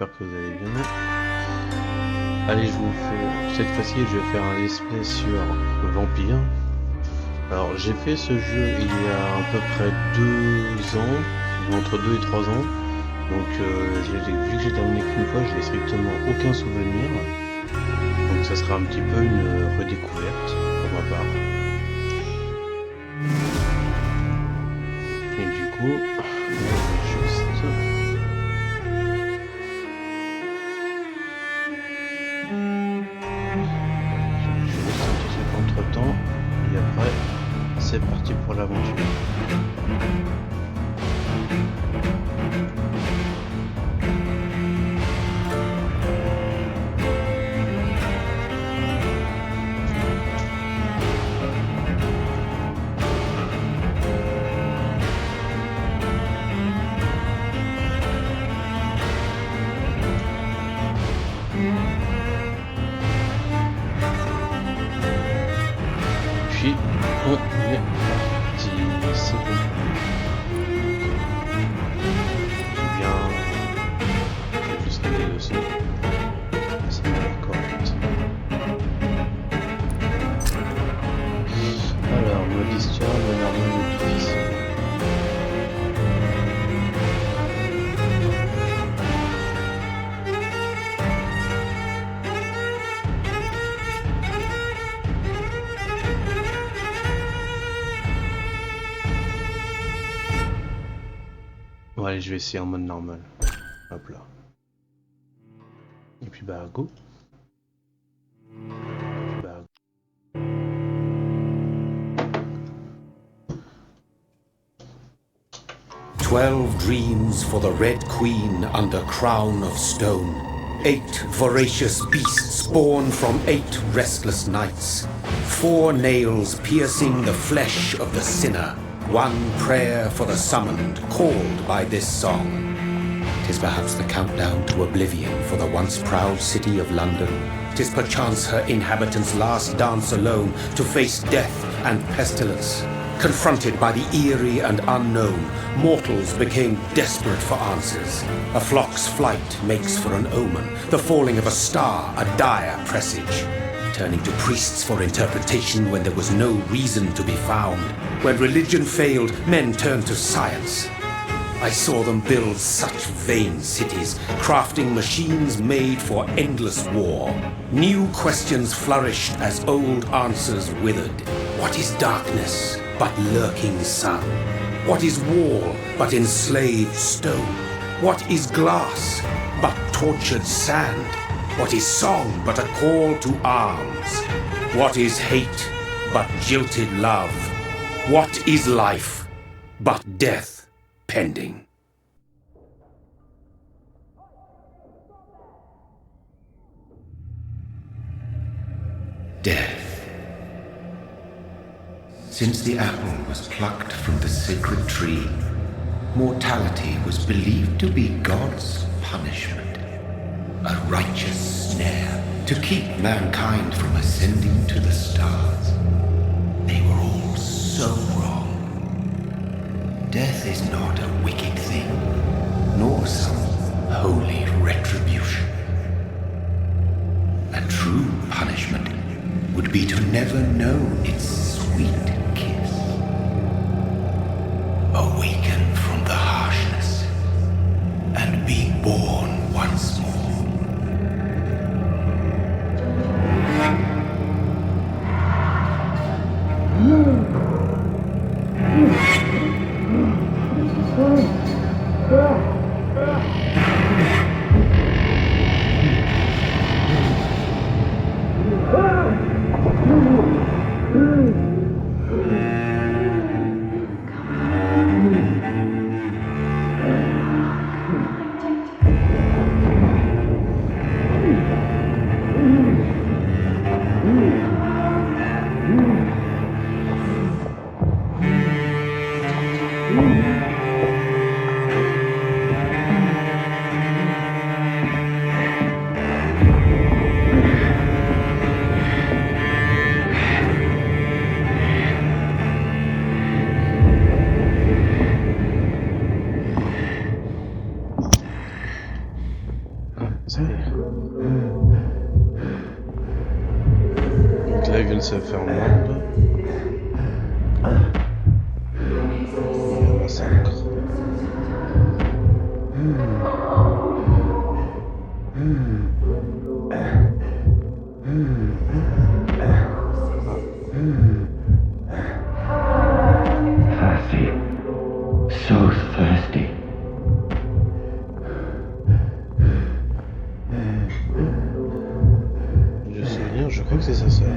j'espère que vous allez bien. Allez, je vous fais... Cette fois-ci, je vais faire un let's play sur Vampyr. Alors, j'ai fait ce jeu il y a à peu près 2 ans, entre 2 et 3 ans. Donc, vu que j'ai terminé qu'une fois, je n'ai strictement aucun souvenir. Donc, ça sera un petit peu une redécouverte pour ma part. Et du coup, je vais juste... Entre-temps, et après, c'est parti pour l'aventure. Puis on est parti, c'est bon. J'ai bien juste réglé le son. Ça m'a l'air correct. Alors, mode histoire, mode normal, mode difficile. Bon, allez, je vais essayer en mode normal. Hop là. Et puis bah go. Bah, 12 dreams for the Red Queen under crown of stone. 8 voracious beasts born from 8 restless nights. 4 nails piercing the flesh of the sinner. 1 prayer for the summoned, called by this song. 'Tis perhaps the countdown to oblivion for the once proud city of London. 'Tis perchance her inhabitants' last dance alone to face death and pestilence. Confronted by the eerie and unknown, mortals became desperate for answers. A flock's flight makes for an omen, the falling of a star a dire presage. Turning to priests for interpretation when there was no reason to be found. When religion failed, men turned to science. I saw them build such vain cities, crafting machines made for endless war. New questions flourished as old answers withered. What is darkness but lurking sun? What is wall but enslaved stone? What is glass but tortured sand? What is song but a call to arms? What is hate but jilted love? What is life but death pending? Death. Since the apple was plucked from the sacred tree, mortality was believed to be God's punishment. A righteous snare to keep mankind from ascending to the stars. They were all so wrong. Death is not a wicked thing, nor some holy retribution. A true punishment would be to never know its sweet kiss. Awaken from the harshness and be born once more. Ça y est. Donc là, il vient de se faire mordre. Il y a un massacre. Thirsty. So thirsty. De souvenir, je crois que c'est sa sœur.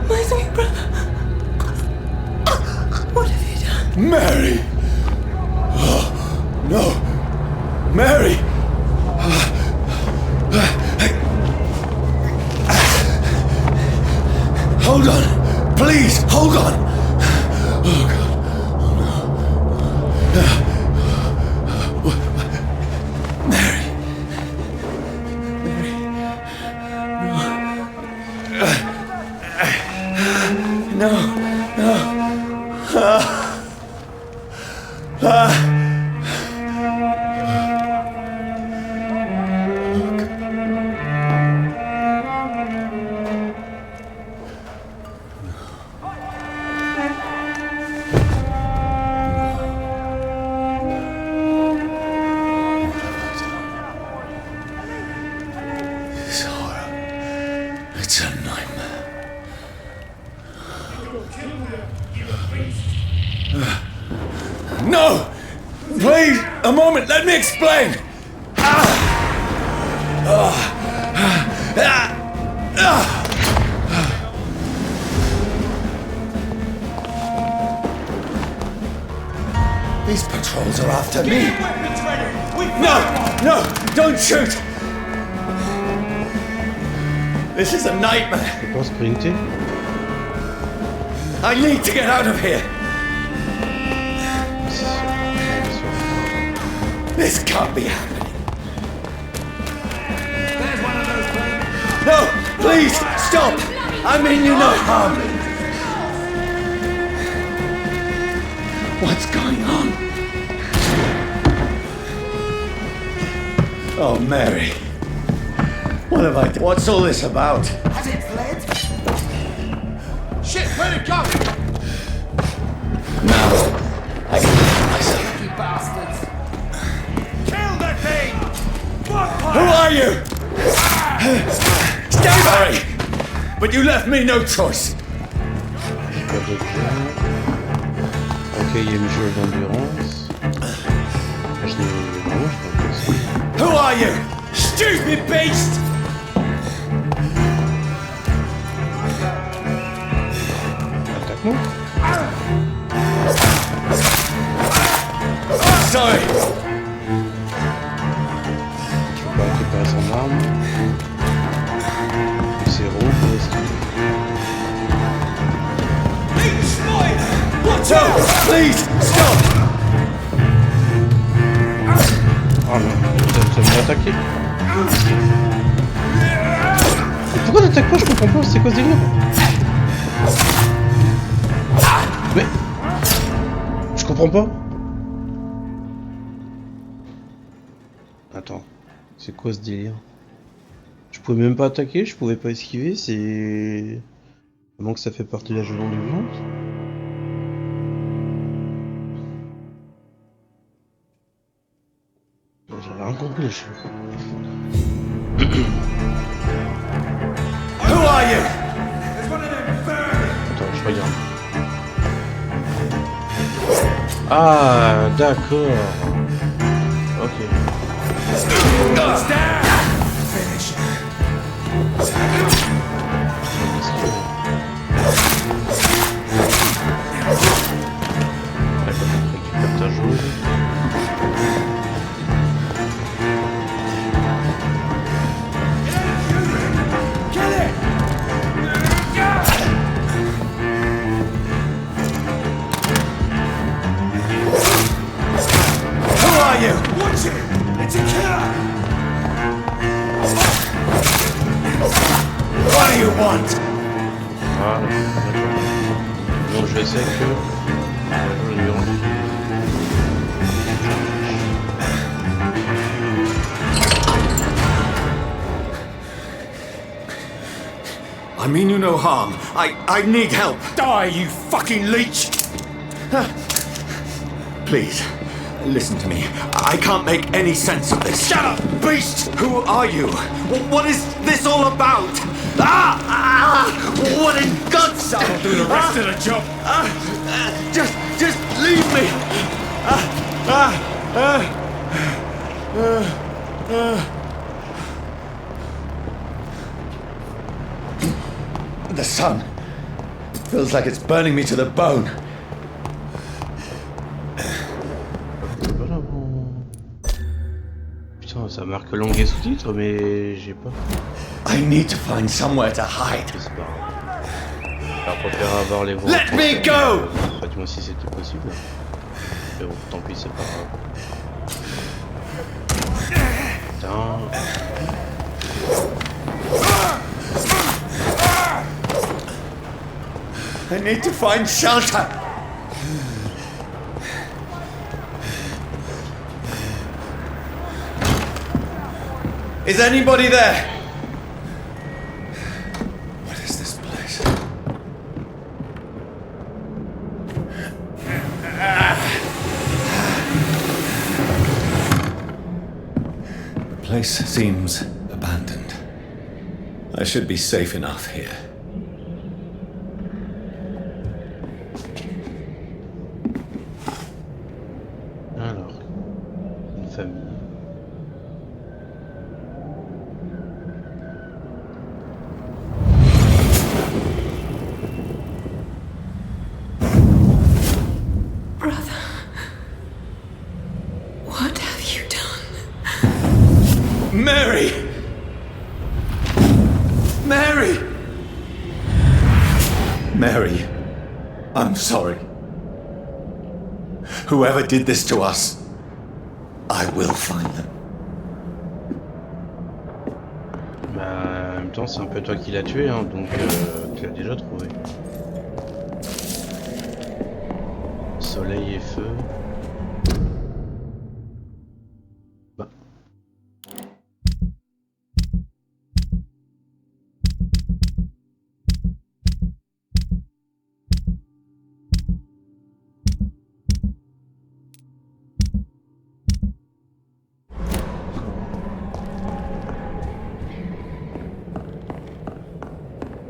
My sweet brother. What have you done? Mary! Oh, no! Mary! Hold on! Please, hold on! Oh, God. Oh, no. Mary! No, no. This horror, it's a nightmare. No! Please, a moment, let me explain! These patrols are after me! No! Don't shoot! This is a nightmare! Je pense sprinter. I need to get out of here! This can't be happening. There's one of those planes. No! Please! Stop! I mean you no harm! What's going on? Oh, Mary. What have I done? What's all this about? Has it fled? Shit, where'd it go? Now, I can help myself. You bastards! Kill the thing! Who are you? Stay back! But you left me no choice. Pas de cœur. Ok, il y a une jauge d'endurance. Je n'ai non, je pas ça. Who are you? Stupid beast! Attaque-moi. Sorry. Tu peux pas récupérer son arme. C'est rouge. Watch out! Please, stop! Ah non, ça m'a attaqué. Mais pourquoi t'attaques pas? Je comprends pas, c'est quoi ce délire? Mais... Je comprends pas. Attends, c'est quoi ce délire? Je pouvais même pas attaquer, je pouvais pas esquiver, c'est... À moins que ça fait partie de la jauge d'endurance. J'avais rien compris, je... Who are you? There's one of them burning! Attends, je regarde. Ah, d'accord. Ok. Finish. D'accord, on récupère ta jauge. Kill it! Who are you? Watch it! It's a killer! What do you want? Voilà, d'accord. Donc je sais que... I mean you no harm. I need help. Die, you fucking leech! Please, listen to me. I can't make any sense of this. Shut up, beast! Who are you? What is this all about? What in God's name? I'll do the rest of the job. Just leave me. The sun feels like it's burning me to the bone. Voilà, bon. Putain, ça marque langue et sous-titres, mais j'ai pas... I need to find somewhere to hide. C'est pas grave. Alors, préfère avoir les voix. Let me go! Enfin, dis-moi si c'était possible. Mais bon, tant pis, c'est pas grave. Putain... I need to find shelter. Is anybody there? What is this place? The place seems abandoned. I should be safe enough here. Alors... Une famille... Brother, what have you done? Mary! Mary! Mary, I'm sorry. Whoever did this to us, I will find them. Bah, en même temps, c'est un peu toi qui l'as tué, hein, donc tu l'as déjà trouvé. Soleil et feu. Bah.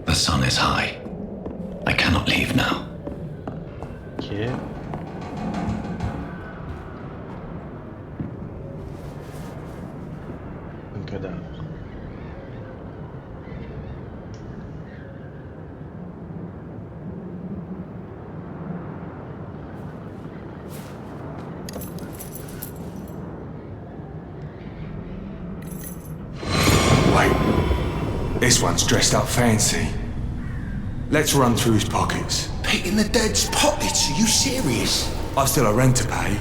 The sun is high. I cannot leave now. Ok. Un cadavre. Wait, this one's dressed up fancy. Let's run through his pockets. Picking the dead's pockets? Are you serious? I've still a rent to pay.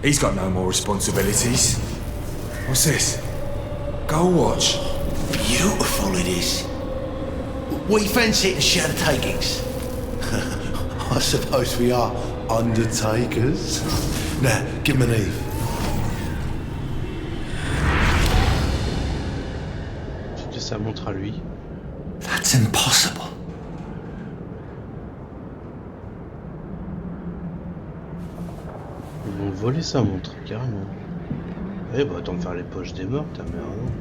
He's got no more responsibilities. What's this? Gold watch. Beautiful it is. We fancy to share the takings. I suppose we are undertakers. Now, give him an Eve. Est-ce que ça montre à lui? That's impossible. Ils m'ont volé sa montre, carrément. Eh bah, autant me faire les poches des morts, ta mère, non?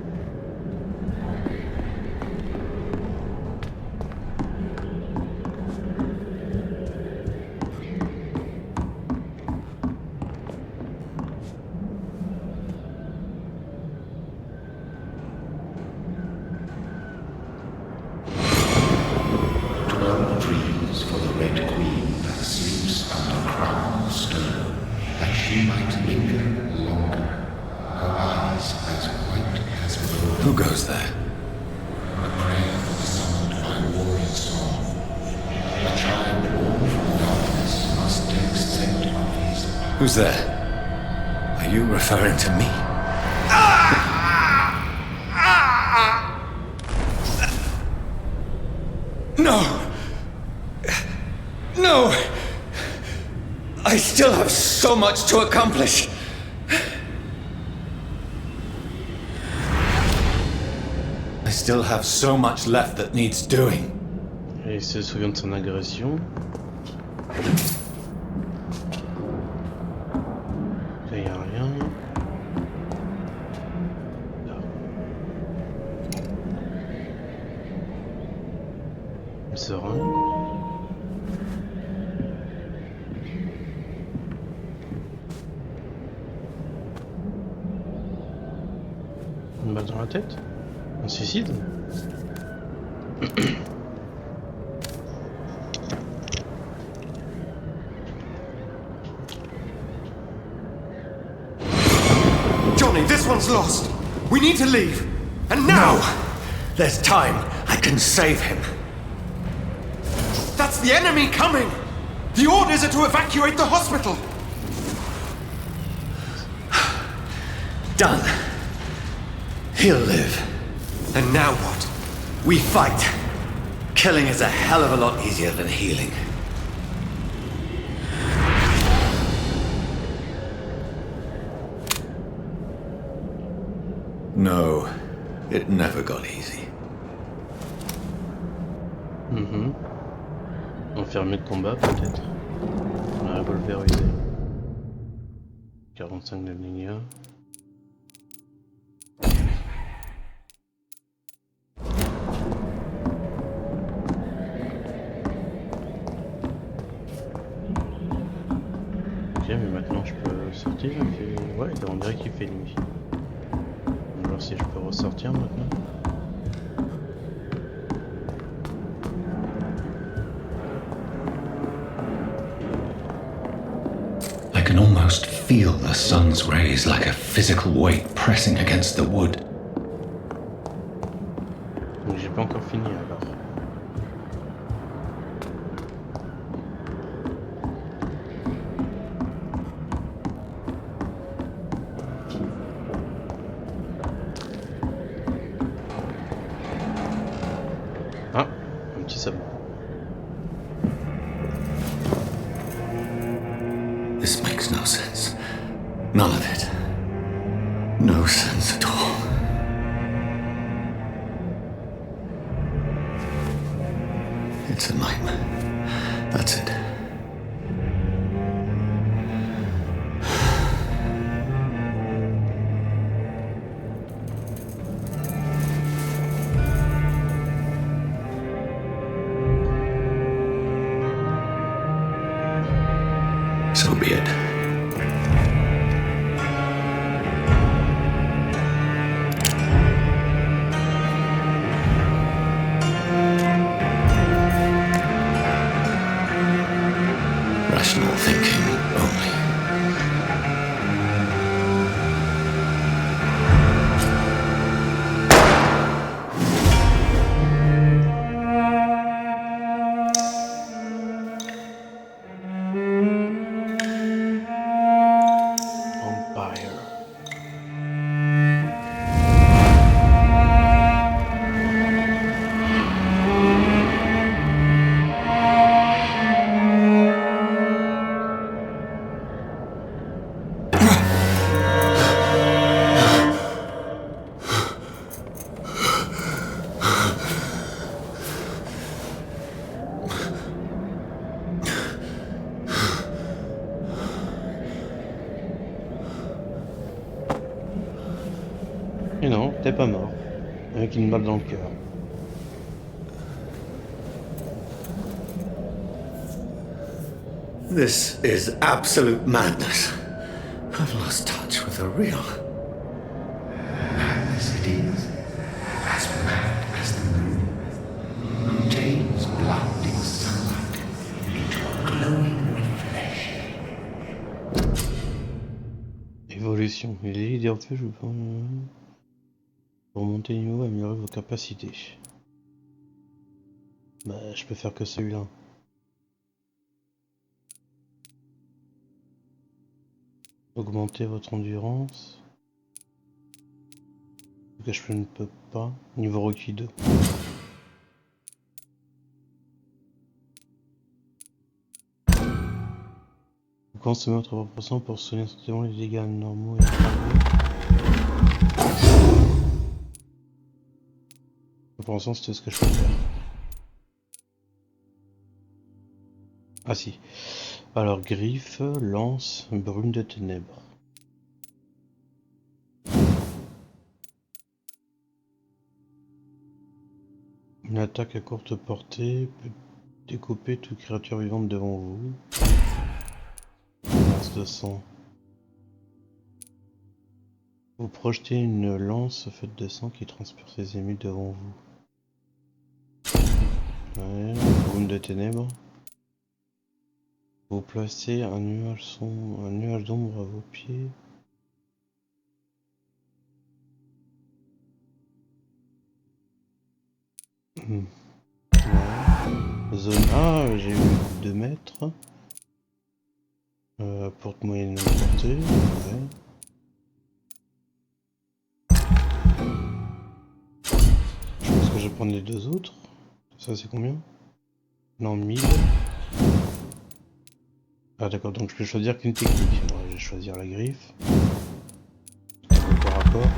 she might linger longer, her eyes as white as blood. Who goes there? A prayer summoned by warrior storm. A child born from darkness must accept of his power. Who's there? Are you referring to me? No! No! I still have so much to accomplish! I still have so much left that needs doing. Et il se souvient de son agression. Là, y a rien. Là. Une seringue. Une balle dans la tête? Un suicide? Johnny, this one's lost. We need to leave. And now! No. There's time. I can save him. That's the enemy coming! The orders are to evacuate the hospital! Done. He'll live. And now what? We fight. Killing is a hell of a lot easier than healing. No, it never got easy. Enfermé de combat peut-être. Un revolver usé. 45 de dégâts. Ok, mais maintenant je peux sortir. Ouais, on dirait qu'il fait nuit. On va voir si je peux ressortir maintenant. I can almost feel the sun's rays like a physical weight pressing against the wood. Donc j'ai pas encore fini alors. Ah, un petit sabot. This makes no sense. None of it. No sense at all. It's a nightmare. That's it. So be it. Rational thinking only. Vampyr. Et non, t'es pas mort. Avec une balle dans le cœur. This is absolute madness. I've lost touch with the real. Madness it is, as mad as the moon, who takes blinding sunlight into a glowing reflection. Évolution. Il est idée en fait, je peux pour monter le niveau, améliorer vos capacités. Bah, je peux faire que celui-là. Augmenter votre endurance. Que je ne peux pas. Niveau requis 2. Vous consommez votre proportion pour soutenir instantanément les dégâts normaux et pour l'instant, c'était ce que je peux faire. Ah si. Alors, griffe, lance, brume de ténèbres. Une attaque à courte portée peut découper toute créature vivante devant vous. Lance de sang. Vous projetez une lance faite de sang qui transperce les ennemis devant vous. Ouais, brume de ténèbres. Vous placez un nuage d'ombre à vos pieds. Ouais. Zone A, j'ai eu 2 mètres. Porte moyenne portée. Ouais. Je pense que je vais prendre les deux autres. Ça c'est combien? Non, 1000. Ah d'accord, donc je peux choisir qu'une technique. Bon, je vais choisir la griffe. Par rapport.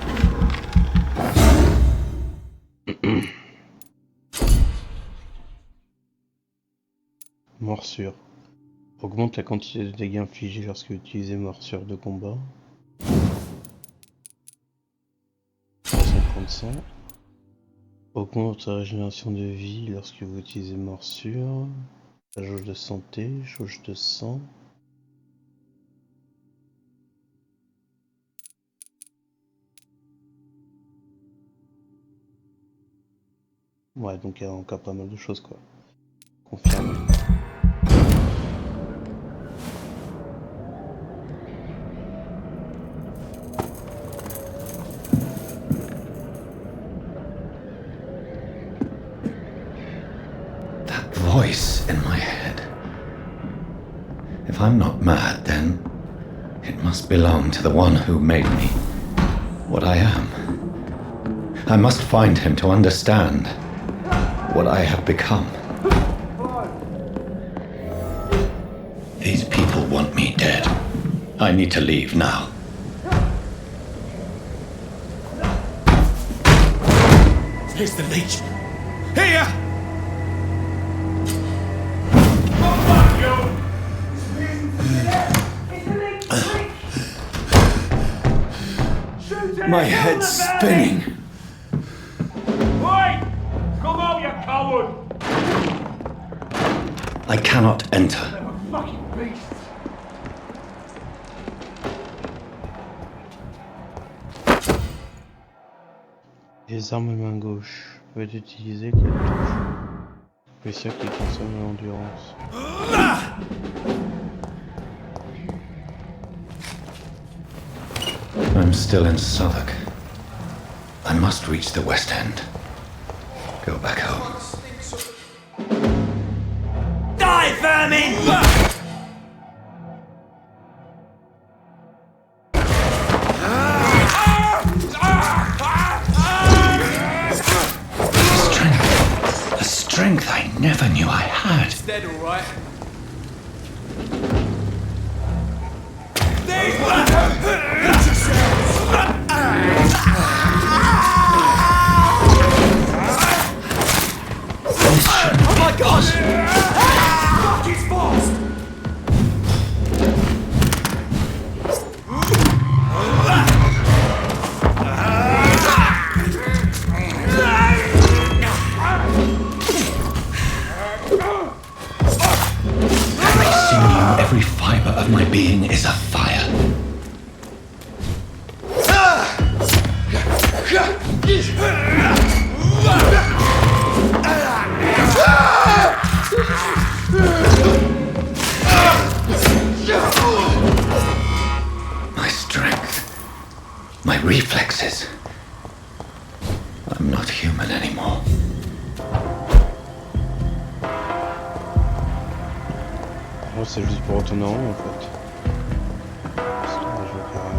Morsure. Augmente la quantité de dégâts infligés lorsque vous utilisez morsure de combat. 330. Augmente la régénération de vie lorsque vous utilisez morsure. La jauge de santé, jauge de sang. Ouais, donc il y a encore pas mal de choses quoi. Confirmé. That voice in my head. If I'm not mad, then it must belong to the one who made me what I am. I must find him to understand what I have become. These people want me dead. I need to leave now. Here's the leech. Here! My head's spinning. Wait! Come out, you coward! I cannot enter. Fucking beast! Les armes main gauche peuvent être utilisées avec la touche. Spécial qui consomme l'endurance. I'm still in Southwark. I must reach the West End. Go back home. Die, vermin! A strength I never knew I had. Dead, all right. Oh my gosh! Fuck, he's fast! Every sinew, every fiber of my being is afire. My strength My reflexes. I'm not human anymore. Moi, c'est juste pour retourner en haut en fait. Parce que là, je vais faire un...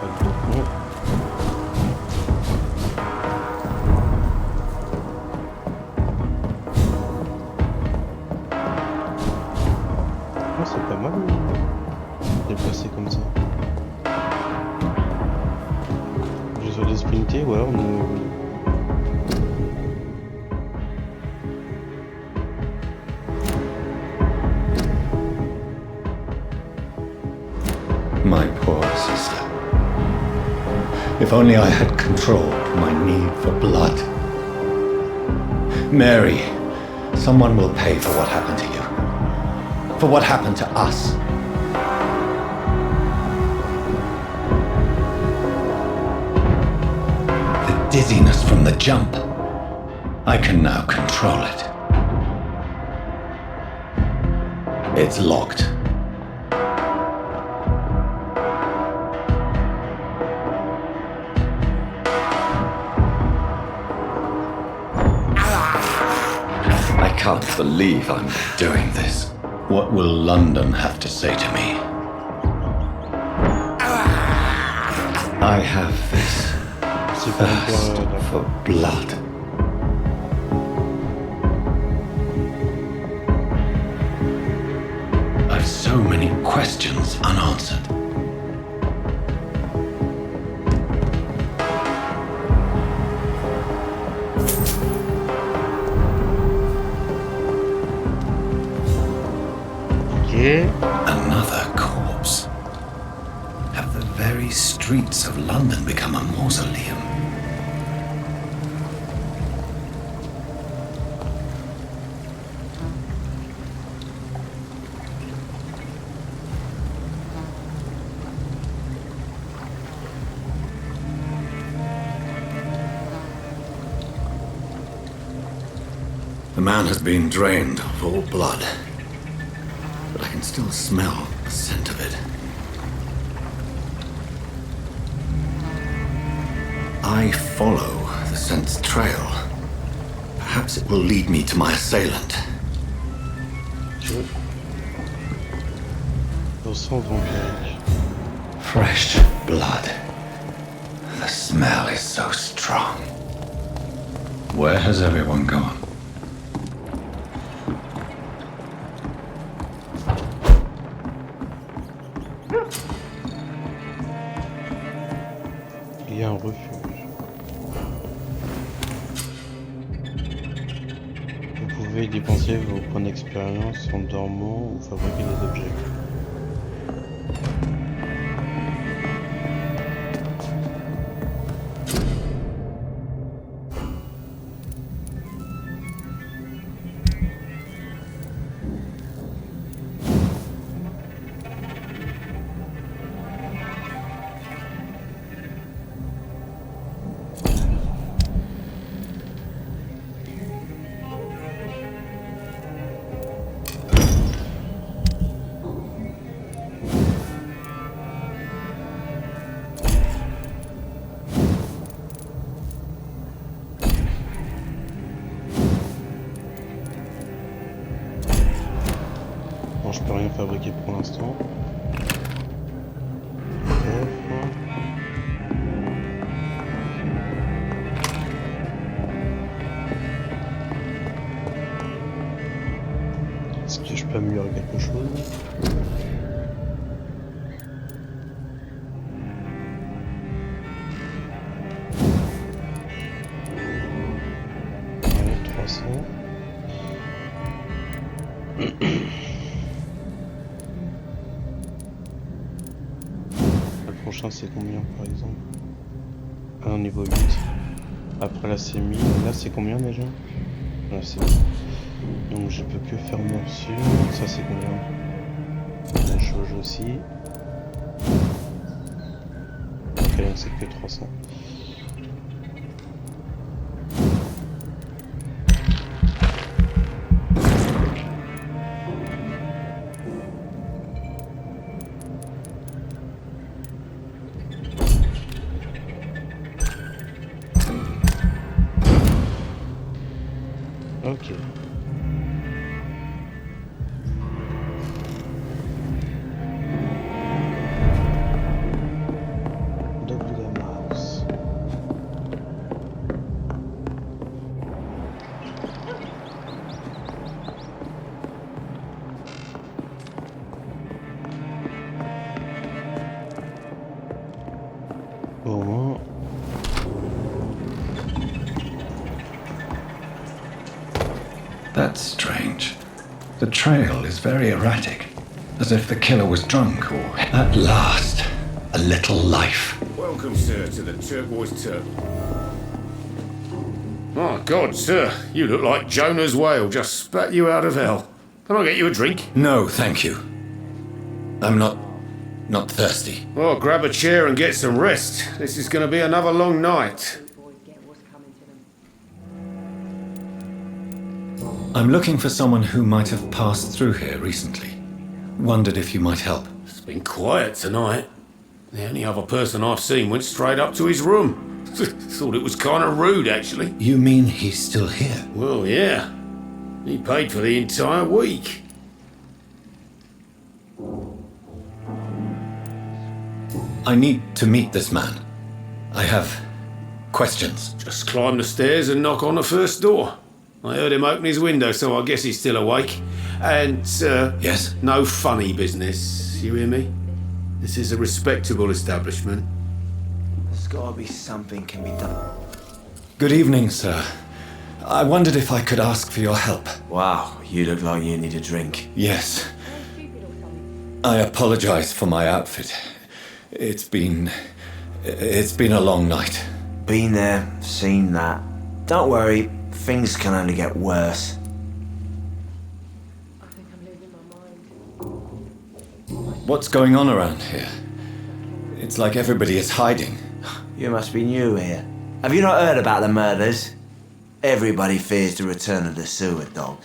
Pas de bouton. Oh, c'est pas mal déplacer comme ça. Je dois les sprinter ou alors nous... My poor sister. If only I had controlled my need for blood. Mary, someone will pay for what happened to you. For what happened to us. The dizziness from the jump. I can now control it. It's locked. I can't believe I'm doing this. What will London have to say to me? I have this C'est pas thirst encore... for blood. I've so many questions unanswered. Another corpse. Have the very streets of London become a mausoleum? The man has been drained of all blood. But I can still smell the scent of it. I follow the scent's trail. Perhaps it will lead me to my assailant. Je sens vampirique. Fresh blood. The smell is so strong. Where has everyone gone? Il y a un refuge. Vous pouvez dépenser vos points d'expérience en dormant ou fabriquer des objets. Bon, je peux rien fabriquer pour l'instant. Est-ce que je peux améliorer quelque chose? Ouais, 300. Le prochain c'est combien par exemple? Ah, niveau 8. Après là c'est 1000. Là c'est combien déjà? Là c'est... Donc je peux que faire morsure. Ça c'est combien? La jauge aussi. Ok, donc c'est que 300. Ok. W Mouse. Au moins. That's strange. The trail is very erratic, as if the killer was drunk or... At last, a little life. Welcome, sir, to the Turquoise Turtle. My God, sir, you look like Jonah's whale just spat you out of hell. Can I get you a drink? No, thank you. I'm not thirsty. Well, grab a chair and get some rest. This is going to be another long night. I'm looking for someone who might have passed through here recently. Wondered if you might help. It's been quiet tonight. The only other person I've seen went straight up to his room. Thought it was kind of rude, actually. You mean he's still here? Well, yeah. He paid for the entire week. I need to meet this man. I have questions. Just climb the stairs and knock on the first door. I heard him open his window, so I guess he's still awake. And, Yes? no funny business. You hear me? This is a respectable establishment. There's gotta be something can be done. Good evening, sir. I wondered if I could ask for your help. Wow, you look like you need a drink. Yes. I apologize for my outfit. It's been a long night. Been there, seen that. Don't worry, things can only get worse. I think I'm losing my mind. What's going on around here? It's like everybody is hiding. You must be new here. Have you not heard about the murders? Everybody fears the return of the sewer dog.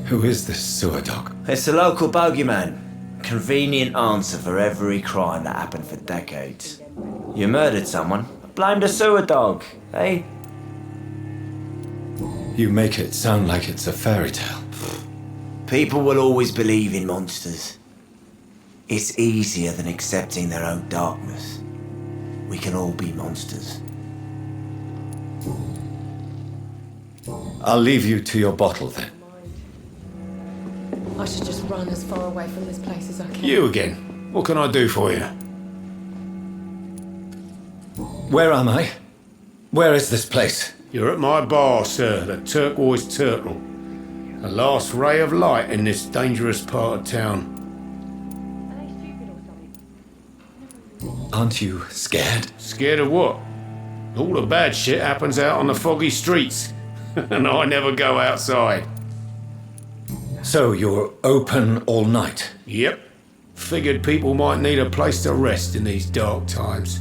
Who is this sewer dog? It's the local bogeyman. Convenient answer for every crime that happened for decades. You murdered someone, blame the sewer dog, eh? You make it sound like it's a fairy tale. People will always believe in monsters. It's easier than accepting their own darkness. We can all be monsters. I'll leave you to your bottle then. I should just run as far away from this place as I can. You again. What can I do for you? Where am I? Where is this place? You're at my bar, sir, the Turquoise Turtle. The last ray of light in this dangerous part of town. Aren't you scared? Scared of what? All the bad shit happens out on the foggy streets. And I never go outside. So you're open all night? Yep. Figured people might need a place to rest in these dark times.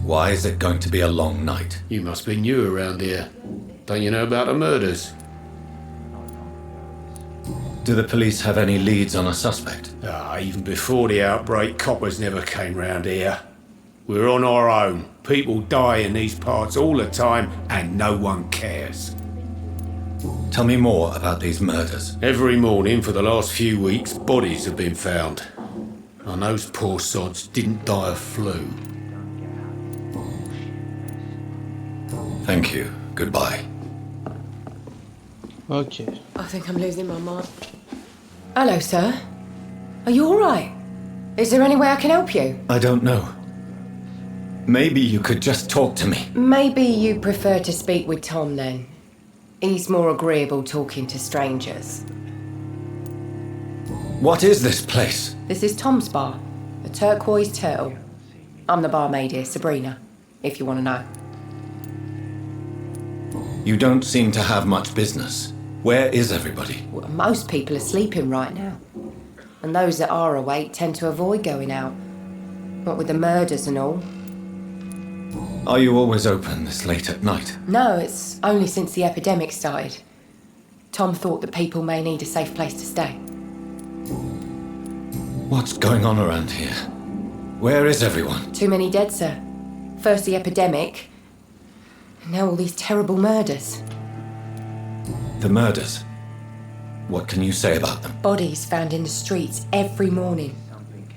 Why is it going to be a long night? You must be new around here. Don't you know about the murders? Do the police have any leads on a suspect? Even before the outbreak, coppers never came round here. We're on our own. People die in these parts all the time, and no one cares. Tell me more about these murders. Every morning for the last few weeks, bodies have been found. And those poor sods didn't die of flu. Thank you. Goodbye. Ok. I think I'm losing my mind. Hello, sir. Are you all right? Is there any way I can help you? I don't know. Maybe you could just talk to me. Maybe you prefer to speak with Tom then. He's more agreeable talking to strangers. What is this place? This is Tom's bar, the Turquoise Turtle. I'm the barmaid here, Sabrina, if you want to know. You don't seem to have much business. Where is everybody? Well, most people are sleeping right now. And those that are awake tend to avoid going out. What with the murders and all. Are you always open this late at night? No, it's only since the epidemic started. Tom thought that people may need a safe place to stay. What's going on around here? Where is everyone? Too many dead, sir. First the epidemic, And now all these terrible murders. The murders. What can you say about them? Bodies found in the streets every morning.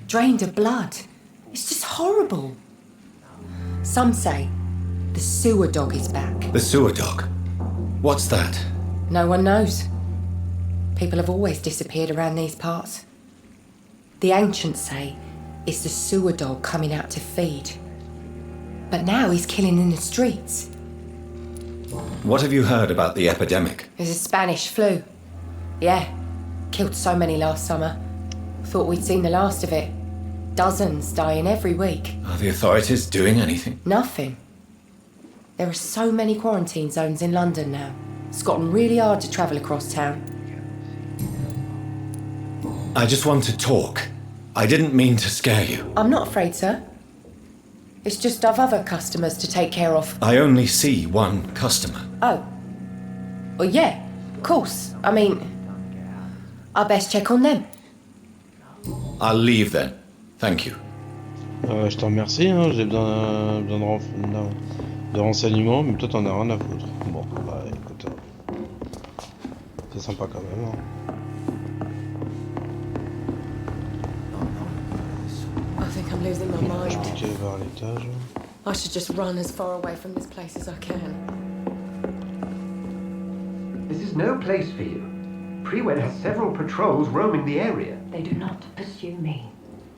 Drained of blood. It's just horrible. Some say the sewer dog is back. The sewer dog? What's that? No one knows. People have always disappeared around these parts. The ancients say it's the sewer dog coming out to feed. But now he's killing in the streets. What have you heard about the epidemic? There's a Spanish flu. Yeah, killed so many last summer. Thought we'd seen the last of it. Dozens dying every week. Are the authorities doing anything? Nothing. There are so many quarantine zones in London now. It's gotten really hard to travel across town. I just want to talk. I didn't mean to scare you. I'm not afraid, sir. It's just I've other customers to take care of. I only see one customer. Oh. Well, yeah, of course. I mean, I best check on them. I'll leave then. Thank you. Je te remercie, hein, j'ai besoin de renseignements, mais toi t'en as rien à foutre. Bon, bah écoute, c'est sympa quand même. Hein. I think I'm losing my mind. Je peux aller voir l'étage. I should just run as far away from this place as I can. This is no place for you. Prewen has several patrols roaming the area. They do not pursue me.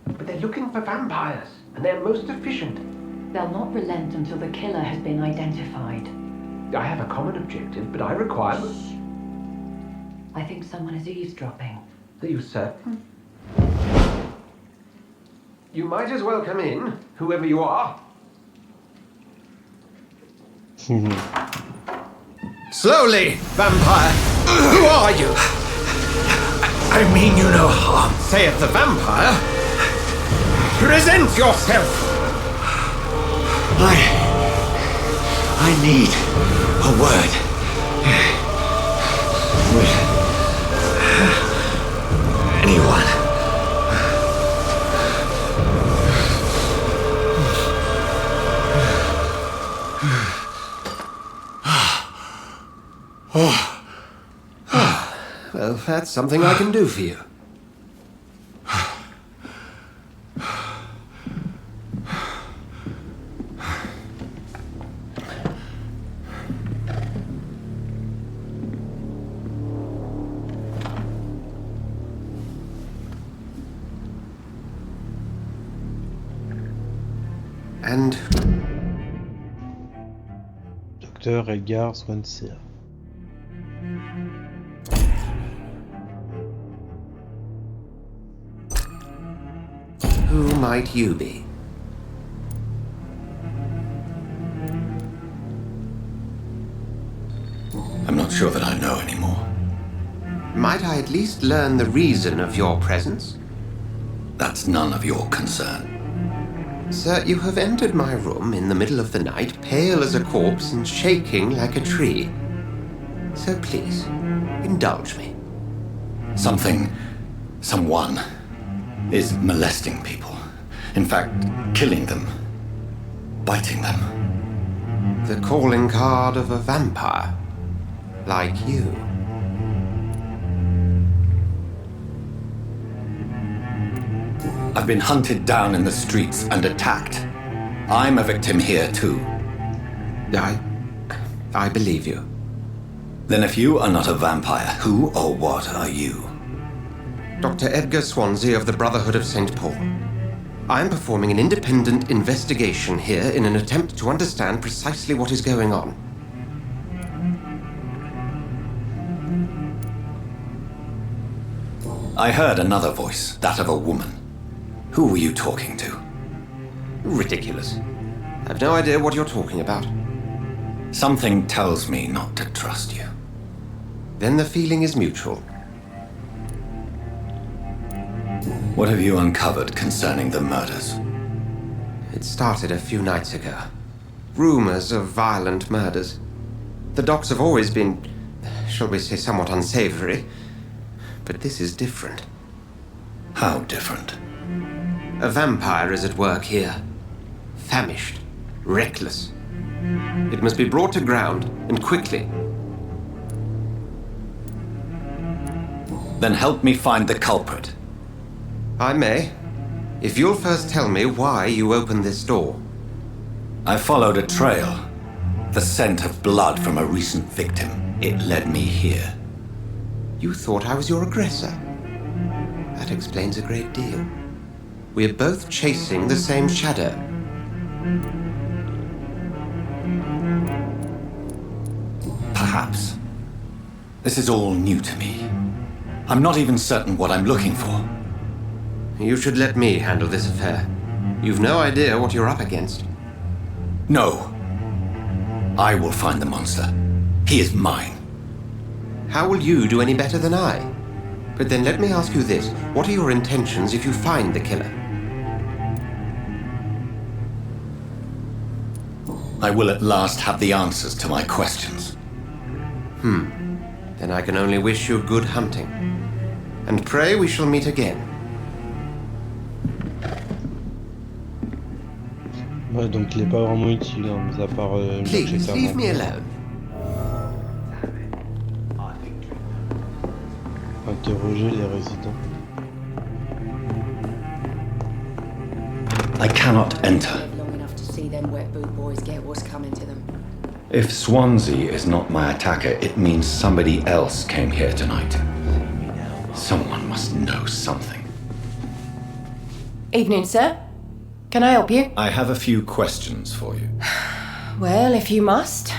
But they're looking for vampires, and they're most efficient. They'll not relent until the killer has been identified. I have a common objective, but I require... I think someone is eavesdropping. Are you certain? You might as well come in, whoever you are. Slowly, vampire! Who are you? I mean you no harm, saith the vampire. Present yourself! I need a word. With anyone. Well, that's something I can do for you. And Docteur Edgar Swansea. who might you be? I'm not sure that I know anymore. Might I at least learn the reason of your presence? That's none of your concern. Sir, you have entered my room in the middle of the night, pale as a corpse and shaking like a tree. So please, indulge me. Someone is molesting people. In fact, killing them. Biting them. The calling card of a vampire. Like you. I've been hunted down in the streets and attacked. I'm a victim here too. I believe you. Then if you are not a vampire, who or what are you? Dr. Edgar Swansea of the Brotherhood of St. Paul. I am performing an independent investigation here in an attempt to understand precisely what is going on. I heard another voice, that of a woman. Who were you talking to? Ridiculous. I have no idea what you're talking about. Something tells me not to trust you. Then the feeling is mutual. What have you uncovered concerning the murders? It started a few nights ago. Rumors of violent murders. The docks have always been, shall we say, somewhat unsavory. But this is different. How different? A vampire is at work here. Famished. Reckless. It must be brought to ground, and quickly. Then help me find the culprit. I may, if you'll first tell me why you opened this door. I followed a trail. The scent of blood from a recent victim. It led me here. You thought I was your aggressor. That explains a great deal. We're both chasing the same shadow. Perhaps. This is all new to me. I'm not even certain what I'm looking for. You should let me handle this affair. You've no idea what you're up against. No. I will find the monster. He is mine. How will you do any better than I? But then let me ask you this. What are your intentions if you find the killer? I will at last have the answers to my questions. Then I can only wish you good hunting. And pray we shall meet again. Ouais, donc il est pas vraiment utile, hein, mis à part Please, checker leave mon- me alone. interroger les résidents. I cannot enter. Long enough to see them wet boot boys get what's coming to them. If Swansea is not my attacker, it means somebody else came here tonight. Someone must know something. Evening, sir. Can I help you? I have a few questions for you. Well, if you must.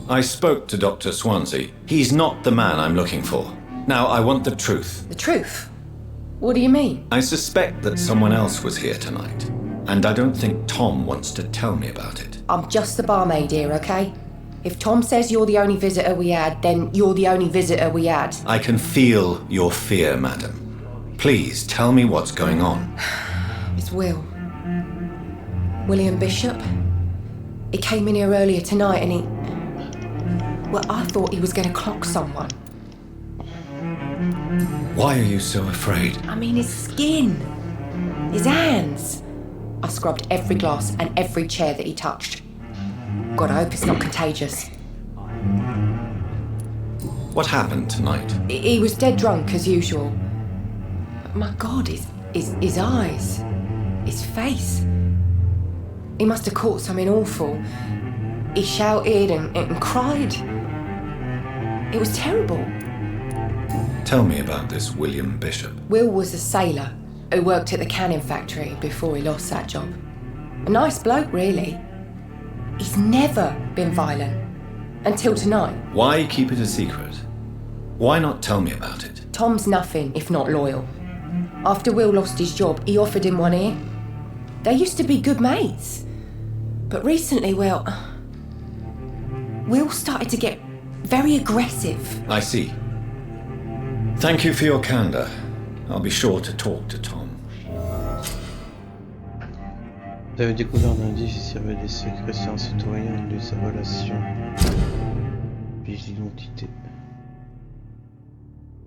I spoke to Dr. Swansea. He's not the man I'm looking for. Now, I want the truth. The truth? What do you mean? I suspect that someone else was here tonight, and I don't think Tom wants to tell me about it. I'm just the barmaid here, okay? If Tom says you're the only visitor we had, then you're the only visitor we had. I can feel your fear, madam. Please tell me what's going on. It's Will. William Bishop. He came in here earlier tonight and he... Well, I thought he was going to clock someone. Why are you so afraid? I mean, his skin. His hands. I scrubbed every glass and every chair that he touched. God, I hope it's not contagious. What happened tonight? He was dead drunk, as usual. But my God, his eyes. His face. He must have caught something awful. He shouted and cried. It was terrible. Tell me about this William Bishop. Will was a sailor who worked at the canning factory before he lost that job. A nice bloke, really. He's never been violent. Until tonight. Why keep it a secret? Why not tell me about it? Tom's nothing if not loyal. After Will lost his job, he offered him one ear. They used to be good mates. But recently, well... Will started to get very aggressive. I see. Thank you for your candor. I'll be sure to talk to Tom. Vous avez découvert un indice qui servait des secrets sur un citoyen de sa relation. Piège d'identité.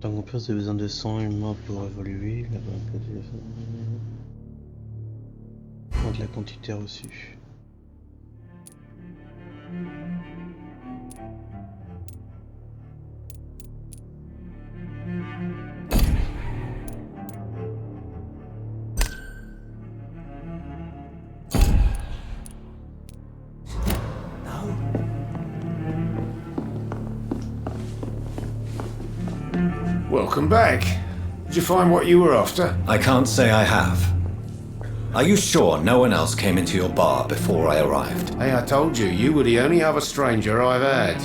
Tant qu'on perd a besoin de sang humain pour évoluer, la banque de la quantité reçue. Welcome back. Did you find what you were after? I can't say I have. Are you sure no one else came into your bar before I arrived? Hey, I told you, you were the only other stranger I've had.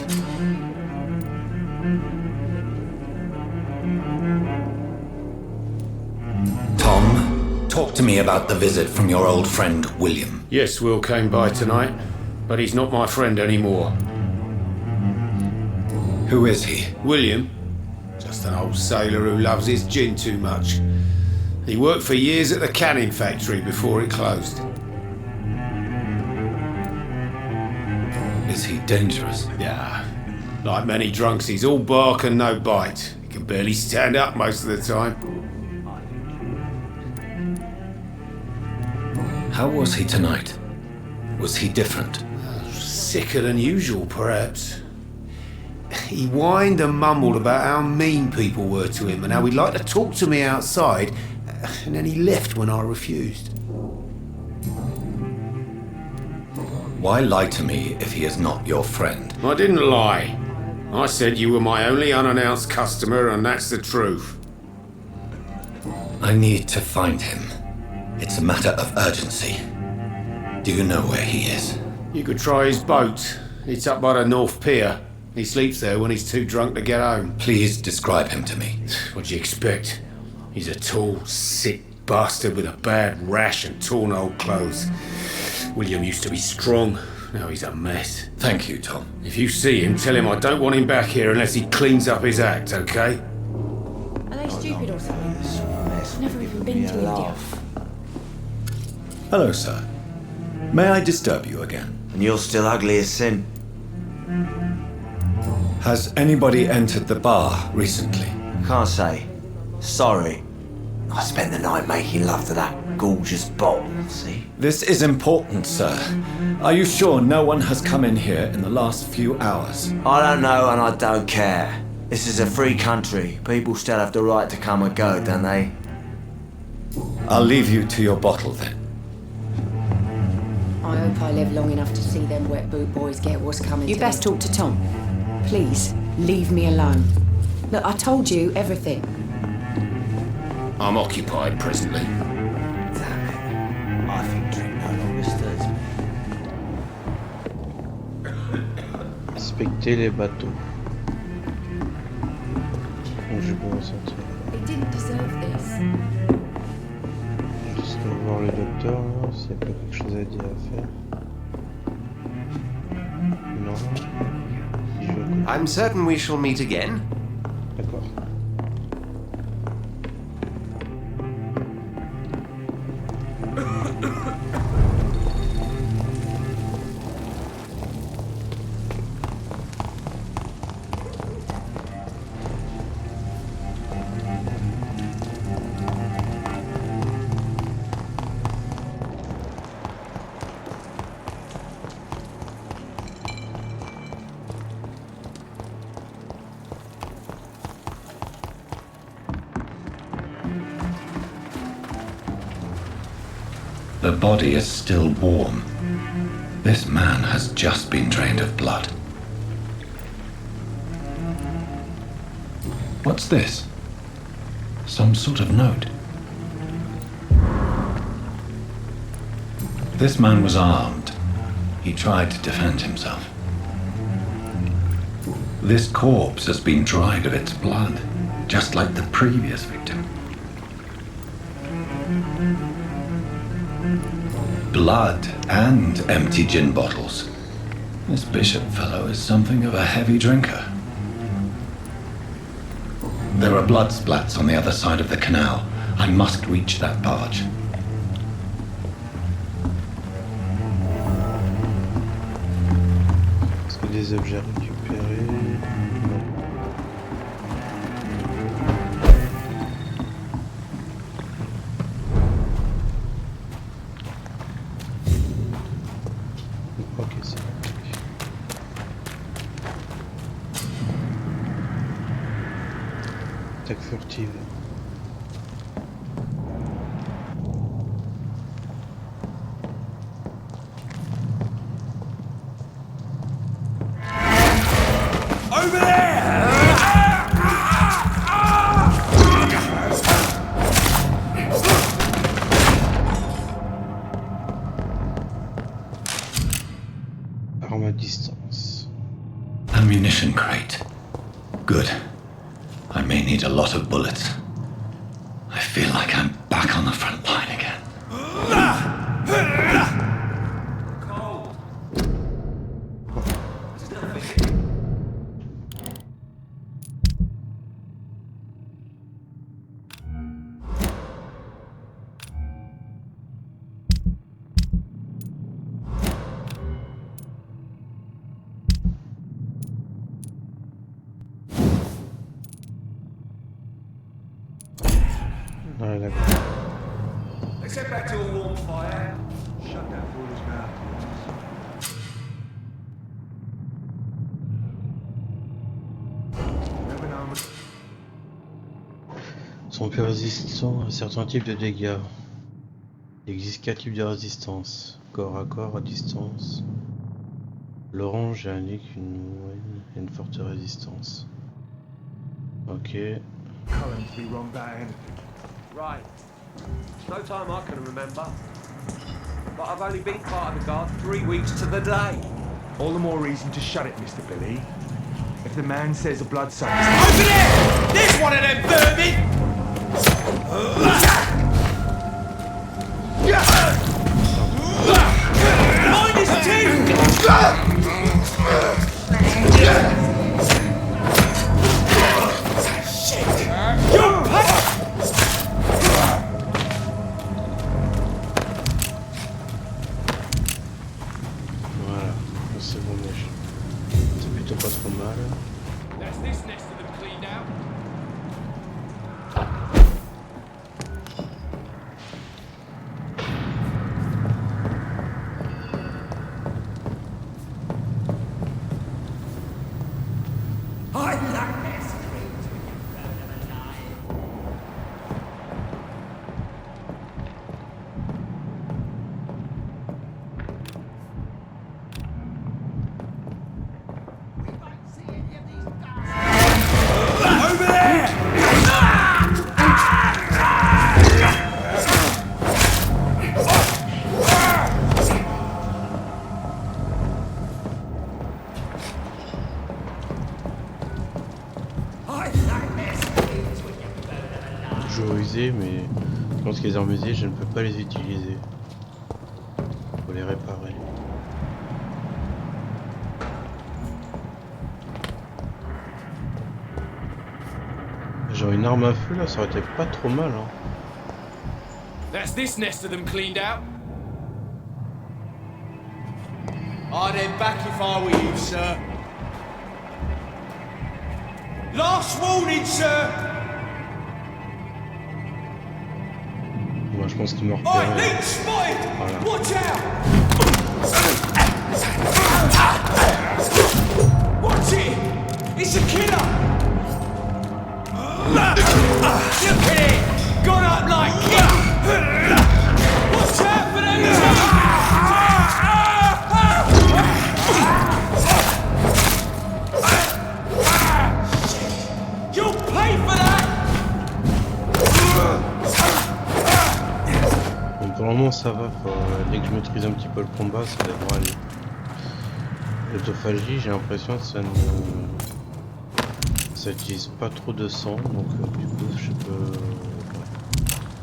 Tom, talk to me about the visit from your old friend, William. Yes, Will came by tonight, but he's not my friend anymore. Who is he? William? Just an old sailor who loves his gin too much. He worked for years at the canning factory before it closed. Is he dangerous? Yeah. Like many drunks, he's all bark and no bite. He can barely stand up most of the time. How was he tonight? Was he different? Sicker than usual, perhaps. He whined and mumbled about how mean people were to him and how he'd like to talk to me outside, and then he left when I refused. Why lie to me if he is not your friend? I didn't lie. I said you were my only unannounced customer, and that's the truth. I need to find him. It's a matter of urgency. Do you know where he is? You could try his boat. It's up by the North Pier. He sleeps there when he's too drunk to get home. Please describe him to me. What do you expect? He's a tall, sick bastard with a bad rash and torn old clothes. William used to be strong. Now he's a mess. Thank you, Tom. If you see him, tell him I don't want him back here unless he cleans up his act, okay? Are they stupid or something? I've never even been to India. Hello, sir. May I disturb you again? And you're still ugly as sin. Has anybody entered the bar recently? Can't say. Sorry. I spent the night making love to that gorgeous bottle, see? This is important, sir. Are you sure no one has come in here in the last few hours? I don't know and I don't care. This is a free country. People still have the right to come and go, don't they? I'll leave you to your bottle then. I hope I live long enough to see them wet boot boys get what's coming to them. You best talk to Tom. Please, leave me alone. Look, I told you everything. I'm occupied presently. Damn it. I think drink no longer stirs me. Inspecter les bateaux. Donc je peux ressentir. They didn't deserve this. Juste voir le docteur, là, s'il n'y a pas quelque chose à dire à faire. Non. Si je veux... I'm certain we shall meet again. D'accord. The body is still warm. This man has just been drained of blood. What's this? Some sort of note. This man was armed. He tried to defend himself. This corpse has been dried of its blood, just like the previous victim. Blood and empty gin bottles. This bishop fellow is something of a heavy drinker. There are blood splats on the other side of the canal. I must reach that barge. Est-ce que des objets récupérés? Non. Ok, c'est parti. Attaque furtive. Over there! Arme à distance. Ammunition crate. Good. I may need a lot of bullets. I feel like I'm back on the front line again. Ouais, d'accord. Let's head back to a warm fire. Shut that fool's mouth. sont plus résistants à certains types de dégâts. Il existe 4 types de résistance. Corps à corps, à distance. L'orange indique une moyenne et une forte résistance. Ok. Cullen's be wrong about anything. Right. No time I can remember. But I've only been part of the guard 3 weeks to the day. All the more reason to shut it, Mr. Billy. If the man says a bloodsucker... Over there! There's one of them vermin! Mind his teeth! Voilà, c'est bon mèche. C'est plutôt pas trop mal. That's this nest of them cleaned out. Over there! Toujours usé, mais je pense que les armes usées, je ne peux pas les utiliser. Faut les réparer. Genre une arme à feu là, ça aurait été pas trop mal hein. That's this nest of them cleaned out. I'd head back if I were you, sir. Last warning, sir! Moi je pense qu'il m'a Oi, repéré. leech spotted! Voilà. Watch out! Watch it! It's a killer! Look at it! Gone up like it! Watch out for these! You'll pay for that! Bon, pour le moment ça va, dès que je maîtrise un petit peu le combat, ça devrait aller. L'autophagie, j'ai l'impression que ça utilise pas trop de sang, donc du coup je peux...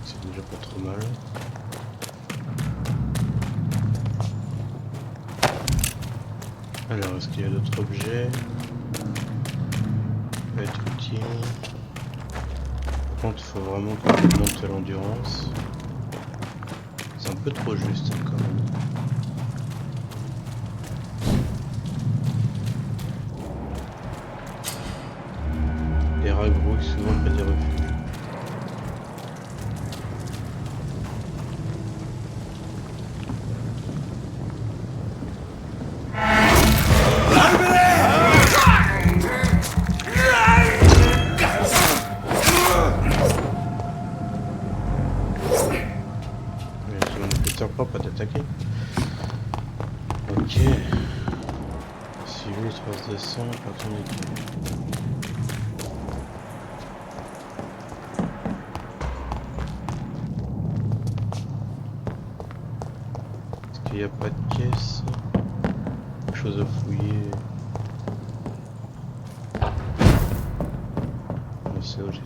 c'est déjà pas trop mal. Alors, est-ce qu'il y a d'autres objets qui peuvent être utiles? Par contre, il faut vraiment qu'on monte l'endurance. C'est un peu trop juste hein, quand même. Les rats grouillent souvent près des refuges. Propre à t'attaquer. Ok. Suivez les traces de sang par ton équipe. Est-ce qu'il n'y a pas de caisse? Quelque chose à fouiller. On sait où j'étais.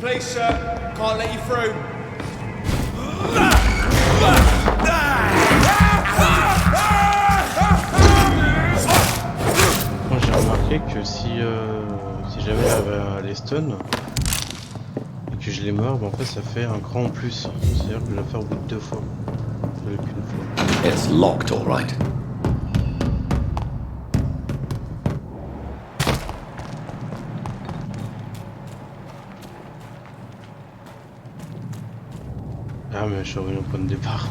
Please, sir, can't let you through. Moi j'ai remarqué que si jamais j'avais un stun et que je les meurs, en fait ça fait un cran en plus. C'est-à-dire que je vais le faire au bout de 2 fois. Je l'ai qu'une fois. It's locked, all right. Ah mais je suis revenu au point de départ.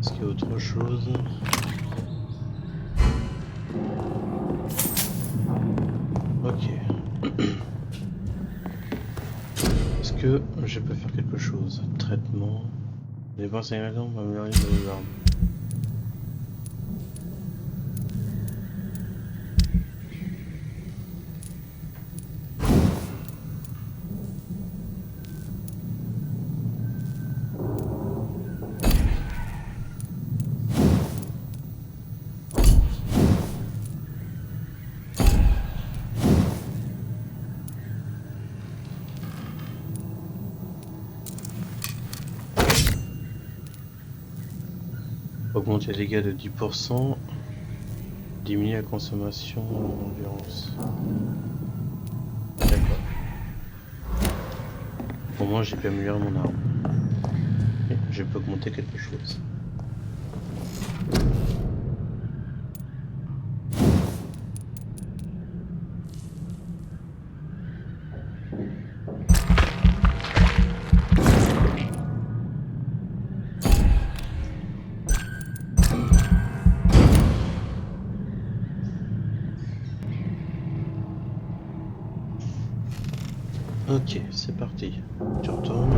Est-ce qu'il y a autre chose? Ok. Est-ce que je peux faire quelque chose? Traitement. Dépense ingrédients, améliorer nos armes. Augmenter les dégâts de 10%, diminuer la consommation d'endurance. D'accord. Au moins j'ai pu améliorer mon arme. Et je peux augmenter quelque chose. Ok, c'est parti. Tu retournes.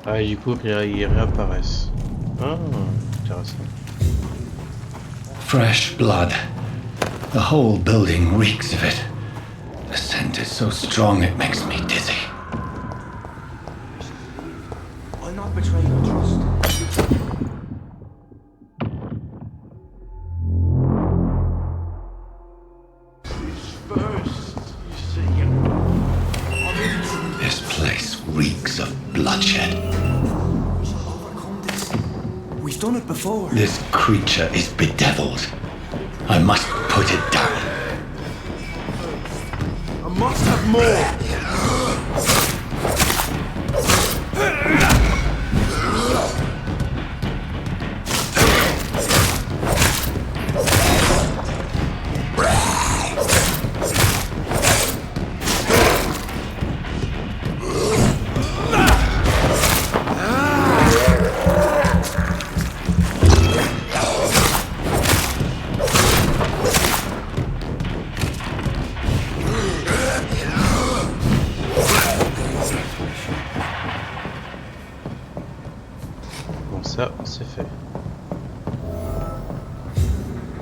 Ah, et du coup, ils réapparaissent. Ah, intéressant. Fresh blood. The whole building reeks of it. The scent is so strong it makes me dizzy. I'll not betray your trust. This place reeks of bloodshed. We've done it before. This creature is bedeviled. I must put it down. I must have more. Ça, c'est fait.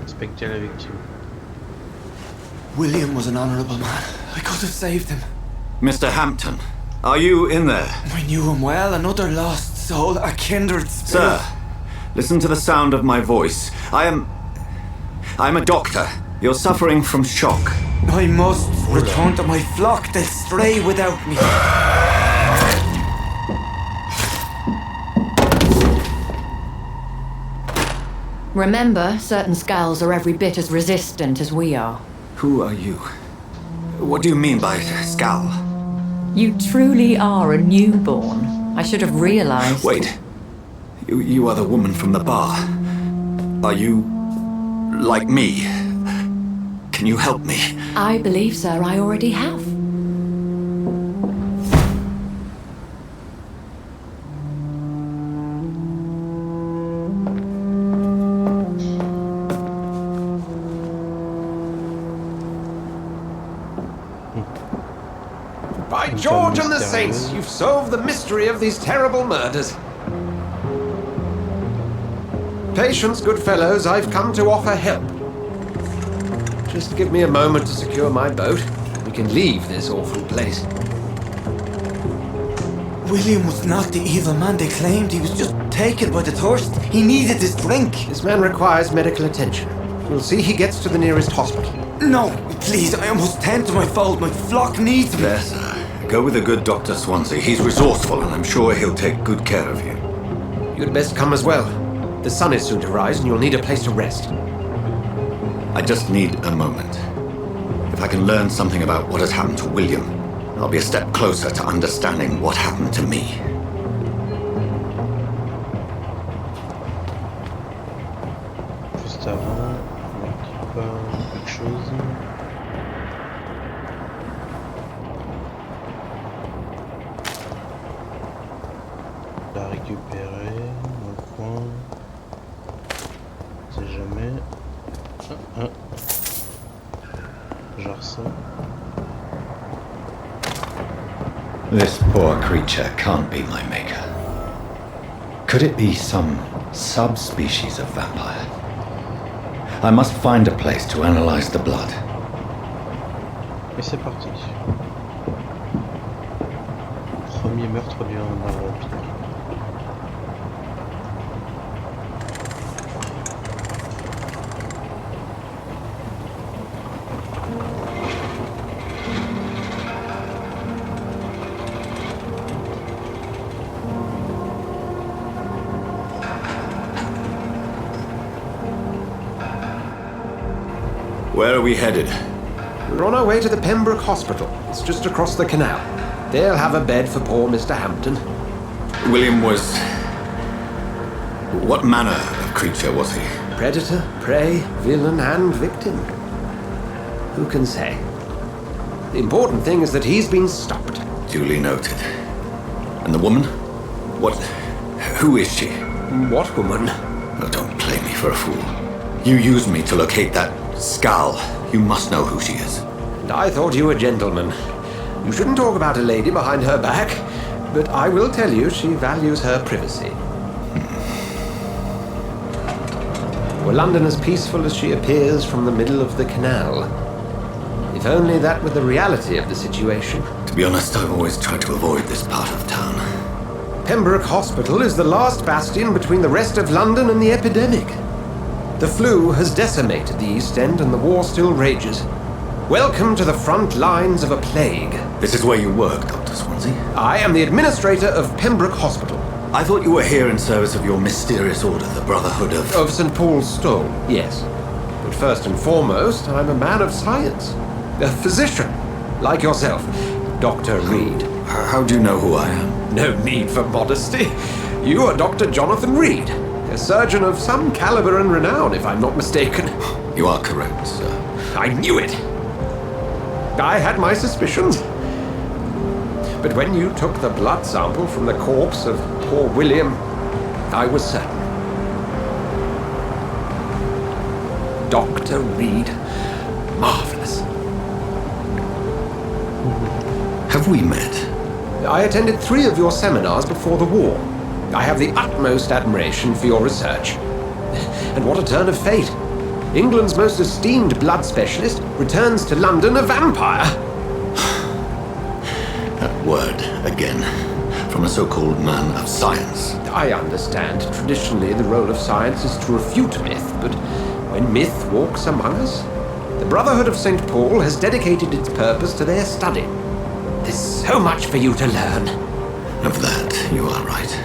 Inspecter la victime. William was an honourable man. I could have saved him. Mr. Hampton, are you in there? I knew him well, another lost soul, a kindred spirit. Sir, listen to the sound of my voice. I'm a doctor. You're suffering from shock. I must return to my flock. They'll stray without me. Remember, certain skulls are every bit as resistant as we are. Who are you? What do you mean by skull? You truly are a newborn. I should have realized. Wait. You are the woman from the bar. Are you like me? Can you help me? I believe, sir, I already have. By George and the Saints, you've solved the mystery of these terrible murders. Patience, good fellows, I've come to offer help. Just give me a moment to secure my boat. We can leave this awful place. William was not the evil man they claimed. He was just taken by the thirst. He needed this drink. This man requires medical attention. We'll see he gets to the nearest hospital. No, please, I must tend to my fold. My flock needs me. Yes, Go with the good Dr. Swansea. He's resourceful, and I'm sure he'll take good care of you. You'd best come as well. The sun is soon to rise, and you'll need a place to rest. I just need a moment. If I can learn something about what has happened to William, I'll be a step closer to understanding what happened to me. Juste avant, on n'équipe pas quelque chose. La récupérer dans le coin. On sait jamais. Genre ça. This poor creature can't be my maker. Could it be some subspecies of vampire? I must find a place to analyze the blood. Et c'est parti. Premier meurtre d'un vampire. Where are we headed? We're on our way to the Pembroke Hospital. It's just across the canal. They'll have a bed for poor Mr. Hampton. William was... What manner of creature was he? Predator, prey, villain, and victim. Who can say? The important thing is that he's been stopped. Duly noted. And the woman? What... Who is she? What woman? Oh, don't play me for a fool. You used me to locate that skull. You must know who she is. And I thought you a gentleman. You shouldn't talk about a lady behind her back, but I will tell you she values her privacy. Were London as peaceful as she appears from the middle of the canal? If only that were the reality of the situation. To be honest, I've always tried to avoid this part of town. Pembroke Hospital is the last bastion between the rest of London and the epidemic. The flu has decimated the East End and the war still rages. Welcome to the front lines of a plague. This is where you work, Dr. Swansea? I am the administrator of Pembroke Hospital. I thought you were here in service of your mysterious order, the Brotherhood of... Of St. Paul's Stole, yes. But first and foremost, I'm a man of science. A physician, like yourself, Dr. Reed. How do you know who I am? No need for modesty. You are Dr. Jonathan Reed, a surgeon of some caliber and renown, if I'm not mistaken. You are correct, sir. I knew it. I had my suspicions. But when you took the blood sample from the corpse of poor William, I was certain. Dr. Reed. Marvelous. Have we met? I attended 3 of your seminars before the war. I have the utmost admiration for your research. And what a turn of fate. England's most esteemed blood specialist returns to London a vampire. That word, again, from a so-called man of science. I understand. Traditionally, the role of science is to refute myth, but when myth walks among us, the Brotherhood of St. Paul has dedicated its purpose to their study. There's so much for you to learn. Of that, you are right.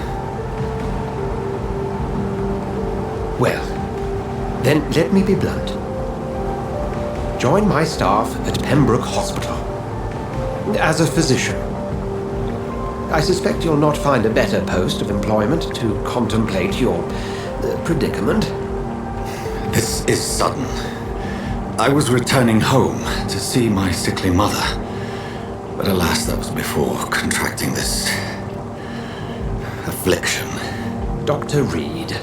Well, then let me be blunt. Join my staff at Pembroke Hospital. As a physician. I suspect you'll not find a better post of employment to contemplate your predicament. This is sudden. I was returning home to see my sickly mother. But alas, that was before contracting this affliction. Dr. Reed,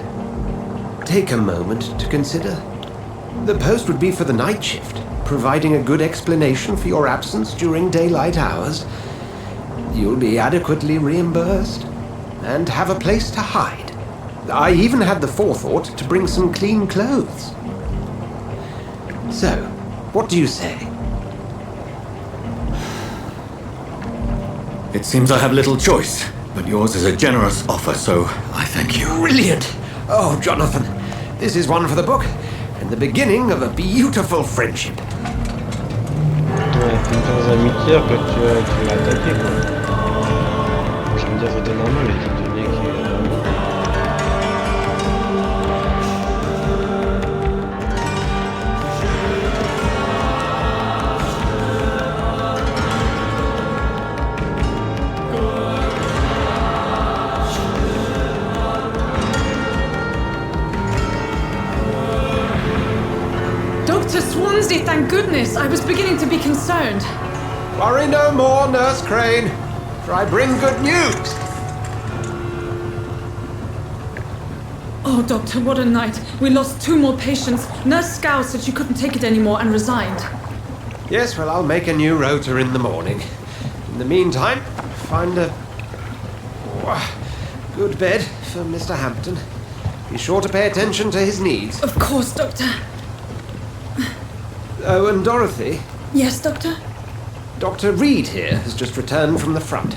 take a moment to consider. The post would be for the night shift, providing a good explanation for your absence during daylight hours. You'll be adequately reimbursed and have a place to hide. I even had the forethought to bring some clean clothes. So, what do you say? It seems I have little choice, but yours is a generous offer, so I thank you. Brilliant! Oh, Jonathan, this is one for the book, and the beginning of a beautiful friendship. Ouais, dans un militaire que tu as attaqué, quoi. Je veux dire, c'était normal, étant donné qu'il est là-bas. Dr. Swansea, thank goodness. I was beginning to be concerned. Worry no more, Nurse Crane, for I bring good news. Oh, Doctor, what a night. We lost 2 more patients. Nurse Scow said she couldn't take it anymore and resigned. Yes, well, I'll make a new rota in the morning. In the meantime, find a good bed for Mr. Hampton. Be sure to pay attention to his needs. Of course, Doctor. Oh, and Dorothy? Yes, Doctor? Dr. Reed here has just returned from the front.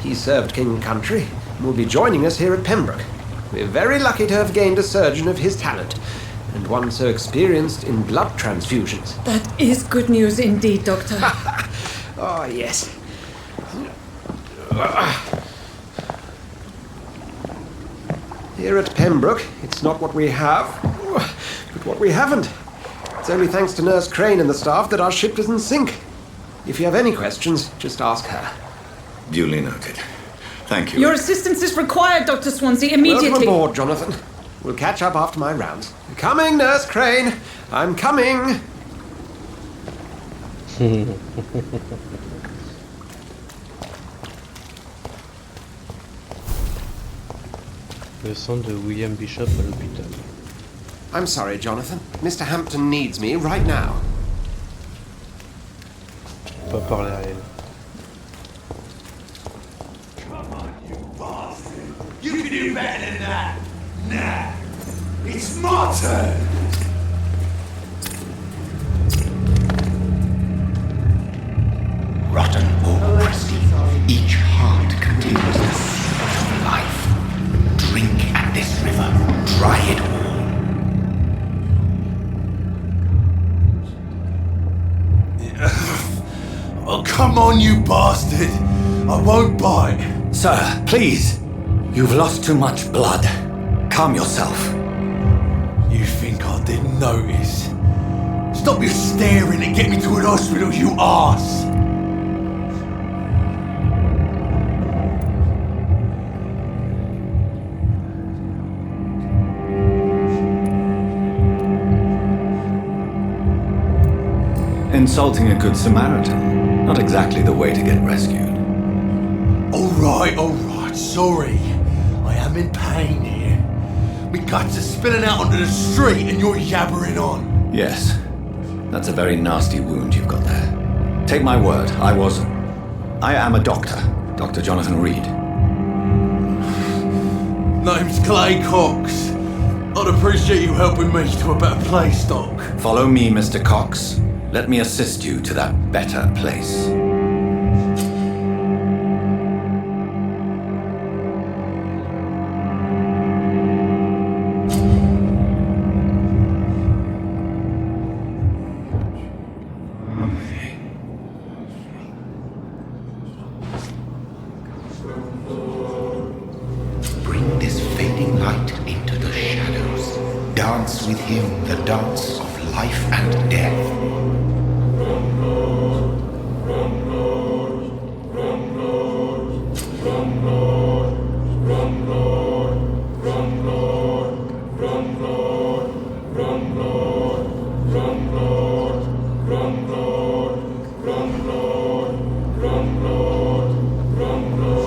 He served King and Country and will be joining us here at Pembroke. We're very lucky to have gained a surgeon of his talent, and one so experienced in blood transfusions. That is good news indeed, Doctor. Oh, yes. Here at Pembroke, it's not what we have, but what we haven't. It's only thanks to Nurse Crane and the staff that our ship doesn't sink. If you have any questions, just ask her. Duly noted. Thank you. Your assistance is required, Dr. Swansea, immediately. Welcome aboard, Jonathan. We'll catch up after my rounds. Coming, Nurse Crane. I'm coming. Le sang de William Bishop à l'hôpital. I'm sorry, Jonathan. Mr. Hampton needs me right now. Pas parler à elle. You can do better than that. Nah. It's my turn. Rotten or pristine, each heart contains the seed of life. Drink at this river, dry it all. Oh, come on, you bastard. I won't bite. Sir, please. You've lost too much blood. Calm yourself. You think I didn't notice? Stop your staring and get me to an hospital, you arse! Insulting a good Samaritan. Not exactly the way to get rescued. Alright, sorry. I am in pain here. My guts are spilling out onto the street and you're yabbering on. Yes. That's a very nasty wound you've got there. Take my word, I am a doctor. Dr. Jonathan Reed. Name's Clay Cox. I'd appreciate you helping me to a better place, Doc. Follow me, Mr. Cox. Let me assist you to that better place. Bring this fading light into the shadows. Dance with him the dance of life and death.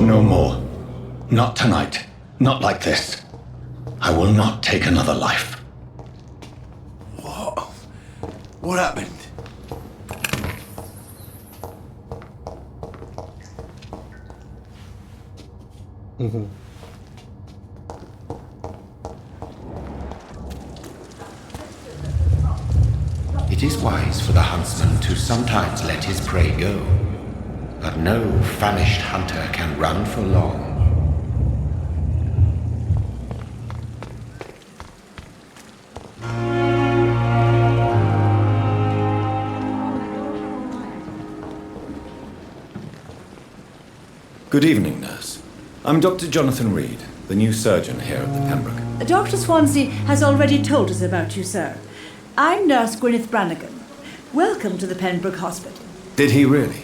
No more. Not tonight. Not like this. I will not take another life. What happened? It is wise for the huntsman to sometimes let his prey go, but no famished hunter can run for long. Good evening, nurse. I'm Dr. Jonathan Reed, the new surgeon here at the Pembroke. Dr. Swansea has already told us about you, sir. I'm Nurse Gwyneth Brannigan. Welcome to the Pembroke Hospital. Did he really?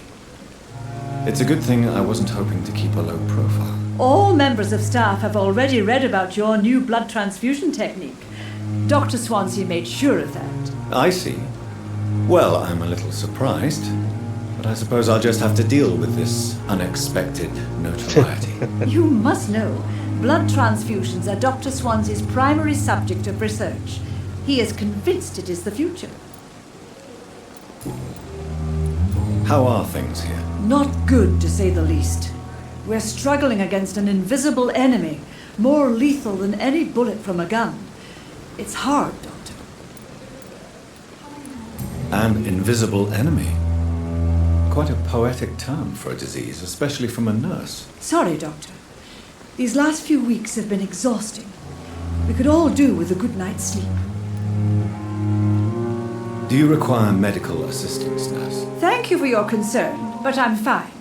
It's a good thing I wasn't hoping to keep a low profile. All members of staff have already read about your new blood transfusion technique. Dr. Swansea made sure of that. I see. Well, I'm a little surprised, but I suppose I'll just have to deal with this unexpected notoriety. You must know, blood transfusions are Dr. Swansea's primary subject of research. He is convinced it is the future. How are things here? Not good, to say the least. We're struggling against an invisible enemy, more lethal than any bullet from a gun. It's hard, Doctor. An invisible enemy? Quite a poetic term for a disease, especially from a nurse. Sorry, Doctor. These last few weeks have been exhausting. We could all do with a good night's sleep. Do you require medical assistance, nurse? Thank you for your concern, but I'm fine.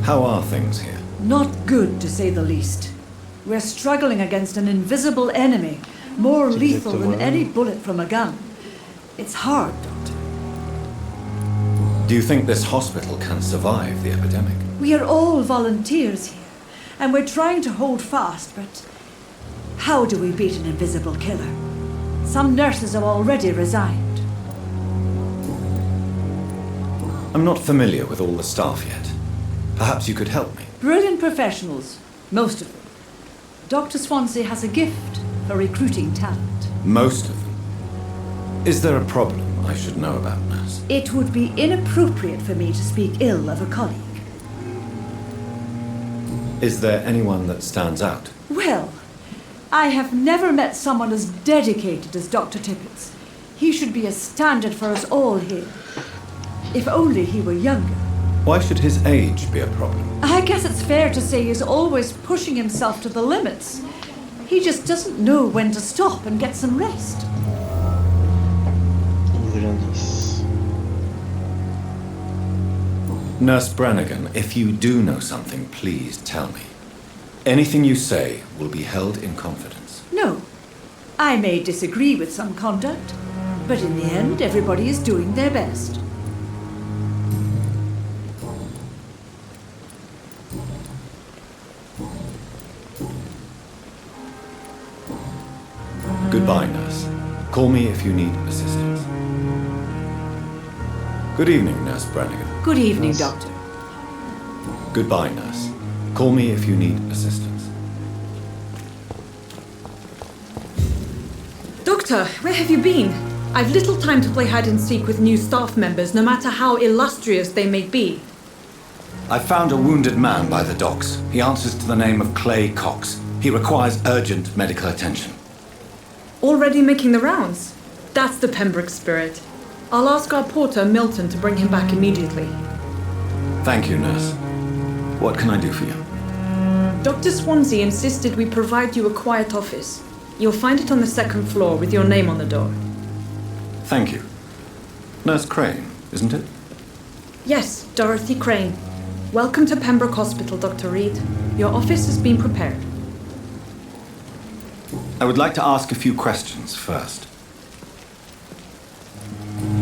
How are things here? Not good, to say the least. We're struggling against an invisible enemy, more lethal than any bullet from a gun. It's hard, Doctor. Do you think this hospital can survive the epidemic? We are all volunteers here, and we're trying to hold fast, but how do we beat an invisible killer? Some nurses have already resigned. I'm not familiar with all the staff yet. Perhaps you could help me. Brilliant professionals, most of them. Dr. Swansea has a gift for recruiting talent. Most of them? Is there a problem I should know about, nurse? It would be inappropriate for me to speak ill of a colleague. Is there anyone that stands out? Well, I have never met someone as dedicated as Dr. Tippett. He should be a standard for us all here. If only he were younger. Why should his age be a problem? I guess it's fair to say he's always pushing himself to the limits. He just doesn't know when to stop and get some rest. Nurse Brannigan, if you do know something, please tell me. Anything you say will be held in confidence. No. I may disagree with some conduct, but in the end, everybody is doing their best. Goodbye, nurse. Call me if you need assistance. Good evening, Nurse Brannigan. Good evening, Doctor. Goodbye, nurse. Call me if you need assistance. Doctor, where have you been? I've little time to play hide and seek with new staff members, no matter how illustrious they may be. I found a wounded man by the docks. He answers to the name of Clay Cox. He requires urgent medical attention. Already making the rounds? That's the Pembroke spirit. I'll ask our porter, Milton, to bring him back immediately. Thank you, nurse. What can I do for you? Dr. Swansea insisted we provide you a quiet office. You'll find it on the second floor with your name on the door. Thank you. Nurse Crane, isn't it? Yes, Dorothy Crane. Welcome to Pembroke Hospital, Dr. Reed. Your office has been prepared. I would like to ask a few questions first.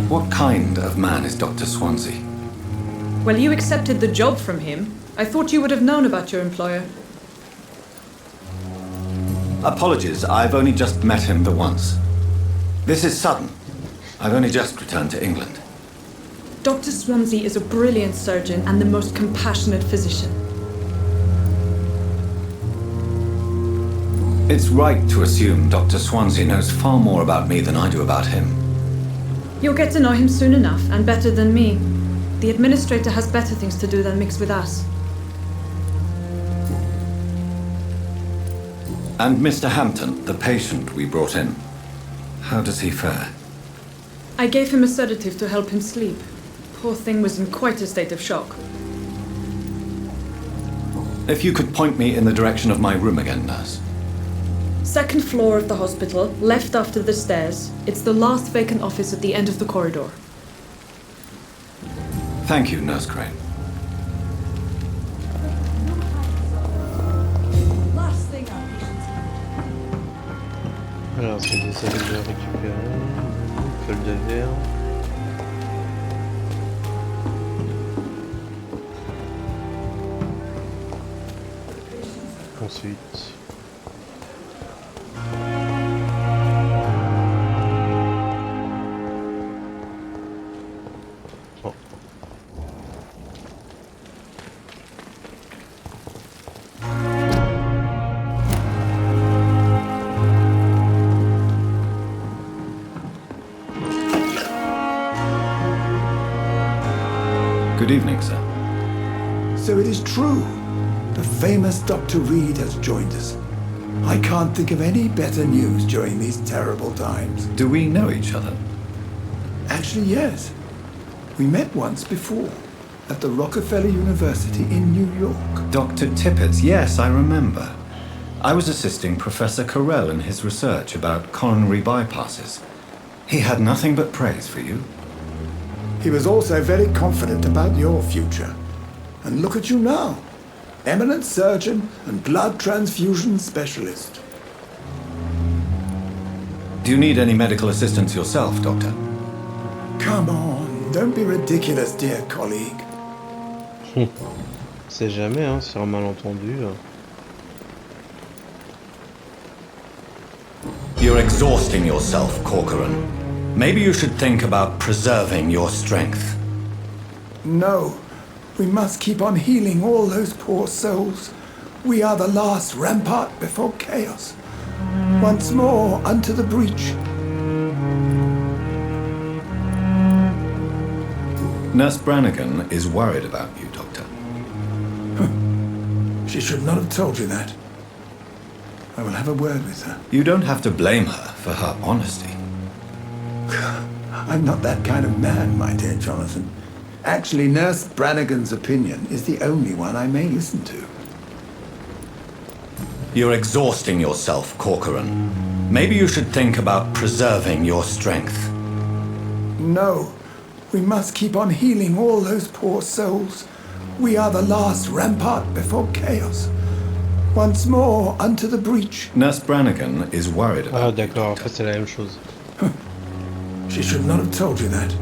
What kind of man is Dr. Swansea? Well, you accepted the job from him. I thought you would have known about your employer. Apologies, I've only just met him the once. This is sudden. I've only just returned to England. Dr. Swansea is a brilliant surgeon and the most compassionate physician. It's right to assume Dr. Swansea knows far more about me than I do about him. You'll get to know him soon enough, and better than me. The administrator has better things to do than mix with us. And Mr. Hampton, the patient we brought in, how does he fare? I gave him a sedative to help him sleep. Poor thing was in quite a state of shock. If you could point me in the direction of my room again, nurse. Second floor of the hospital, left after the stairs. It's the last vacant office at the end of the corridor. Thank you, Nurse Crane. Last thing our patients need. Alors, c'est des objets à récupérer. Feuille de verre. Ensuite. Oh. Good evening, sir. So it is true. The famous Dr. Reed has joined us. I can't think of any better news during these terrible times. Do we know each other? Actually, yes. We met once before, at the Rockefeller University in New York. Dr. Tippett, yes, I remember. I was assisting Professor Carell in his research about coronary bypasses. He had nothing but praise for you. He was also very confident about your future. And look at you now. Eminent surgeon and blood transfusion specialist. Do you need any medical assistance yourself, Doctor? Come on, don't be ridiculous, dear colleague. C'est jamais, hein, c'est un malentendu. You're exhausting yourself, Corcoran. Maybe you should think about preserving your strength. No, we must keep on healing all those poor souls. We are the last rampart before chaos. Once more unto the breach. Nurse Brannigan is worried about you, Doctor. She should not have told you that. I will have a word with her. You don't have to blame her for her honesty. I'm not that kind of man, my dear Jonathan. Actually, Nurse Brannigan's opinion is the only one I may listen to. You're exhausting yourself, Corcoran. Maybe you should think about preserving your strength. No, we must keep on healing all those poor souls. We are the last rampart before chaos. Once more unto the breach. Nurse Brannigan is worried about Ah, d'accord, en fait c'est la même chose. She should not have told you that.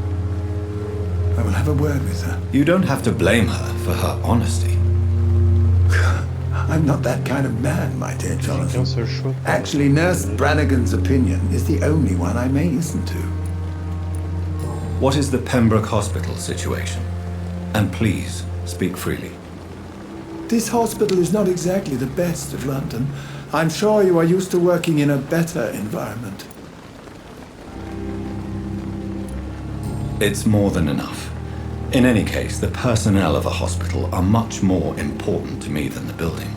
I will have a word with her. You don't have to blame her for her honesty. I'm not that kind of man, my dear Jonathan. Actually, Nurse Brannigan's opinion is the only one I may listen to. What is the Pembroke Hospital situation? And please, speak freely. This hospital is not exactly the best of London. I'm sure you are used to working in a better environment. It's more than enough. In any case, the personnel of a hospital are much more important to me than the building.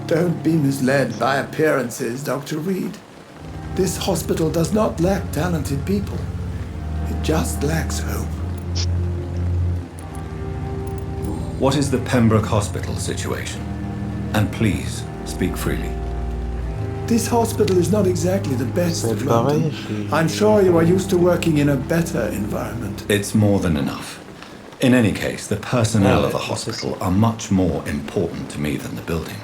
Don't be misled by appearances, Dr. Reed. This hospital does not lack talented people. It just lacks hope. What is the Pembroke Hospital situation? And please, speak freely. This hospital is not exactly the best of London. I'm sure you are used to working in a better environment. It's more than enough. In any case, the personnel of a hospital are much more important to me than the building.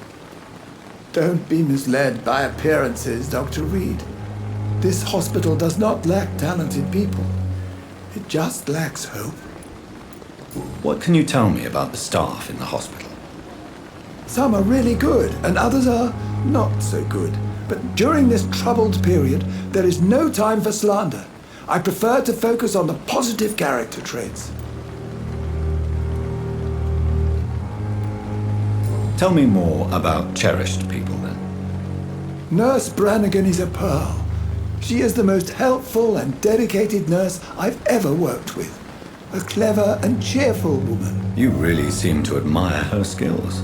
Don't be misled by appearances, Dr. Reed. This hospital does not lack talented people. It just lacks hope. What can you tell me about the staff in the hospital? Some are really good, and others are not so good. But during this troubled period, there is no time for slander. I prefer to focus on the positive character traits. Tell me more about cherished people, then. Nurse Brannigan is a pearl. She is the most helpful and dedicated nurse I've ever worked with. A clever and cheerful woman. You really seem to admire her skills.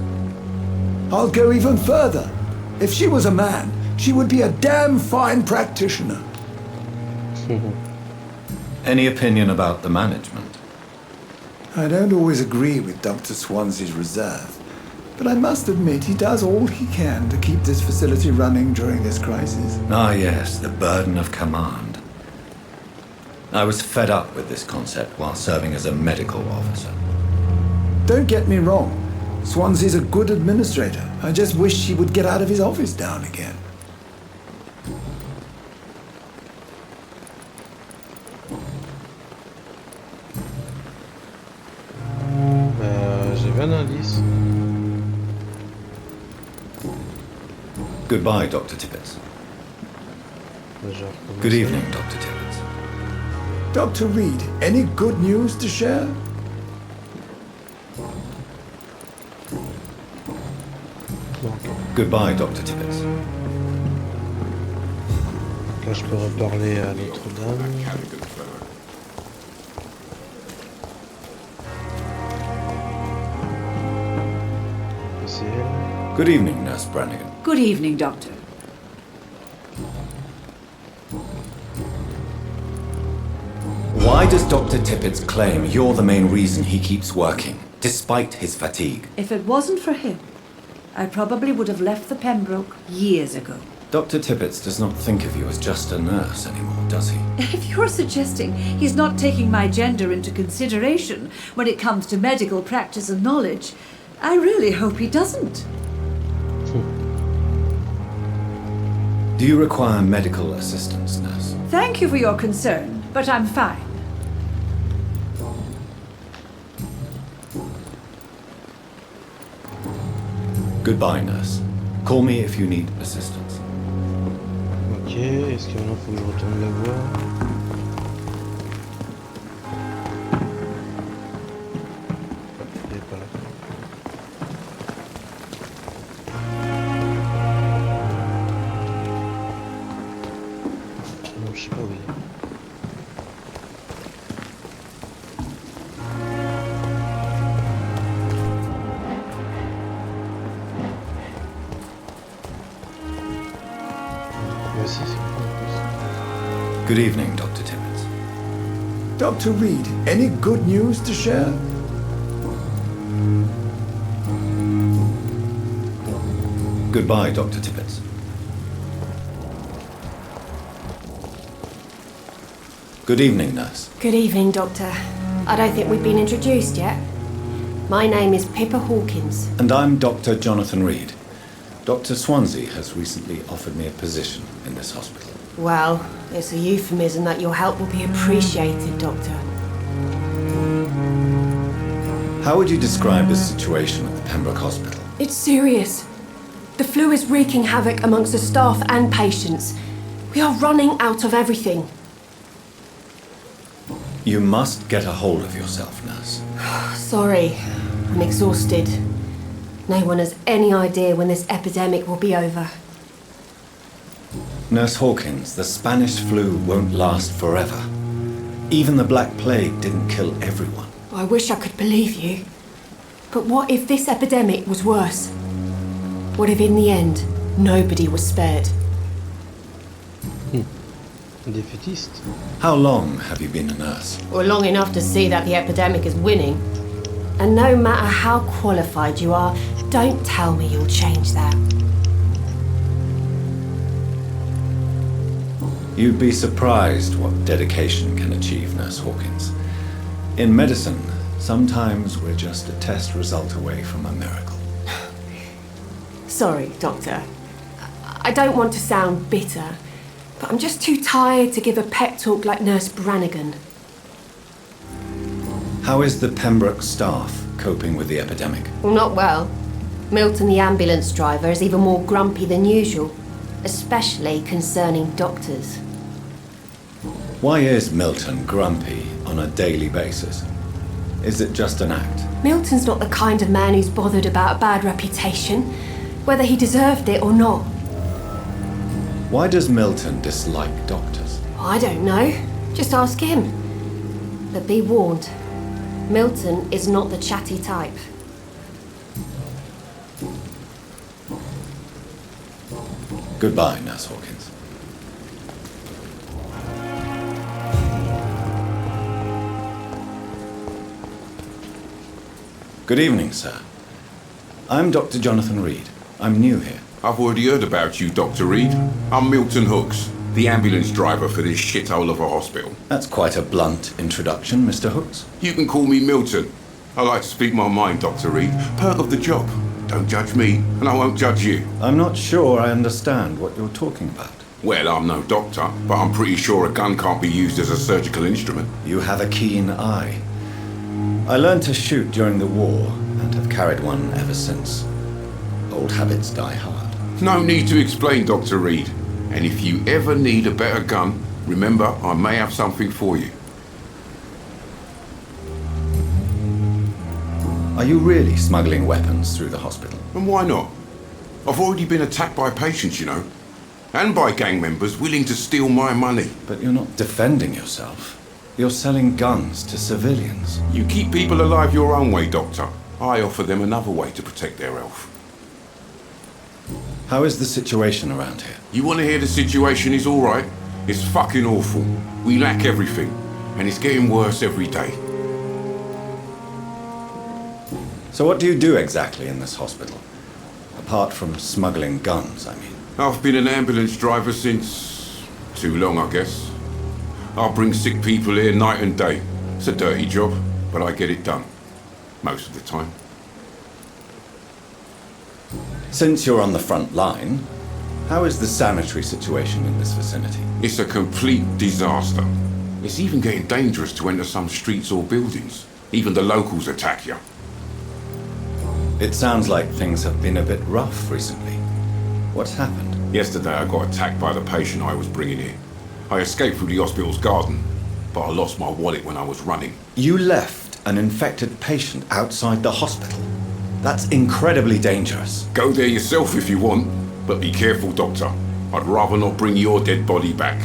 I'll go even further. If she was a man, she would be a damn fine practitioner. Any opinion about the management? I don't always agree with Dr. Swansea's reserve, But I must admit he does all he can to keep this facility running during this crisis. Ah, yes, the burden of command. I was fed up with this concept while serving as a medical officer. Don't get me wrong. Swansea's a good administrator. I just wish he would get out of his office down again. J'ai un indice. Goodbye, Dr. Tippett. Good evening, Dr. Tippett. Dr. Reed, any good news to share? Goodbye, Dr. Tippett. Là, je peux reparler à Notre-Dame. C'est elle. Good evening, Nurse Brannigan. Good evening, Doctor. Why does Dr. Tippett claim you're the main reason he keeps working, despite his fatigue? If it wasn't for him, I probably would have left the Pembroke years ago. Dr. Tippett does not think of you as just a nurse anymore, does he? If you're suggesting he's not taking my gender into consideration when it comes to medical practice and knowledge, I really hope he doesn't. Do you require medical assistance, nurse? Thank you for your concern, but I'm fine. Goodbye, nurse. Call me if you need assistance. Ok, est-ce que maintenant faut que je retourne la voir? Elle est pas là. Non, je sais pas où il est. Good evening, Dr. Tippett. Dr. Reed, any good news to share? Goodbye, Dr. Tippett. Good evening, nurse. Good evening, Doctor. I don't think we've been introduced yet. My name is Pippa Hawkins. And I'm Dr. Jonathan Reed. Dr. Swansea has recently offered me a position in this hospital. Well, it's a euphemism that your help will be appreciated, Doctor. How would you describe the situation at the Pembroke Hospital? It's serious. The flu is wreaking havoc amongst the staff and patients. We are running out of everything. You must get a hold of yourself, nurse. Sorry, I'm exhausted. No one has any idea when this epidemic will be over. Nurse Hawkins, the Spanish flu won't last forever. Even the Black Plague didn't kill everyone. I wish I could believe you. But what if this epidemic was worse? What if in the end, nobody was spared? Défaitiste. How long have you been a nurse? Well, long enough to see that the epidemic is winning. And no matter how qualified you are, don't tell me you'll change that. You'd be surprised what dedication can achieve, Nurse Hawkins. In medicine, sometimes we're just a test result away from a miracle. Sorry, Doctor. I don't want to sound bitter, but I'm just too tired to give a pep talk like Nurse Brannigan. How is the Pembroke staff coping with the epidemic? Well, not well. Milton, the ambulance driver, is even more grumpy than usual, especially concerning doctors. Why is Milton grumpy on a daily basis? Is it just an act? Milton's not the kind of man who's bothered about a bad reputation, whether he deserved it or not. Why does Milton dislike doctors? I don't know. Just ask him. But be warned, Milton is not the chatty type. Goodbye, Nurse Hawkins. Good evening, sir. I'm Dr. Jonathan Reed. I'm new here. I've already heard about you, Dr. Reed. I'm Milton Hooks, the ambulance driver for this shithole of a hospital. That's quite a blunt introduction, Mr. Hooks. You can call me Milton. I like to speak my mind, Dr. Reed. Perk of the job. Don't judge me, and I won't judge you. I'm not sure I understand what you're talking about. Well, I'm no doctor, but I'm pretty sure a gun can't be used as a surgical instrument. You have a keen eye. I learned to shoot during the war, and have carried one ever since. Old habits die hard. No need to explain, Dr. Reed. And if you ever need a better gun, remember, I may have something for you. Are you really smuggling weapons through the hospital? And why not? I've already been attacked by patients, you know. And by gang members willing to steal my money. But you're not defending yourself. You're selling guns to civilians. You keep people alive your own way, Doctor. I offer them another way to protect their health. How is the situation around here? You want to hear the situation is all right? It's fucking awful. We lack everything. And it's getting worse every day. So what do you do exactly in this hospital? Apart from smuggling guns, I mean. I've been an ambulance driver since... too long, I guess. I'll bring sick people here night and day. It's a dirty job, but I get it done. Most of the time. Since you're on the front line, how is the sanitary situation in this vicinity? It's a complete disaster. It's even getting dangerous to enter some streets or buildings. Even the locals attack you. It sounds like things have been a bit rough recently. What's happened? Yesterday I got attacked by the patient I was bringing in. I escaped through the hospital's garden, but I lost my wallet when I was running. You left an infected patient outside the hospital? That's incredibly dangerous. Go there yourself if you want, but be careful, Doctor. I'd rather not bring your dead body back.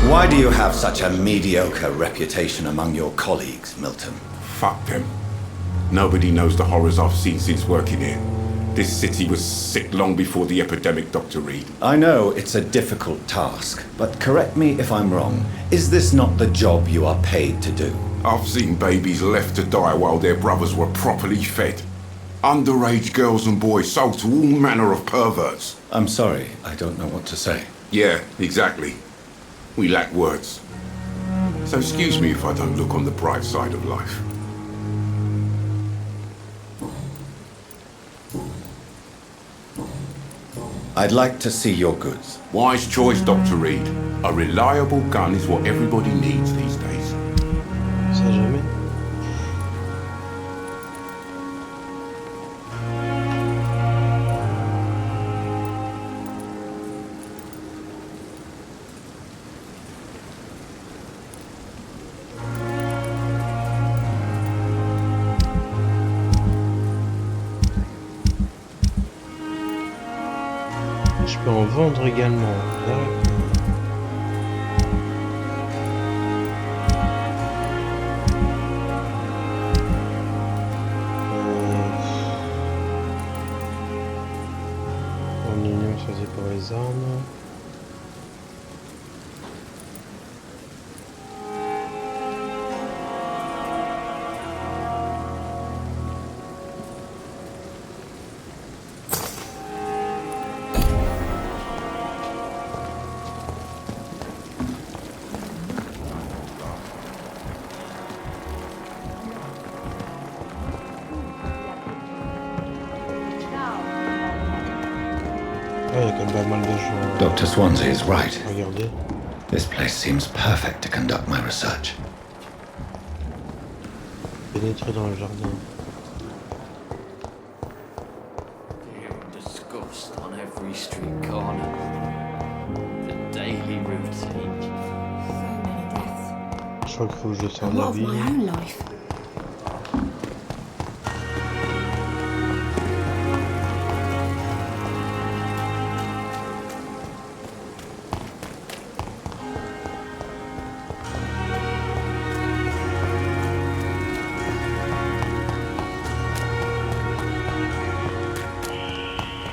Why do you have such a mediocre reputation among your colleagues, Milton? Fuck them. Nobody knows the horrors I've seen since working here. This city was sick long before the epidemic, Dr. Reed. I know it's a difficult task, but correct me if I'm wrong. Is this not the job you are paid to do? I've seen babies left to die while their brothers were properly fed. Underage girls and boys sold to all manner of perverts. I'm sorry, I don't know what to say. Yeah, exactly. We lack words. So excuse me if I don't look on the bright side of life. I'd like to see your goods. Wise choice, Dr. Reed. A reliable gun is what everybody needs these days. Ça jamais. Je peux en vendre également. En union choisi pour les armes. Dr. Swansea is right. Regardez. This place seems perfect to conduct my research. Pénétrer dans le jardin. Disgust on every street corner. The daily routine. So many deaths. Je crois qu'il faut que je sorte A de la lot of ville. my own life.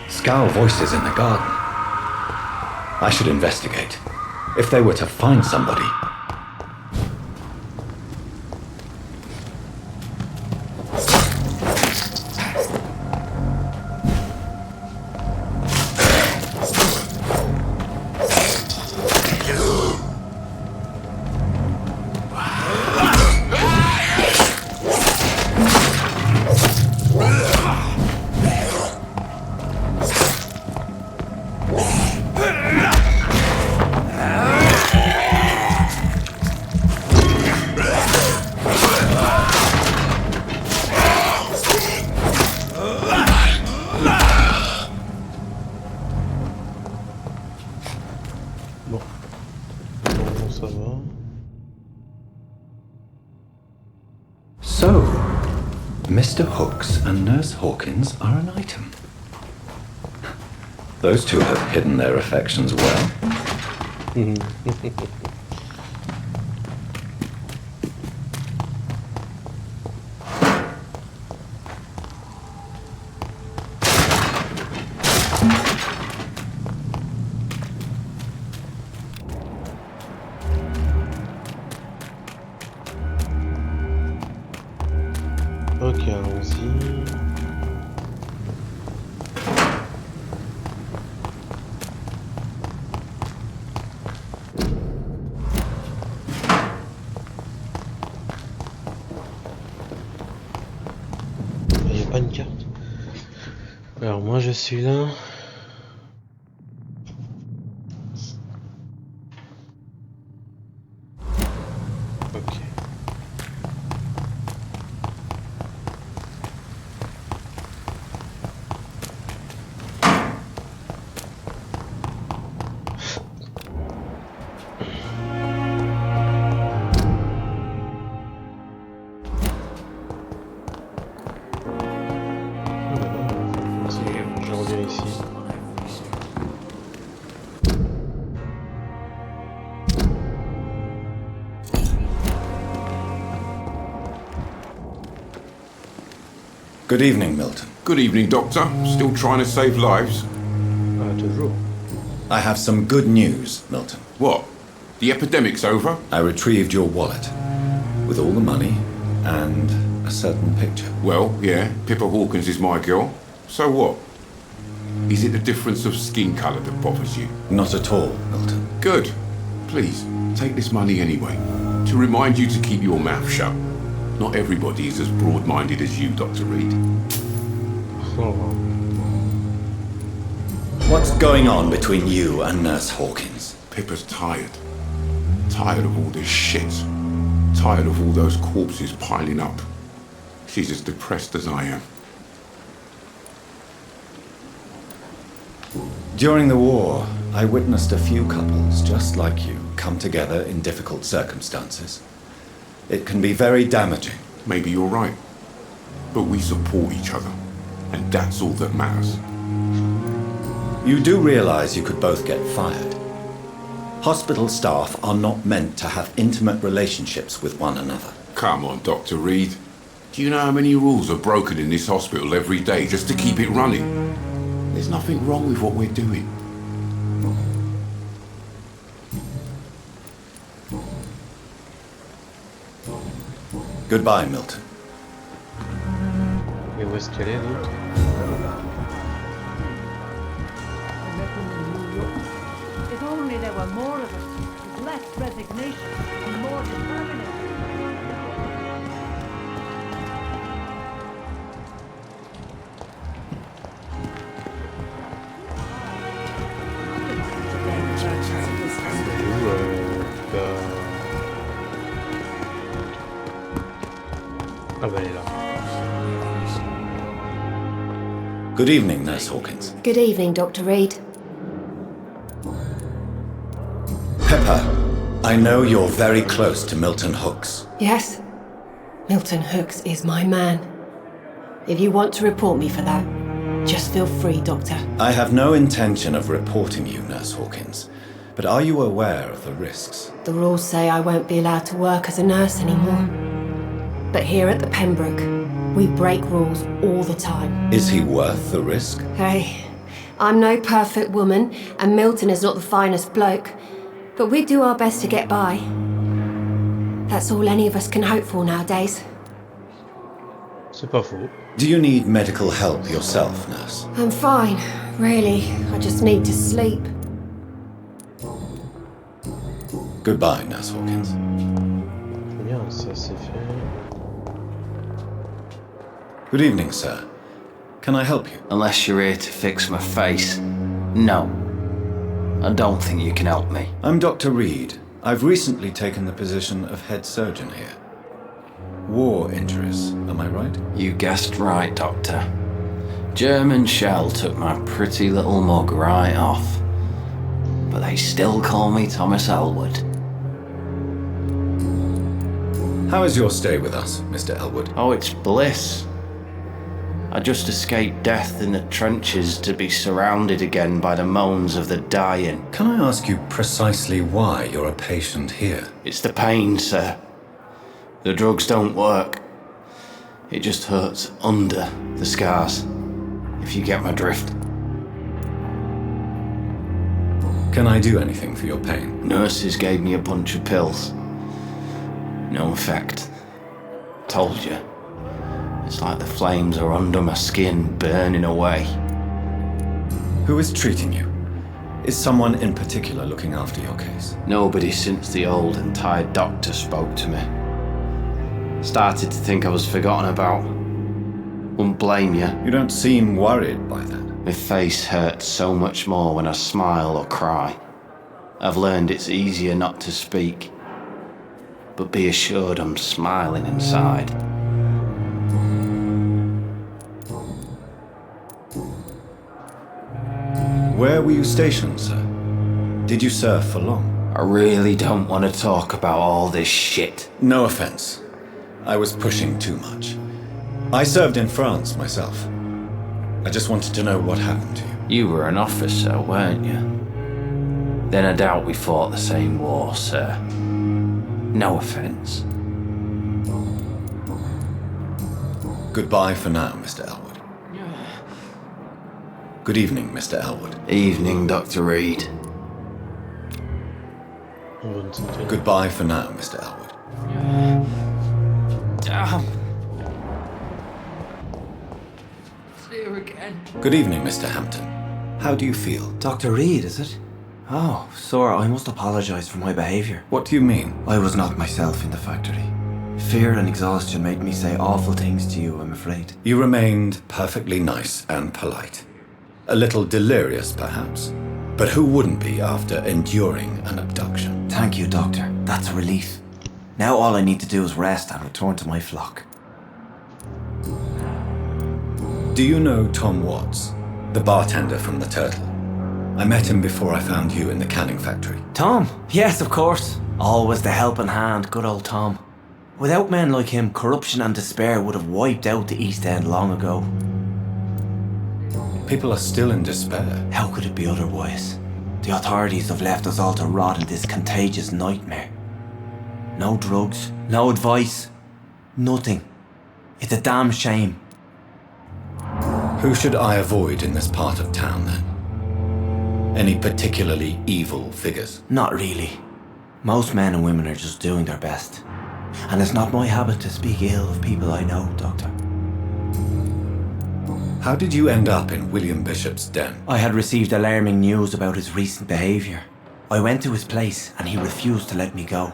Scowl voices in the garden. I should investigate. If they were to find somebody. So, Mr. Hooks and Nurse Hawkins are an item. Those two have hidden their affections well. Ok, allons-y. Il n'y a pas une carte. Alors moi je suis là. Ok. Je reviens ici. Good evening, Milton. Good evening, Doctor. Still trying to save lives? Toujours. I have some good news, Milton. What? The epidemic's over? I retrieved your wallet with all the money and a certain picture. Well, yeah, Pippa Hawkins is my girl. So what? Is it the difference of skin colour that bothers you? Not at all, Milton. Good. Please, take this money anyway. To remind you to keep your mouth shut. Not everybody is as broad-minded as you, Dr. Reed. What's going on between you and Nurse Hawkins? Pippa's tired. Tired of all this shit. Tired of all those corpses piling up. She's as depressed as I am. During the war, I witnessed a few couples just like you come together in difficult circumstances. It can be very damaging. Maybe you're right. But we support each other. And that's all that matters. You do realize you could both get fired. Hospital staff are not meant to have intimate relationships with one another. Come on, Dr. Reed. Do you know how many rules are broken in this hospital every day just to keep it running? There's nothing wrong with what we're doing. Goodbye, Milton. Et où est-ce qu'elle est l'autre? If only there were more of us, with less resignation and more determination. Ah bah elle est là. Good evening, Nurse Hawkins. Good evening, Dr. Reed. Pepper, I know you're very close to Milton Hooks. Yes? Milton Hooks is my man. If you want to report me for that, just feel free, Doctor. I have no intention of reporting you, Nurse Hawkins. But are you aware of the risks? The rules say I won't be allowed to work as a nurse anymore. But here at the Pembroke, we break rules all the time. Is he worth the risk? Hey, I'm no perfect woman, and Milton is not the finest bloke. But we do our best to get by. That's all any of us can hope for nowadays. C'est pas faux. Do you need medical help yourself, nurse? I'm fine, really. I just need to sleep. Goodbye, Nurse Hawkins. Bien, ça c'est fait. Good evening, sir. Can I help you? Unless you're here to fix my face. No. I don't think you can help me. I'm Dr. Reed. I've recently taken the position of head surgeon here. War injuries, am I right? You guessed right, Doctor. German shell took my pretty little mug right off. But they still call me Thomas Elwood. How is your stay with us, Mr. Elwood? Oh, it's bliss. I just escaped death in the trenches to be surrounded again by the moans of the dying. Can I ask you precisely why you're a patient here? It's the pain, sir. The drugs don't work. It just hurts under the scars, if you get my drift. Can I do anything for your pain? Nurses gave me a bunch of pills. No effect. Told you. It's like the flames are under my skin, burning away. Who is treating you? Is someone in particular looking after your case? Nobody since the old and tired doctor spoke to me. Started to think I was forgotten about. Wouldn't blame you. You don't seem worried by that. My face hurts so much more when I smile or cry. I've learned it's easier not to speak. But be assured I'm smiling inside. Where were you stationed, sir? Did you serve for long? I really don't want to talk about all this shit. No offense. I was pushing too much. I served in France myself. I just wanted to know what happened to you. You were an officer, weren't you? Then I doubt we fought the same war, sir. No offense. Goodbye for now, Mr. Elwood. Good evening, Mr. Elwood. Evening, Dr. Reed. Goodbye for now, Mr. Elwood. Damn. See you again. Good evening, Mr. Hampton. How do you feel? Dr. Reed, is it? Oh, sir, I must apologize for my behavior. What do you mean? I was not myself in the factory. Fear and exhaustion made me say awful things to you, I'm afraid. You remained perfectly nice and polite. A little delirious, perhaps. But who wouldn't be after enduring an abduction? Thank you, Doctor. That's a relief. Now all I need to do is rest and return to my flock. Do you know Tom Watts, the bartender from the Turtle? I met him before I found you in the canning factory. Tom? Yes, of course. Always the helping hand, good old Tom. Without men like him, corruption and despair would have wiped out the East End long ago. People are still in despair. How could it be otherwise? The authorities have left us all to rot in this contagious nightmare. No drugs, no advice, nothing. It's a damn shame. Who should I avoid in this part of town, then? Any particularly evil figures? Not really. Most men and women are just doing their best. And it's not my habit to speak ill of people I know, Doctor. How did you end up in William Bishop's den? I had received alarming news about his recent behaviour. I went to his place and he refused to let me go.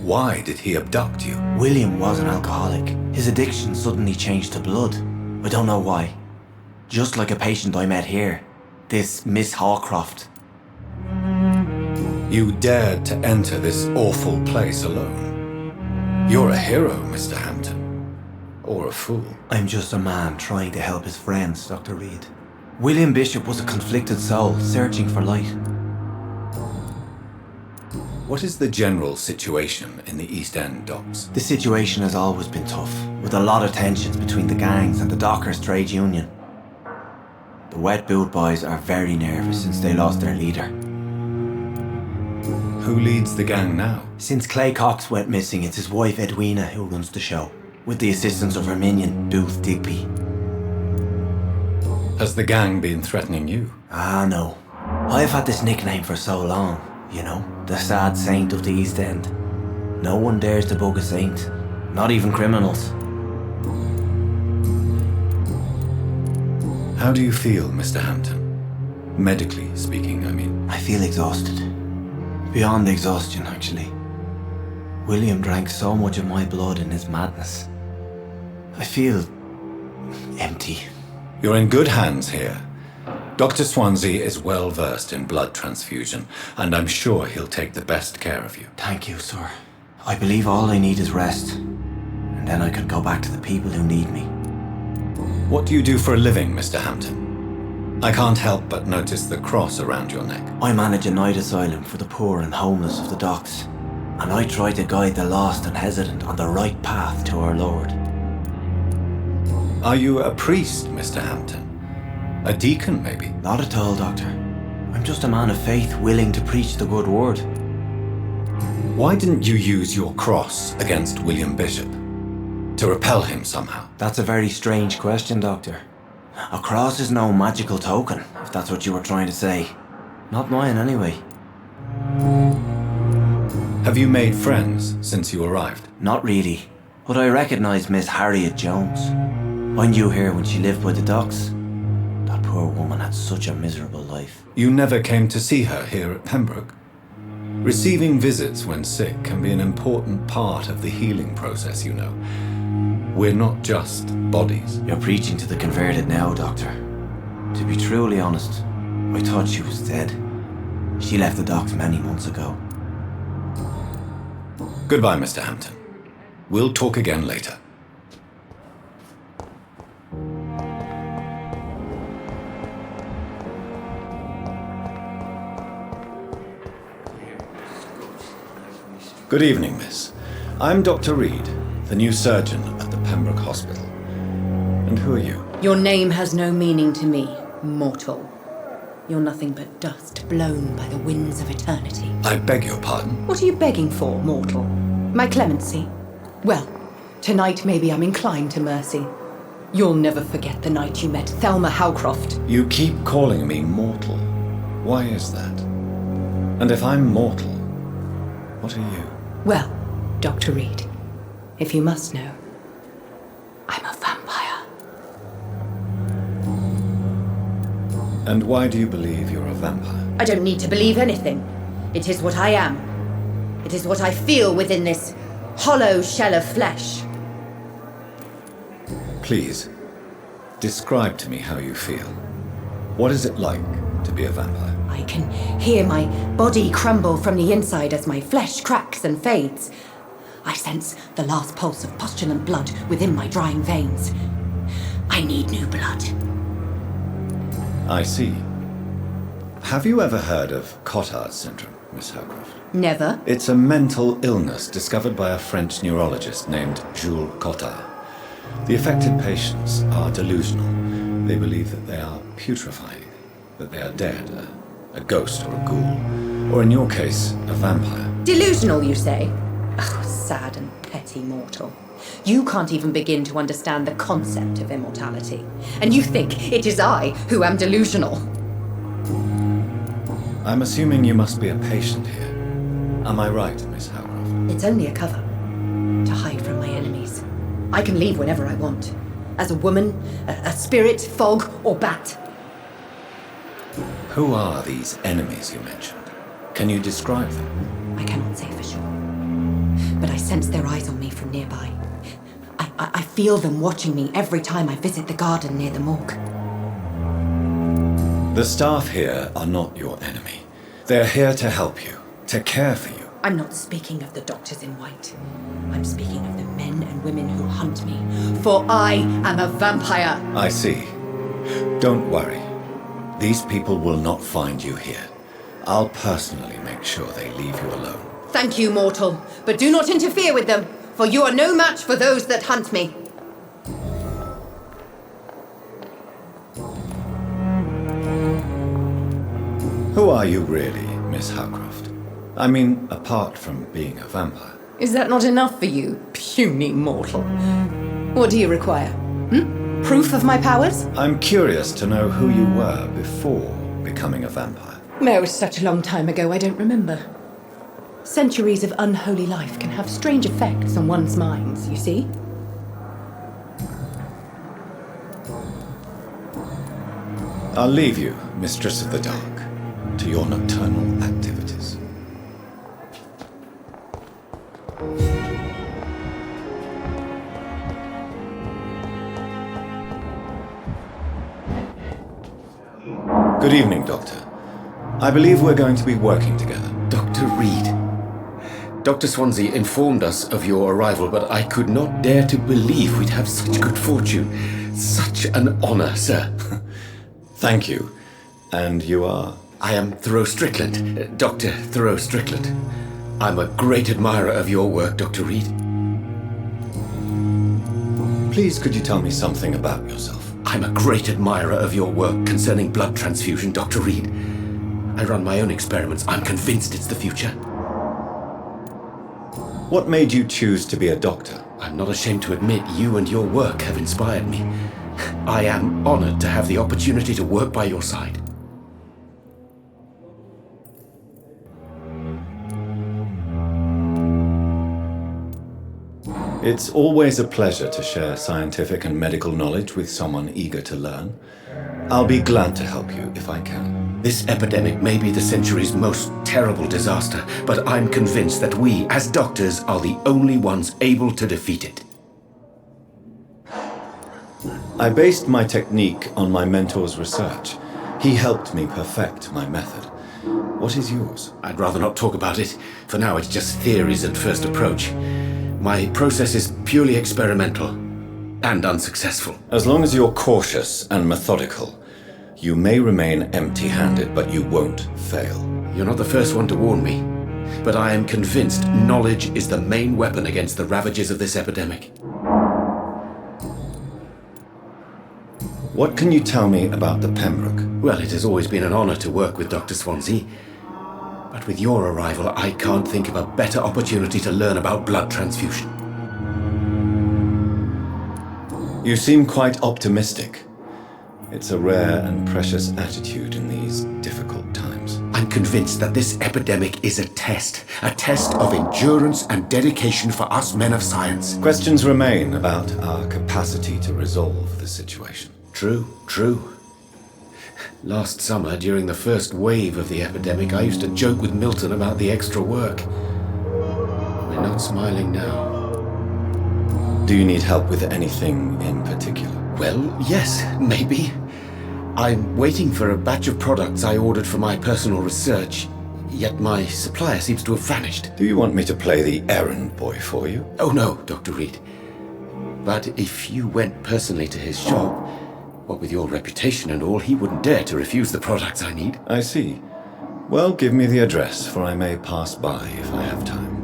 Why did he abduct you? William was an alcoholic. His addiction suddenly changed to blood. I don't know why. Just like a patient I met here. This Miss Hawcroft. You dared to enter this awful place alone. You're a hero, Mr. Hampton. Or a fool. I'm just a man trying to help his friends, Dr. Reed. William Bishop was a conflicted soul, searching for light. What is the general situation in the East End docks? The situation has always been tough, with a lot of tensions between the gangs and the dockers' trade union. The wet boot boys are very nervous since they lost their leader. Who leads the gang now? Since Clay Cox went missing, it's his wife Edwina who runs the show, with the assistance of her minion, Booth Digby. Has the gang been threatening you? Ah, no. I've had this nickname for so long, you know, the sad saint of the East End. No one dares to bug a saint, not even criminals. How do you feel, Mr. Hampton? Medically speaking, I mean. I feel exhausted. Beyond exhaustion, actually. William drank so much of my blood in his madness. I feel empty. You're in good hands here. Dr. Swansea is well versed in blood transfusion, and I'm sure he'll take the best care of you. Thank you, sir. I believe all I need is rest, and then I can go back to the people who need me. What do you do for a living, Mr. Hampton? I can't help but notice the cross around your neck. I manage a night asylum for the poor and homeless of the docks. and I try to guide the lost and hesitant on the right path to our Lord. Are you a priest, Mr. Hampton? A deacon, maybe? Not at all, Doctor. I'm just a man of faith willing to preach the good word. Why didn't you use your cross against William Bishop? To repel him somehow? That's a very strange question, Doctor. A cross is no magical token, if that's what you were trying to say. Not mine, anyway. Have you made friends since you arrived? Not really, but I recognise Miss Harriet Jones. I knew her when she lived by the docks. That poor woman had such a miserable life. You never came to see her here at Pembroke? Receiving visits when sick can be an important part of the healing process, you know. We're not just bodies. You're preaching to the converted now, Doctor. To be truly honest, I thought she was dead. She left the docks many months ago. Goodbye, Mr. Hampton. We'll talk again later. Good evening, miss. I'm Dr. Reed, the new surgeon at the Pembroke Hospital. And who are you? Your name has no meaning to me, mortal. You're nothing but dust blown by the winds of eternity. I beg your pardon? What are you begging for, mortal? My clemency? Well, tonight maybe I'm inclined to mercy. You'll never forget the night you met Thelma Howcroft. You keep calling me mortal. Why is that? And if I'm mortal, what are you? Well, Dr. Reed, if you must know, I'm a vampire. And why do you believe you're a vampire? I don't need to believe anything. It is what I am. It is what I feel within this hollow shell of flesh. Please, describe to me how you feel. What is it like to be a vampire? I can hear my body crumble from the inside as my flesh cracks and fades. I sense the last pulse of postulant blood within my drying veins. I need new blood. I see. Have you ever heard of Cotard syndrome, Miss Howcroft? Never. It's a mental illness discovered by a French neurologist named Jules Cotard. The affected patients are delusional. They believe that they are putrefying, that they are dead, a ghost or a ghoul, or in your case, a vampire. Delusional, you say? Oh, sad and petty mortal. You can't even begin to understand the concept of immortality. And you think it is I who am delusional. I'm assuming you must be a patient here. Am I right, Miss Howcroft? It's only a cover. To hide from my enemies. I can leave whenever I want. As a woman, a spirit, fog, or bat. Who are these enemies you mentioned? Can you describe them? I cannot say for sure. But I sense their eyes on me from nearby. I feel them watching me every time I visit the garden near the morgue. The staff here are not your enemy. They're here to help you, to care for you. I'm not speaking of the doctors in white. I'm speaking of the men and women who hunt me. For I am a vampire. I see. Don't worry. These people will not find you here. I'll personally make sure they leave you alone. Thank you, mortal. But do not interfere with them, for you are no match for those that hunt me. Who are you really, Miss Howcroft? I mean, apart from being a vampire. Is that not enough for you, puny mortal? What do you require? Proof of my powers? I'm curious to know who you were before becoming a vampire. No, it was such a long time ago, I don't remember. Centuries of unholy life can have strange effects on one's minds, you see? I'll leave you, Mistress of the Dark, to your nocturnal activities. Good evening, Doctor. I believe we're going to be working together. Dr. Reed. Dr. Swansea informed us of your arrival, but I could not dare to believe we'd have such good fortune. Such an honor, sir. Thank you. And you are? I am Thoreau Strickland, Dr. Thoreau Strickland. I'm a great admirer of your work, Dr. Reed. Please, could you tell me something about yourself? I'm a great admirer of your work concerning blood transfusion, Dr. Reed. I run my own experiments. I'm convinced it's the future. What made you choose to be a doctor? I'm not ashamed to admit you and your work have inspired me. I am honored to have the opportunity to work by your side. It's always a pleasure to share scientific and medical knowledge with someone eager to learn. I'll be glad to help you if I can. This epidemic may be the century's most terrible disaster, but I'm convinced that we, as doctors, are the only ones able to defeat it. I based my technique on my mentor's research. He helped me perfect my method. What is yours? I'd rather not talk about it. For now, it's just theories and first approach. My process is purely experimental and unsuccessful. As long as you're cautious and methodical, you may remain empty-handed, but you won't fail. You're not the first one to warn me, but I am convinced knowledge is the main weapon against the ravages of this epidemic. What can you tell me about the Pembroke? Well, it has always been an honor to work with Dr. Swansea. But with your arrival, I can't think of a better opportunity to learn about blood transfusion. You seem quite optimistic. It's a rare and precious attitude in these difficult times. I'm convinced that this epidemic is a test of endurance and dedication for us men of science. Questions remain about our capacity to resolve the situation. True. Last summer, during the first wave of the epidemic, I used to joke with Milton about the extra work. We're not smiling now. Do you need help with anything in particular? Well, yes, maybe. I'm waiting for a batch of products I ordered for my personal research, yet my supplier seems to have vanished. Do you want me to play the errand boy for you? Oh no, Dr. Reed. But if you went personally to his shop, what with your reputation and all, he wouldn't dare to refuse the products I need. I see. Well, give me the address, for I may pass by if I have time.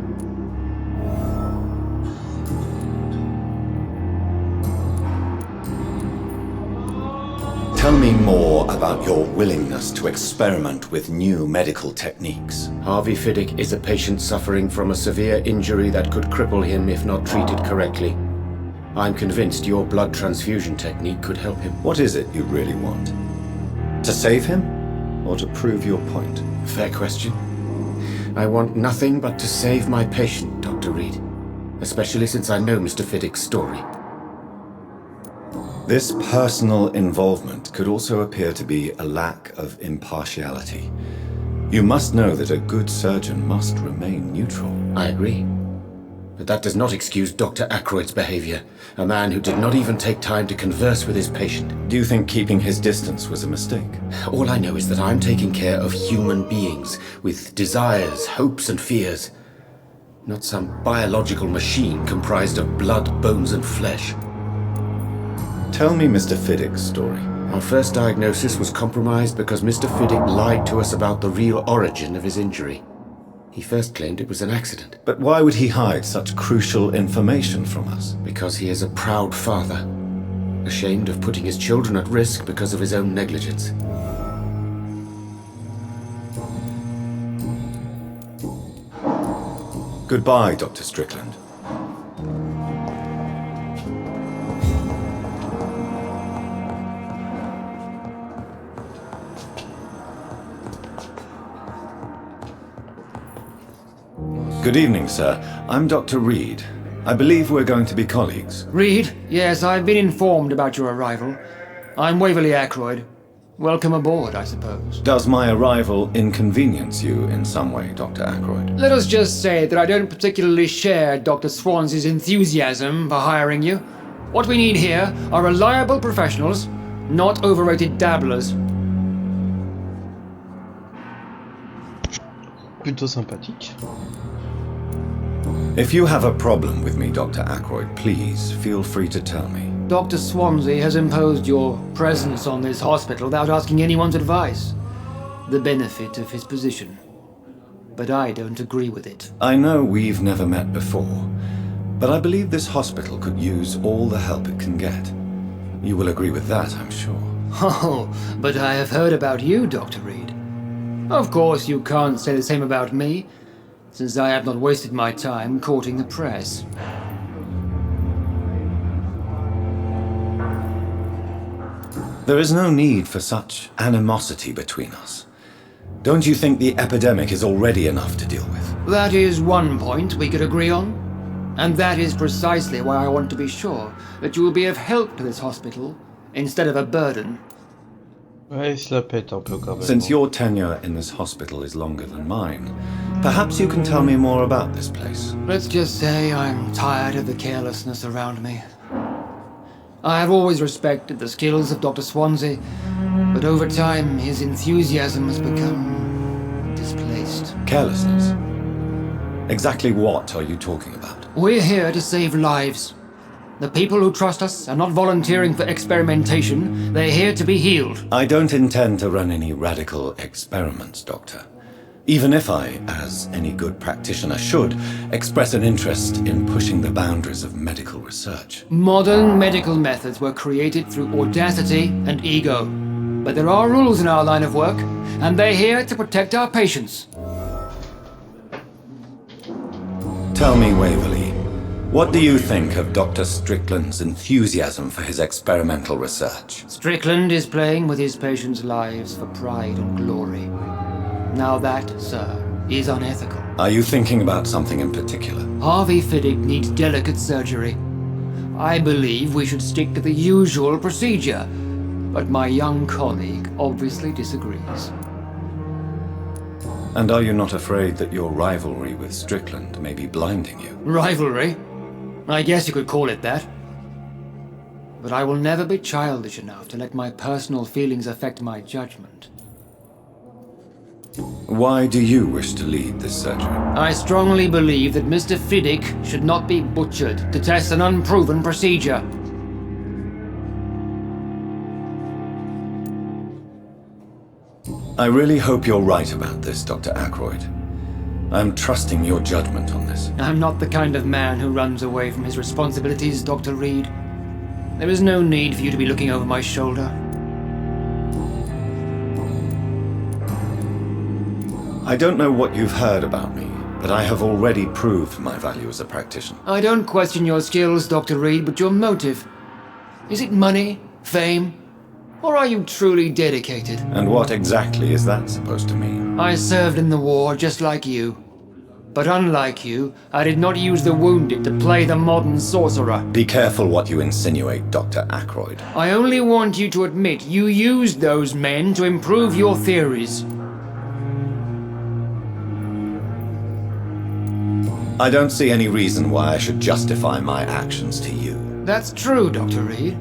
Tell me more about your willingness to experiment with new medical techniques. Harvey Fiddick is a patient suffering from a severe injury that could cripple him if not treated correctly. I'm convinced your blood transfusion technique could help him. What is it you really want? To save him? Or to prove your point? Fair question. I want nothing but to save my patient, Dr. Reed. Especially since I know Mr. Fiddick's story. This personal involvement could also appear to be a lack of impartiality. You must know that a good surgeon must remain neutral. I agree. But that does not excuse Dr. Ackroyd's behavior, a man who did not even take time to converse with his patient. Do you think keeping his distance was a mistake? All I know is that I'm taking care of human beings with desires, hopes, and fears. Not some biological machine comprised of blood, bones, and flesh. Tell me Mr. Fiddick's story. Our first diagnosis was compromised because Mr. Fiddick lied to us about the real origin of his injury. He first claimed it was an accident. But why would he hide such crucial information from us? Because he is a proud father, ashamed of putting his children at risk because of his own negligence. Goodbye, Dr. Strickland. Good evening, sir. I'm Dr. Reed. I believe we're going to be colleagues. Reed? Yes, I've been informed about your arrival. I'm Waverly Ackroyd. Welcome aboard, I suppose. Does my arrival inconvenience you in some way, Dr. Ackroyd? Let us just say that I don't particularly share Dr. Swansea's enthusiasm for hiring you. What we need here are reliable professionals, not overrated dabblers. Plutôt sympathique. If you have a problem with me, Dr. Ackroyd, please feel free to tell me. Dr. Swansea has imposed your presence on this hospital without asking anyone's advice. The benefit of his position. but I don't agree with it. I know we've never met before, but I believe this hospital could use all the help it can get. You will agree with that, I'm sure. Oh, but I have heard about you, Dr. Reed. Of course, you can't say the same about me, since I have not wasted my time courting the press. There is no need for such animosity between us. Don't you think the epidemic is already enough to deal with? That is one point we could agree on. And that is precisely why I want to be sure that you will be of help to this hospital instead of a burden. Ouais, il se la pète un peu quand même. Since your tenure in this hospital is longer than mine, perhaps you can tell me more about this place. Let's just say I'm tired of the carelessness around me. I have always respected the skills of Dr. Swansea, but over time his enthusiasm has become displaced. Carelessness? Exactly what are you talking about? We're here to save lives. The people who trust us are not volunteering for experimentation. They're here to be healed. I don't intend to run any radical experiments, Doctor. Even if I, as any good practitioner should, express an interest in pushing the boundaries of medical research. Modern medical methods were created through audacity and ego. But there are rules in our line of work, and they're here to protect our patients. Tell me, Waverley, what do you think of Dr. Strickland's enthusiasm for his experimental research? Strickland is playing with his patients' lives for pride and glory. Now that, sir, is unethical. Are you thinking about something in particular? Harvey Fiddick needs delicate surgery. I believe we should stick to the usual procedure, but my young colleague obviously disagrees. And are you not afraid that your rivalry with Strickland may be blinding you? Rivalry? I guess you could call it that. But I will never be childish enough to let my personal feelings affect my judgment. Why do you wish to lead this surgery? I strongly believe that Mr. Fiddick should not be butchered to test an unproven procedure. I really hope you're right about this, Dr. Ackroyd. I'm trusting your judgment on this. I'm not the kind of man who runs away from his responsibilities, Dr. Reed. There is no need for you to be looking over my shoulder. I don't know what you've heard about me, but I have already proved my value as a practitioner. I don't question your skills, Dr. Reed, but your motive. Is it money, fame, or are you truly dedicated? And what exactly is that supposed to mean? I served in the war just like you. But unlike you, I did not use the wounded to play the modern sorcerer. Be careful what you insinuate, Dr. Ackroyd. I only want you to admit you used those men to improve your theories. I don't see any reason why I should justify my actions to you. That's true, Dr. Reed.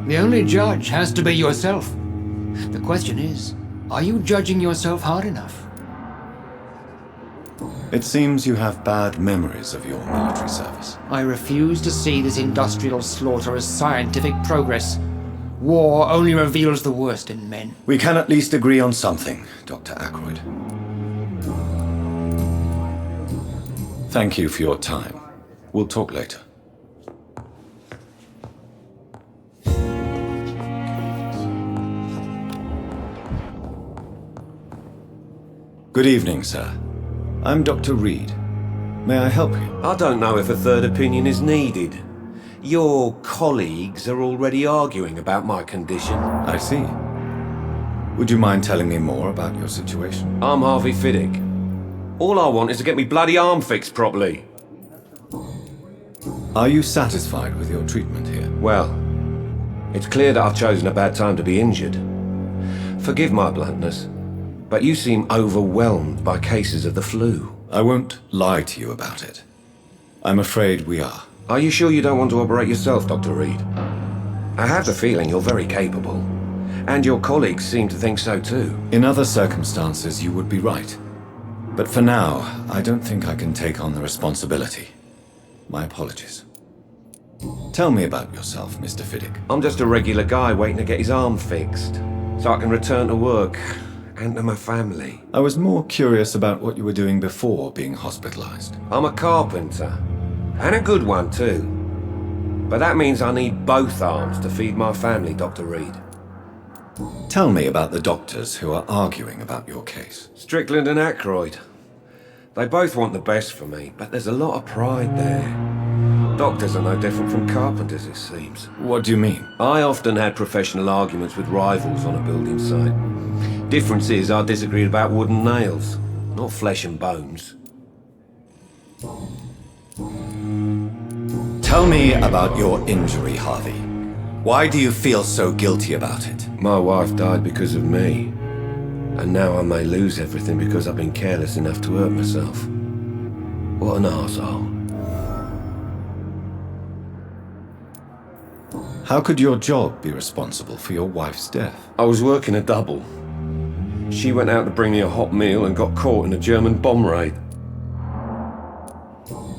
The only judge has to be yourself. The question is, are you judging yourself hard enough? It seems you have bad memories of your military service. I refuse to see this industrial slaughter as scientific progress. War only reveals the worst in men. We can at least agree on something, Dr. Ackroyd. Thank you for your time. We'll talk later. Good evening, sir. I'm Dr. Reed. May I help you? I don't know if a third opinion is needed. Your colleagues are already arguing about my condition. I see. Would you mind telling me more about your situation? I'm Harvey Fiddick. All I want is to get me bloody arm fixed properly. Are you satisfied with your treatment here? Well, it's clear that I've chosen a bad time to be injured. Forgive my bluntness, but you seem overwhelmed by cases of the flu. I won't lie to you about it. I'm afraid we are. Are you sure you don't want to operate yourself, Dr. Reed? I have the feeling you're very capable, and your colleagues seem to think so too. In other circumstances, you would be right. But for now, I don't think I can take on the responsibility. My apologies. Tell me about yourself, Mr. Fiddick. I'm just a regular guy waiting to get his arm fixed, so I can return to work and to my family. I was more curious about what you were doing before being hospitalized. I'm a carpenter, and a good one too. But that means I need both arms to feed my family, Dr. Reed. Tell me about the doctors who are arguing about your case. Strickland and Ackroyd. They both want the best for me, but there's a lot of pride there. Doctors are no different from carpenters, it seems. What do you mean? I often had professional arguments with rivals on a building site. Difference is I disagreed about wooden nails, not flesh and bones. Tell me about your injury, Harvey. Why do you feel so guilty about it? My wife died because of me. And now I may lose everything because I've been careless enough to hurt myself. What an arsehole. How could your job be responsible for your wife's death? I was working a double. She went out to bring me a hot meal and got caught in a German bomb raid.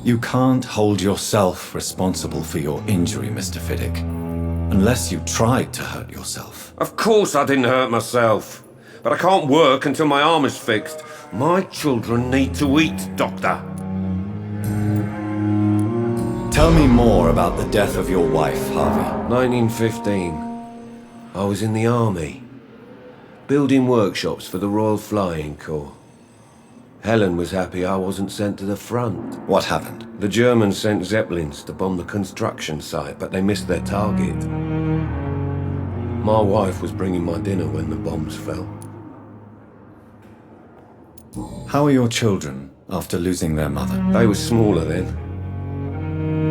You can't hold yourself responsible for your injury, Mr. Fiddick, unless you tried to hurt yourself. Of course I didn't hurt myself. But I can't work until my arm is fixed. My children need to eat, Doctor. Tell me more about the death of your wife, Harvey. 1915. I was in the army, building workshops for the Royal Flying Corps. Helen was happy I wasn't sent to the front. What happened? The Germans sent Zeppelins to bomb the construction site, but they missed their target. My wife was bringing my dinner when the bombs fell. How are your children after losing their mother? They were smaller then.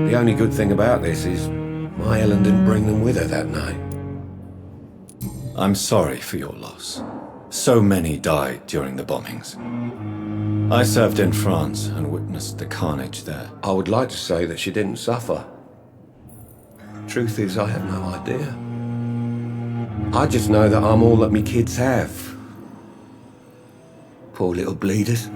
The only good thing about this is my Helen didn't bring them with her that night. I'm sorry for your loss. So many died during the bombings. I served in France and witnessed the carnage there. I would like to say that she didn't suffer. Truth is, I have no idea. I just know that I'm all that me kids have. Poor little bleeders.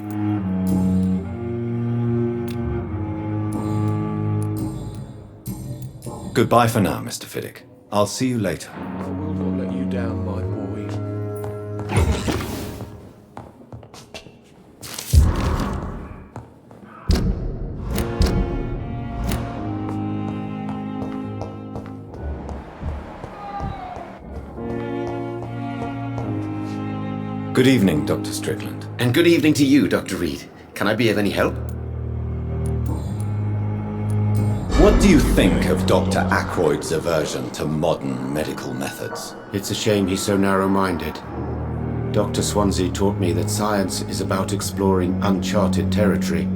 Goodbye for now, Mr. Fiddick. I'll see you later. I will not let you down, my boy. Good evening, Dr. Strickland. And good evening to you, Dr. Reed. Can I be of any help? What do you think of Dr. Ackroyd's aversion to modern medical methods? It's a shame he's so narrow-minded. Dr. Swansea taught me that science is about exploring uncharted territory.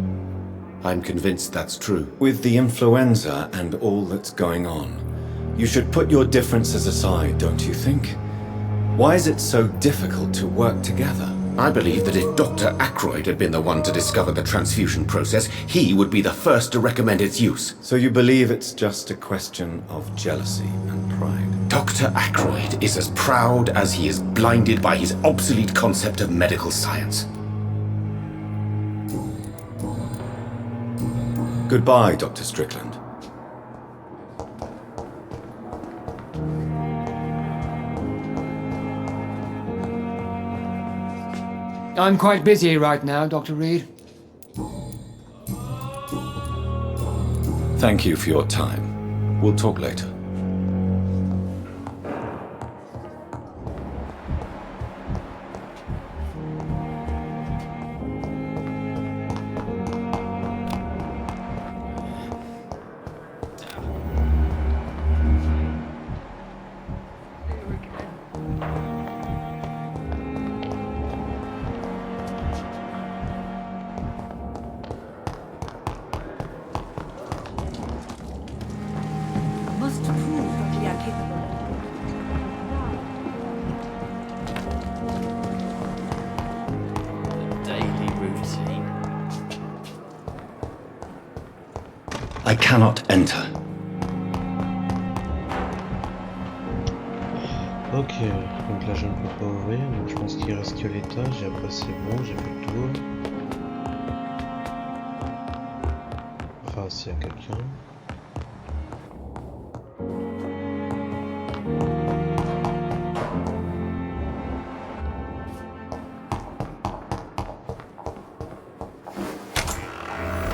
I'm convinced that's true. With the influenza and all that's going on, you should put your differences aside, don't you think? Why is it so difficult to work together? I believe that if Dr. Ackroyd had been the one to discover the transfusion process, he would be the first to recommend its use. So you believe it's just a question of jealousy and pride? Dr. Ackroyd is as proud as he is blinded by his obsolete concept of medical science. Goodbye, Dr. Strickland. I'm quite busy right now, Dr. Reed. Thank you for your time. We'll talk later. Must prove that we are capable. Daily routine. I cannot enter. Ok, donc là je ne peux pas ouvrir, donc je pense qu'il reste que l'étage et après c'est bon, j'ai fait le tour. Enfin, s'il y a quelqu'un.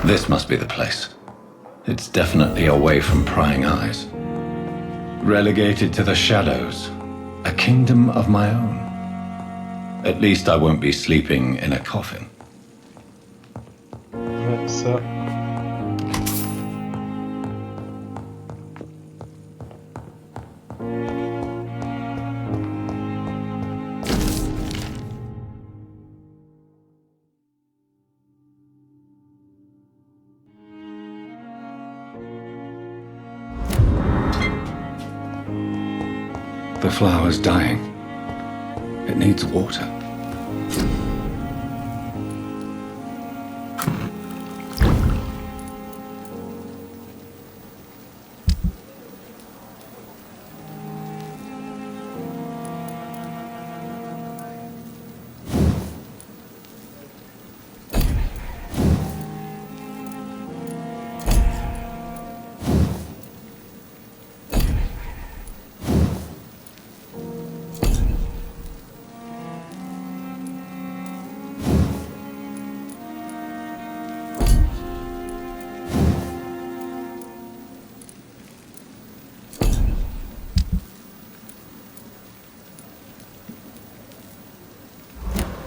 This must be the place. It's definitely away from prying eyes. Relegated to the shadows. A kingdom of my own. At least I won't be sleeping in a coffin. Ouais, ça. The flower's dying. It needs water.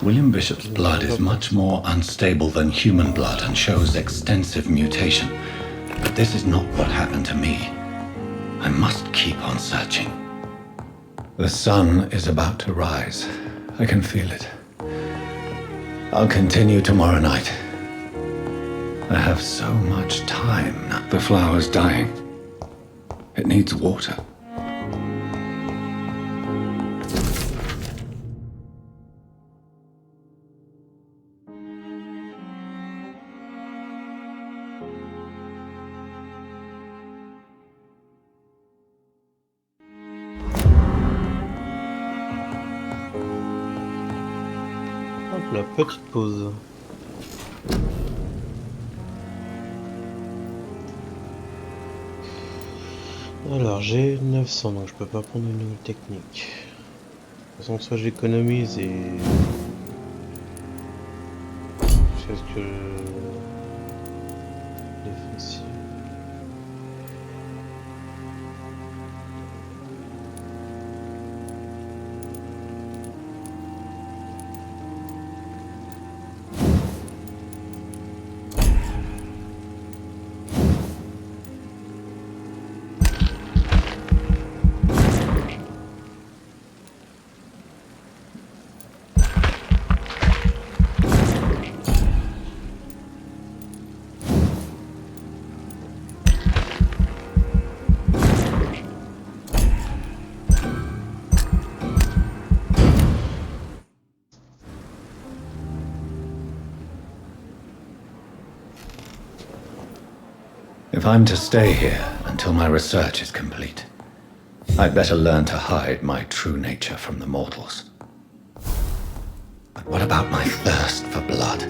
William Bishop's blood is much more unstable than human blood and shows extensive mutation. But this is not what happened to me. I must keep on searching. The sun is about to rise. I can feel it. I'll continue tomorrow night. I have so much time now. The flower's dying. It needs water. La petite pause. Alors j'ai 900 donc je peux pas prendre une nouvelle technique. De toute façon soit j'économise et... C'est ce que défensif. If I'm to stay here until my research is complete, I'd better learn to hide my true nature from the mortals. But what about my thirst for blood?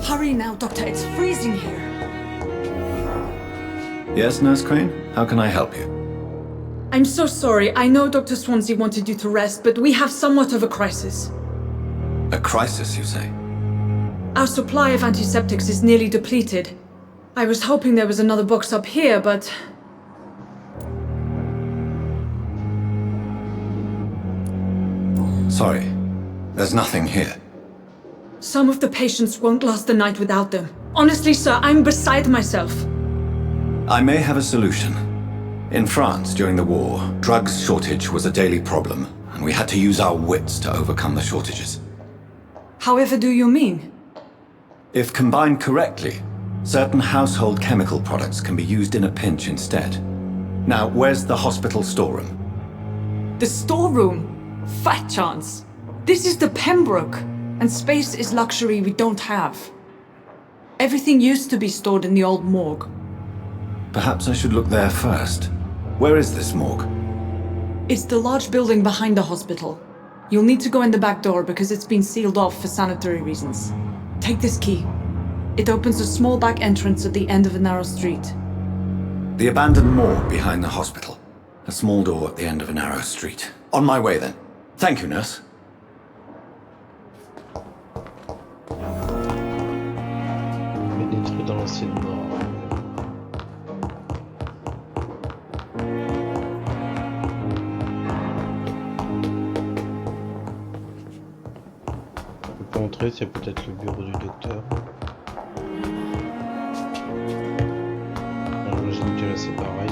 Hurry now, Doctor. It's freezing here. Yes, Nurse Crane? How can I help you? I'm so sorry. I know Dr. Swansea wanted you to rest, but we have somewhat of a crisis. A crisis, you say? Our supply of antiseptics is nearly depleted. I was hoping there was another box up here, but... Sorry, there's nothing here. Some of the patients won't last the night without them. Honestly, sir, I'm beside myself. I may have a solution. In France, during the war, drugs shortage was a daily problem, and we had to use our wits to overcome the shortages. However do you mean? If combined correctly, certain household chemical products can be used in a pinch instead. Now, where's the hospital storeroom? The storeroom? Fat chance. This is the Pembroke, and space is luxury we don't have. Everything used to be stored in the old morgue. Perhaps I should look there first. Where is this morgue? It's the large building behind the hospital. You'll need to go in the back door because it's been sealed off for sanitary reasons. Take this key. It opens a small back entrance at the end of a narrow street. The abandoned morgue behind the hospital. A small door at the end of a narrow street. On my way then. Thank you, nurse. Pénétrer dans l'ancienne mort. On peut entrer, c'est peut-être le bureau du docteur. J'imagine que là c'est pareil.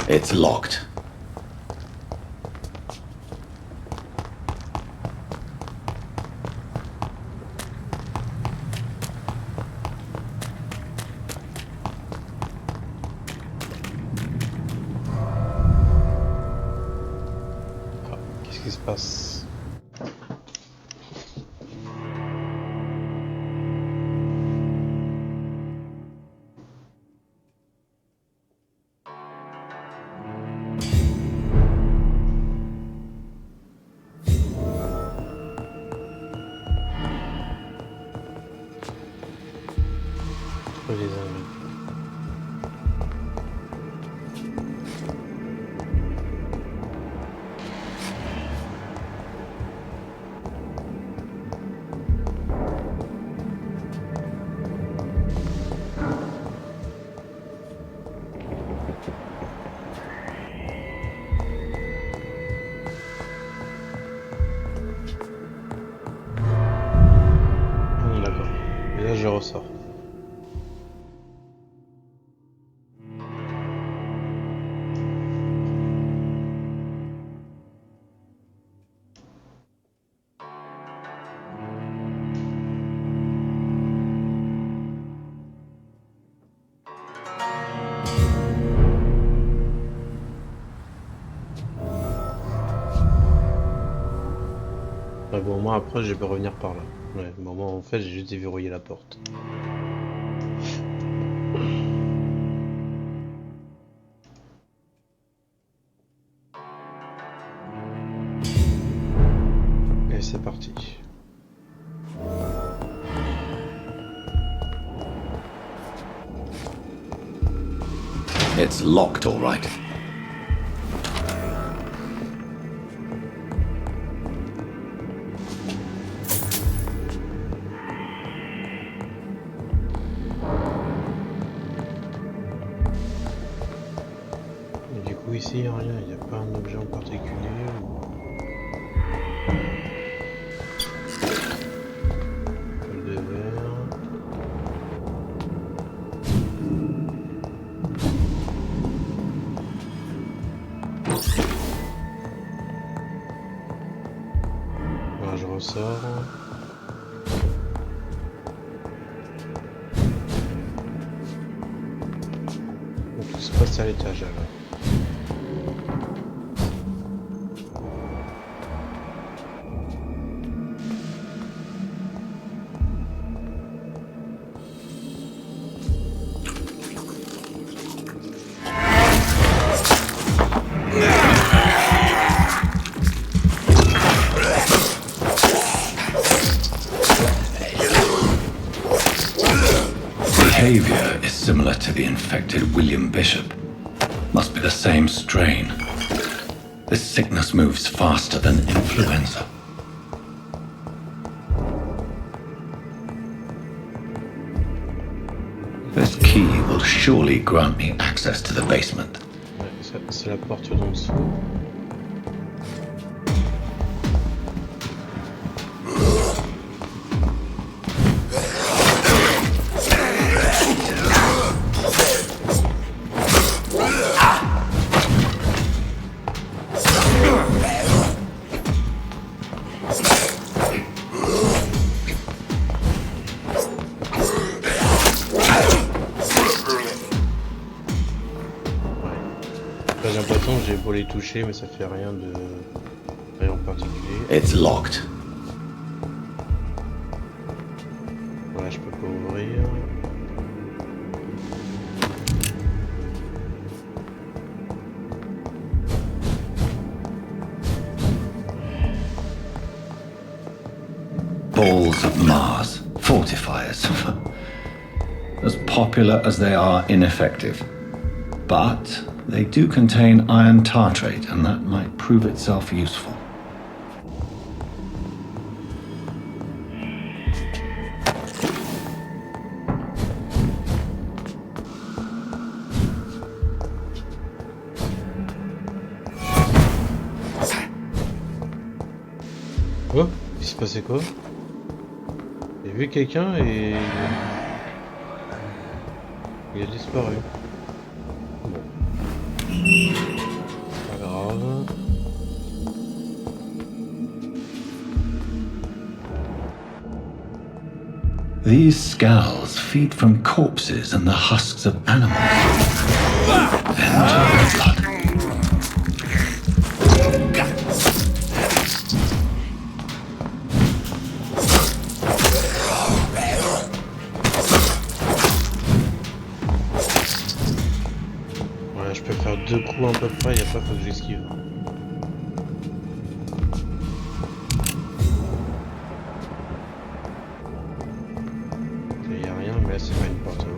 It's locked. Qu'est-ce qui se passe? Les invités. D'accord. Et là je ressors. Ah bon, moi après je peux revenir par là. Ouais, bon, moi en fait j'ai juste déverrouillé la porte. Et c'est parti. It's locked, all right. Et du coup ici il n'y a rien, il n'y a pas un objet en particulier ou... Colle de verre. Voilà, je ressors. Donc tout se passe à l'étage alors. Behavior is similar to the infected William Bishop. Must be the same strain. This sickness moves faster than influenza. This key will surely grant me access to the basement. Ouais, c'est la porte d'en dessous. J'ai l'impression que j'ai beau les toucher mais ça fait rien en particulier. It's locked. Ouais, je peux pas ouvrir. Balls of Mars, fortifiers. As popular as they are ineffective. But they do contain iron tartrate, and that might prove itself useful. Oh, il se passait quoi? J'ai vu quelqu'un et il a disparu. Bon. Pas grave. These scowls feed from corpses and the husks of animals. And blood. Ouais, je peux faire 2 coups à peu près, y a pas, faut que j'esquive. Y a rien, mais là c'est pas une porte à ouvrir.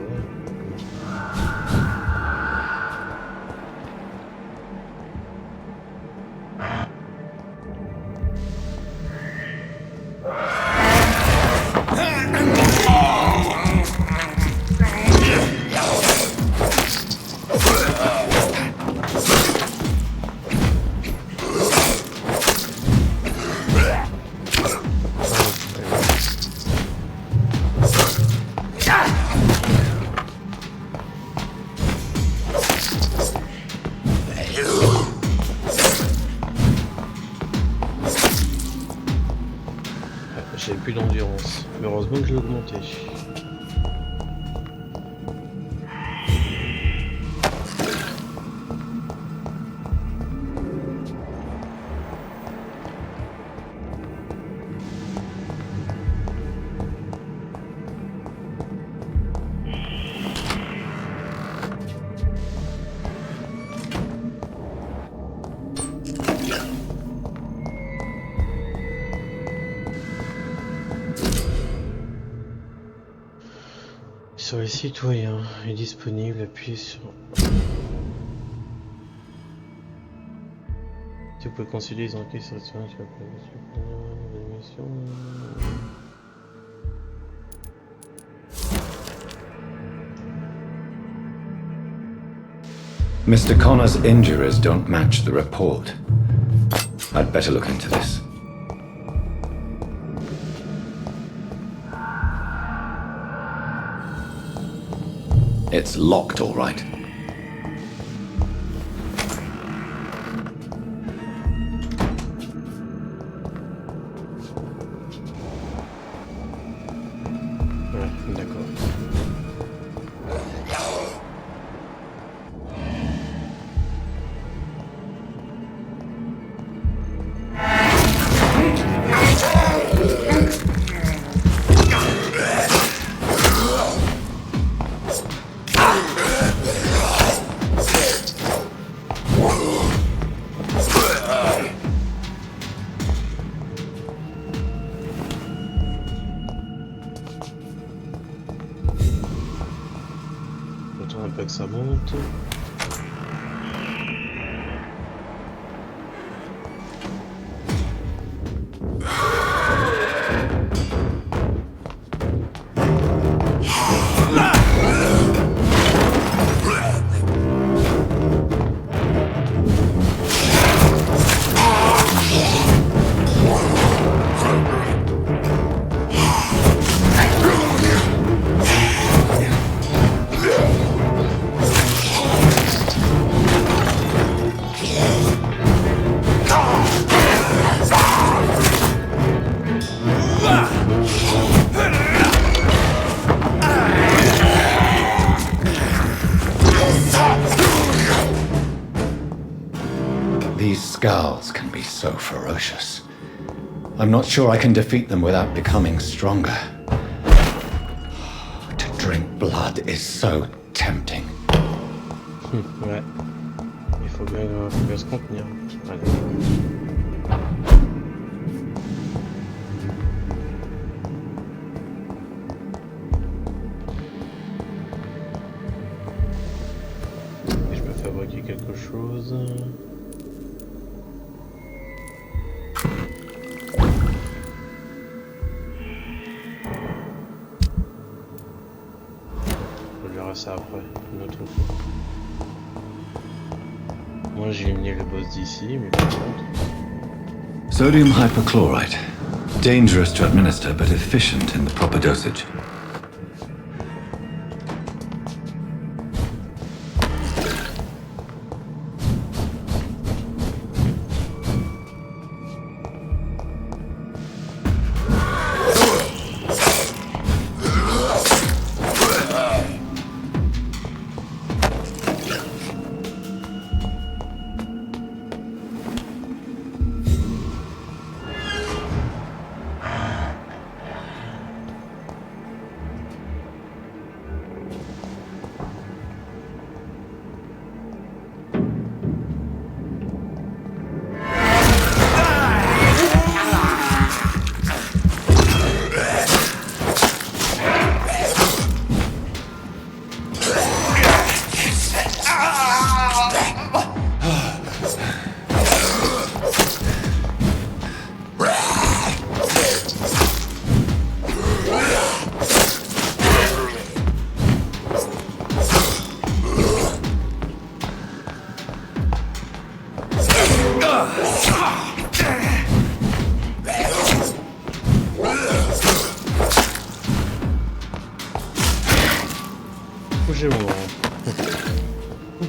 J'ai plus d'endurance. Mais heureusement que je l'ai augmenté. Sur les citoyens est disponible, appuyez sur... Tu peux concilier les enquêtes sur tu vas Mr. Connor's injuries don't match the report. I'd better look into this. It's locked, all right. Ouais, d'accord. J'attends un peu que ça monte. These scowls can be so ferocious. I'm not sure I can defeat them without becoming stronger. blood is so tempting. Ouais. Il faut bien se contenir. Allez. Et je peux fabriquer quelque chose. On verra ça après, une autre fois. Moi j'ai éliminé le boss d'ici, mais par contre... Sodium hypochlorite. Dangerous to administer, but efficient in the proper dosage.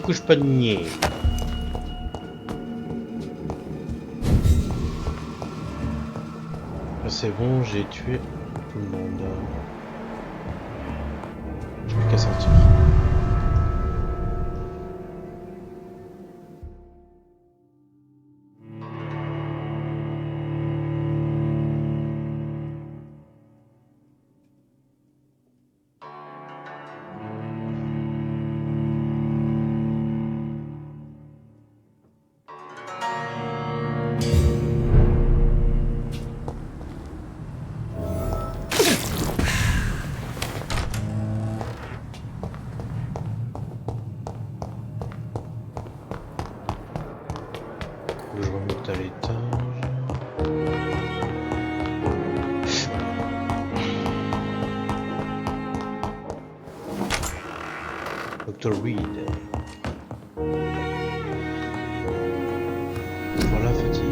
Couche pas de nier. C'est bon, j'ai tué tout le monde. J'ai plus qu'à sortir. Je remonte à l'étage. Dr. Reed. Voilà, fatigue.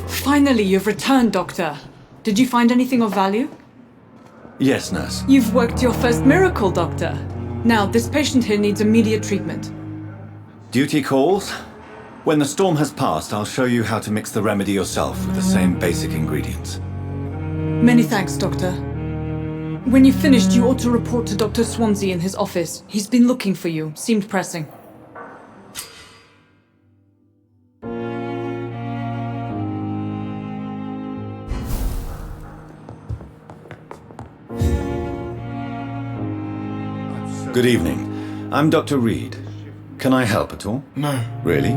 Finally, you've returned, Doctor. Did you find anything of value? Yes, nurse. You've worked your first miracle, Doctor. Now, this patient here needs immediate treatment. Duty calls. When the storm has passed, I'll show you how to mix the remedy yourself with the same basic ingredients. Many thanks, Doctor. When you've finished, you ought to report to Dr. Swansea in his office. He's been looking for you. Seemed pressing. Good evening. I'm Dr. Reed. Can I help at all? No. Really?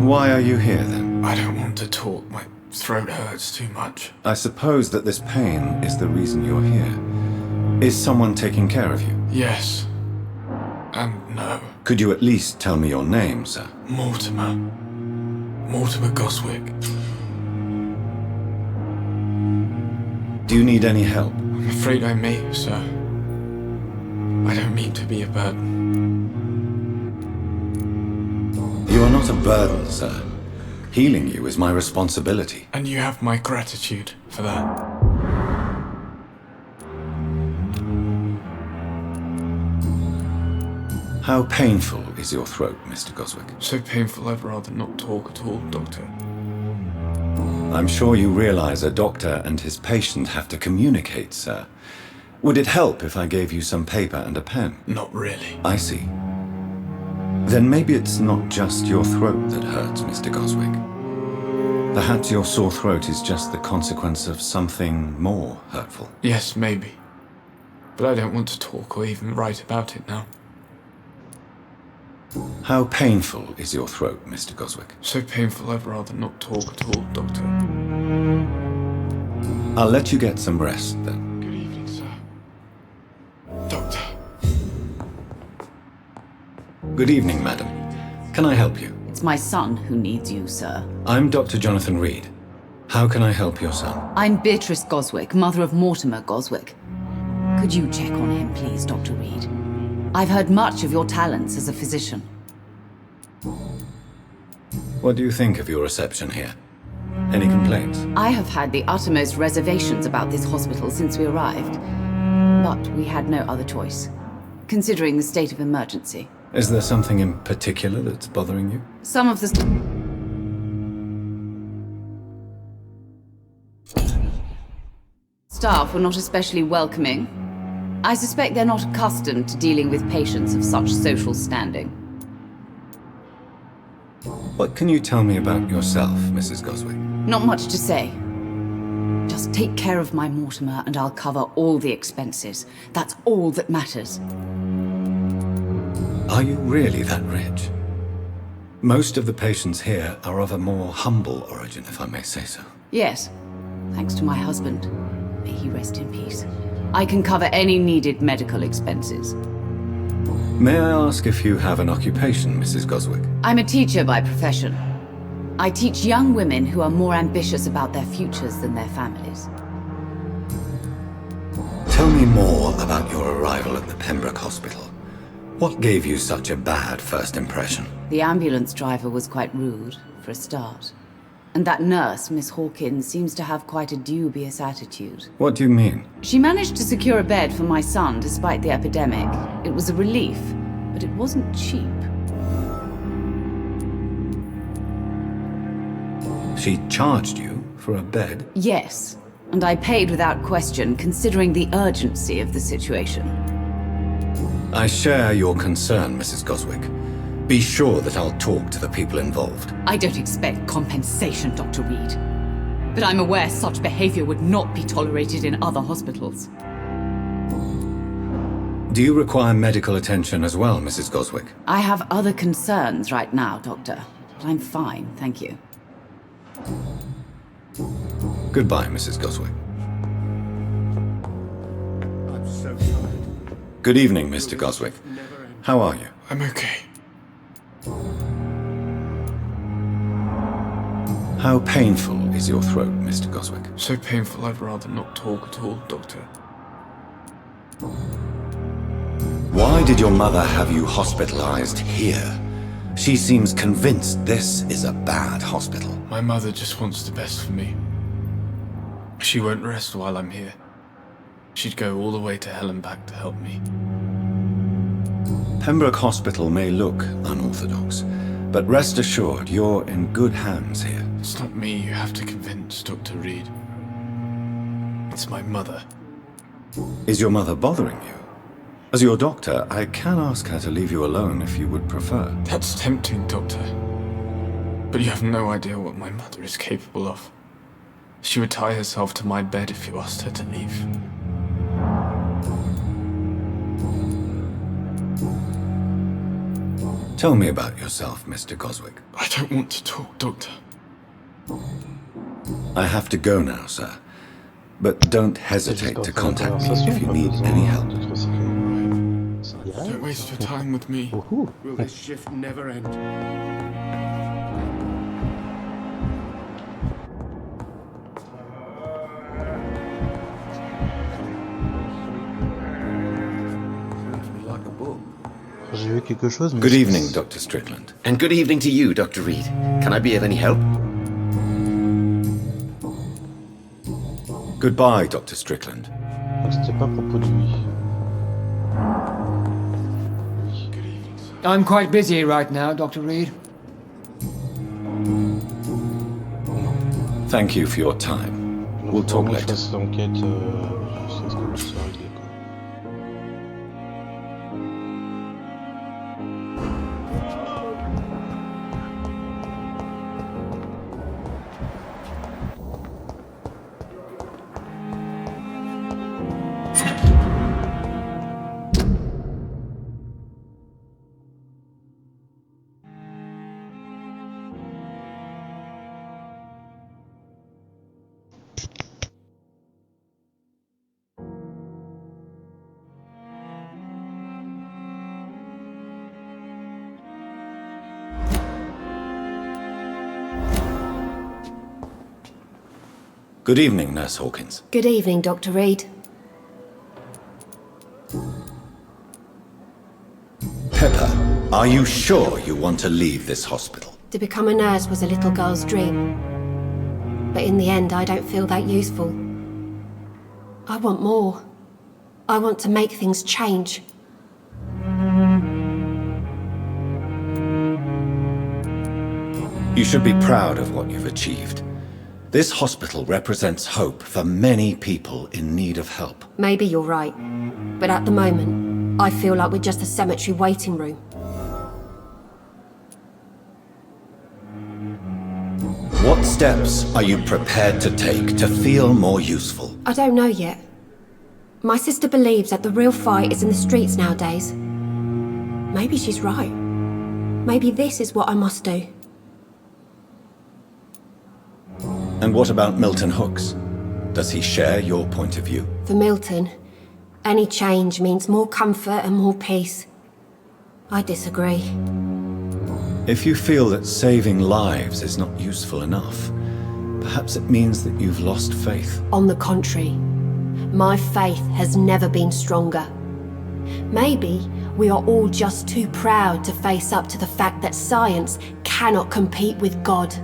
Why are you here then? I don't want to talk. My throat hurts too much. I suppose that this pain is the reason you're here. Is someone taking care of you? Yes. And no. Could you at least tell me your name, sir? Mortimer. Mortimer Goswick. Do you need any help? I'm afraid I may, sir. I don't mean to be a burden. You are not a burden, sir. Healing you is my responsibility. And you have my gratitude for that. How painful is your throat, Mr. Goswick? So painful I'd rather not talk at all, Doctor. I'm sure you realize a doctor and his patient have to communicate, sir. Would it help if I gave you some paper and a pen? Not really. I see. Then maybe it's not just your throat that hurts, Mr. Goswick. Perhaps your sore throat is just the consequence of something more hurtful. Yes, maybe. But I don't want to talk or even write about it now. How painful is your throat, Mr. Goswick? So painful I'd rather not talk at all, Doctor. I'll let you get some rest, then. Good evening, sir. Doctor. Good evening, madam. Can I help you? It's my son who needs you, sir. I'm Dr. Jonathan Reed. How can I help your son? I'm Beatrice Goswick, mother of Mortimer Goswick. Could you check on him, please, Dr. Reed? I've heard much of your talents as a physician. What do you think of your reception here? Any complaints? I have had the uttermost reservations about this hospital since we arrived. But we had no other choice, considering the state of emergency. Is there something in particular that's bothering you? Some of the staff were not especially welcoming. I suspect they're not accustomed to dealing with patients of such social standing. What can you tell me about yourself, Mrs. Goswick? Not much to say. Just take care of my Mortimer and I'll cover all the expenses. That's all that matters. Are you really that rich? Most of the patients here are of a more humble origin, if I may say so. Yes, thanks to my husband. May he rest in peace. I can cover any needed medical expenses. May I ask if you have an occupation, Mrs. Goswick? I'm a teacher by profession. I teach young women who are more ambitious about their futures than their families. Tell me more about your arrival at the Pembroke Hospital. What gave you such a bad first impression? The ambulance driver was quite rude, for a start. And that nurse, Miss Hawkins, seems to have quite a dubious attitude. What do you mean? She managed to secure a bed for my son despite the epidemic. It was a relief, but it wasn't cheap. She charged you for a bed? Yes, and I paid without question, considering the urgency of the situation. I share your concern, Mrs. Goswick. Be sure that I'll talk to the people involved. I don't expect compensation, Dr. Reed. But I'm aware such behavior would not be tolerated in other hospitals. Do you require medical attention as well, Mrs. Goswick? I have other concerns right now, Doctor. But I'm fine, thank you. Goodbye, Mrs. Goswick. I'm so sorry. Good evening, Mr. Goswick. How are you? I'm okay. How painful is your throat, Mr. Goswick? So painful I'd rather not talk at all, Doctor. Why did your mother have you hospitalized here? She seems convinced this is a bad hospital. My mother just wants the best for me. She won't rest while I'm here. She'd go all the way to hell and back to help me. Pembroke Hospital may look unorthodox, but rest assured you're in good hands here. It's not me you have to convince, Dr. Reed. It's my mother. Is your mother bothering you? As your doctor, I can ask her to leave you alone if you would prefer. That's tempting, Doctor. But you have no idea what my mother is capable of. She would tie herself to my bed if you asked her to leave. Tell me about yourself, Mr. Goswick. I don't want to talk, Doctor. I have to go now, sir. But don't hesitate to contact me if you need any help. Don't waste your time with me. Will this shift never end? J'ai vu quelque chose, mais Good evening, Dr. Strickland. And good evening to you, Dr. Reed. Can I be of any help? Goodbye, Dr. Strickland. C'était pas à propos de lui. I'm quite busy right now, Dr. Reed. Thank you for your time. We'll talk Vraiment, je later. fasse l'enquête jusqu'à ce que je sois réglé, quoi. Good evening, Nurse Hawkins. Good evening, Dr. Reed. Pepper, are you sure you want to leave this hospital? To become a nurse was a little girl's dream. But in the end, I don't feel that useful. I want more. I want to make things change. You should be proud of what you've achieved. This hospital represents hope for many people in need of help. Maybe you're right. But at the moment, I feel like we're just a cemetery waiting room. What steps are you prepared to take to feel more useful? I don't know yet. My sister believes that the real fight is in the streets nowadays. Maybe she's right. Maybe this is what I must do. And what about Milton Hooks? Does he share your point of view? For Milton, any change means more comfort and more peace. I disagree. If you feel that saving lives is not useful enough, perhaps it means that you've lost faith. On the contrary, my faith has never been stronger. Maybe we are all just too proud to face up to the fact that science cannot compete with God.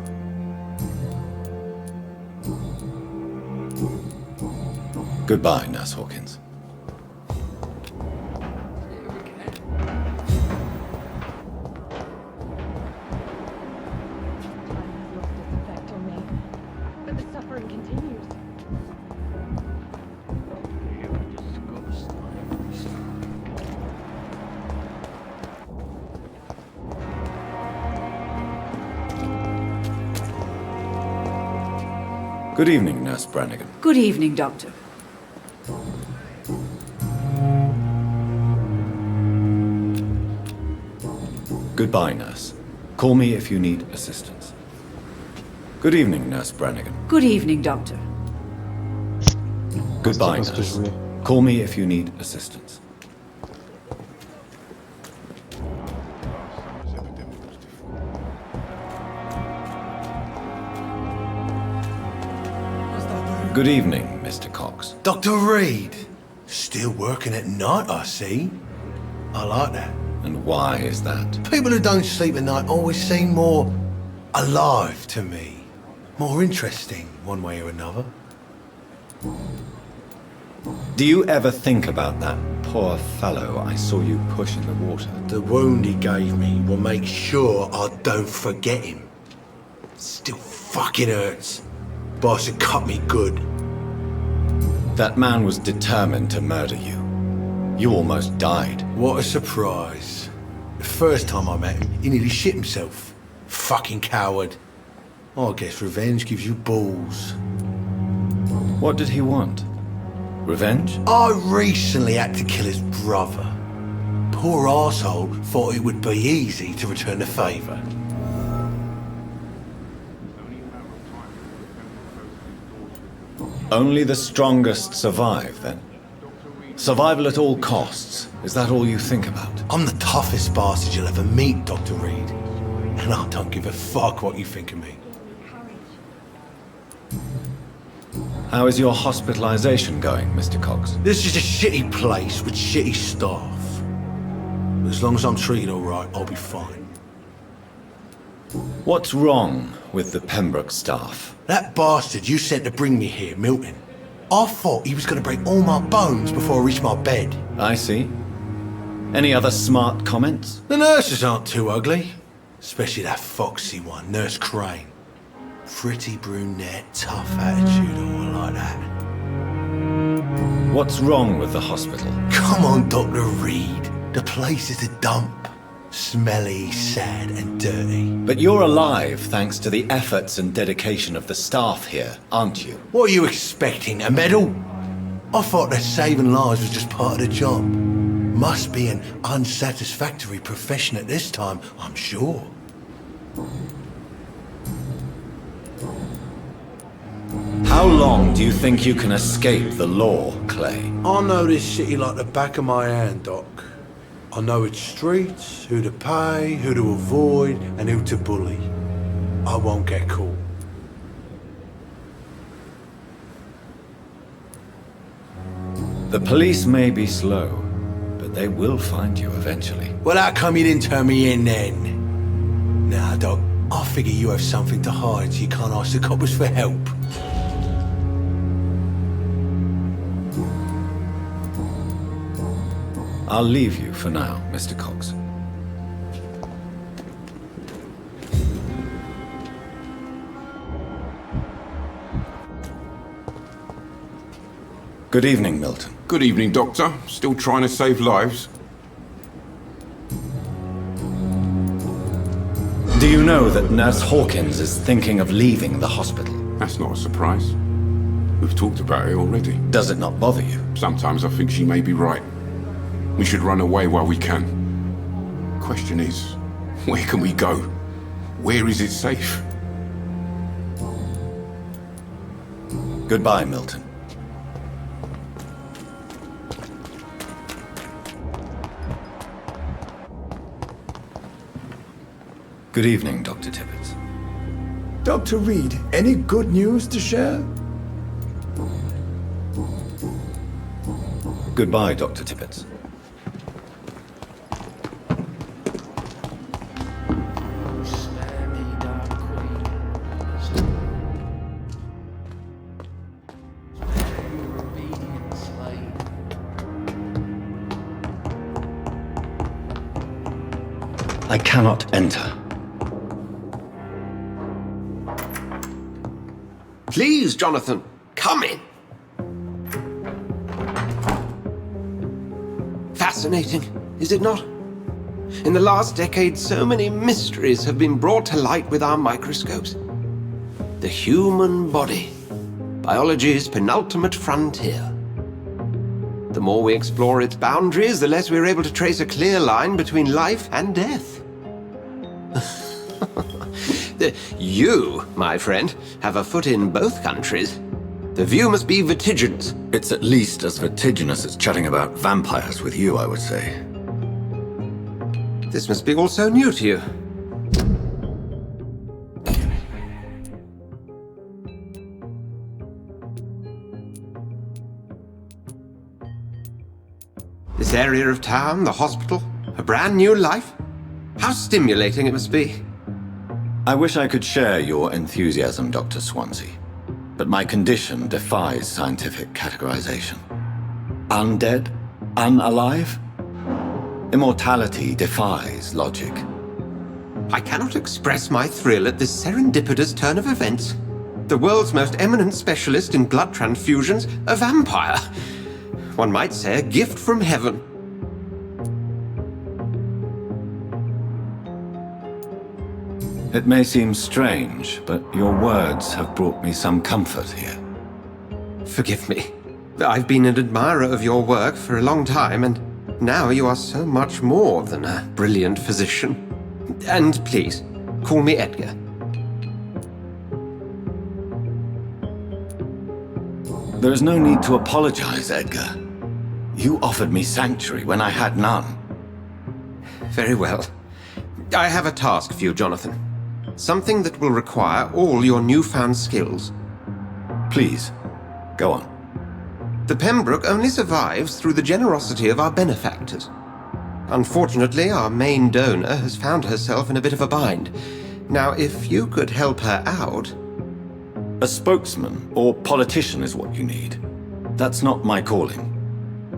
Goodbye, Nurse Hawkins. But the suffering continues. Good evening, Nurse Brannigan. Good evening, Doctor. Goodbye, Nurse. Call me if you need assistance. Good evening, Nurse Brannigan. Good evening, Doctor. Goodbye, Nurse. Call me if you need assistance. Good evening, Mr. Cox. Dr. Reed. Still working at night, I see. I like that. And why is that? People who don't sleep at night always seem more alive to me. More interesting, one way or another. Do you ever think about that poor fellow I saw you push in the water? The wound he gave me will make sure I don't forget him. Still fucking hurts. Boss had cut me good. That man was determined to murder you. You almost died. What a surprise. The first time I met him, he nearly shit himself. Fucking coward. I guess revenge gives you balls. What did he want? Revenge? I recently had to kill his brother. Poor arsehole thought it would be easy to return the favour. Only the strongest survive, then? Survival at all costs. Is that all you think about? I'm the toughest bastard you'll ever meet, Dr. Reed. And I don't give a fuck what you think of me. How is your hospitalization going, Mr. Cox? This is a shitty place with shitty staff. But as long as I'm treated all right, I'll be fine. What's wrong with the Pembroke staff? That bastard you sent to bring me here, Milton. I thought he was going to break all my bones before I reached my bed. I see. Any other smart comments? The nurses aren't too ugly. Especially that foxy one, Nurse Crane. Pretty brunette, tough attitude, all like that. What's wrong with the hospital? Come on, Dr. Reed. The place is a dump. Smelly, sad and dirty. But you're alive thanks to the efforts and dedication of the staff here, aren't you? What are you expecting, a medal? I thought that saving lives was just part of the job. Must be an unsatisfactory profession at this time, I'm sure. How long do you think you can escape the law, Clay? I know this city like the back of my hand, Doc. I know its streets, who to pay, who to avoid, and who to bully. I won't get caught. The police may be slow, but they will find you eventually. Well, how come you didn't turn me in then? Nah, Doc, I figure you have something to hide so you can't ask the coppers for help. I'll leave you for now, Mr. Cox. Good evening, Milton. Good evening, Doctor. Still trying to save lives? Do you know that Nurse Hawkins is thinking of leaving the hospital? That's not a surprise. We've talked about it already. Does it not bother you? Sometimes I think she may be right. We should run away while we can. Question is, where can we go? Where is it safe? Goodbye, Milton. Good evening, Dr. Tippett. Dr. Reed, any good news to share? Goodbye, Dr. Tippett. I cannot enter. Please, Jonathan, come in. Fascinating, is it not? In the last decade, so many mysteries have been brought to light with our microscopes. The human body, biology's penultimate frontier. The more we explore its boundaries, the less we're able to trace a clear line between life and death. You, my friend, have a foot in both countries. The view must be vertiginous. It's at least as vertiginous as chatting about vampires with you, I would say. This must be all so new to you. This area of town, the hospital, a brand new life. How stimulating it must be. I wish I could share your enthusiasm, Dr. Swansea, but my condition defies scientific categorization. Undead? Unalive? Immortality defies logic. I cannot express my thrill at this serendipitous turn of events. The world's most eminent specialist in blood transfusions, a vampire. One might say a gift from heaven. It may seem strange, but your words have brought me some comfort here. Forgive me. I've been an admirer of your work for a long time, and now you are so much more than a brilliant physician. And please, call me Edgar. There is no need to apologize, Edgar. You offered me sanctuary when I had none. Very well. I have a task for you, Jonathan. Something that will require all your newfound skills. Please, go on. The Pembroke only survives through the generosity of our benefactors. Unfortunately, our main donor has found herself in a bit of a bind. Now, if you could help her out... A spokesman or politician is what you need. That's not my calling.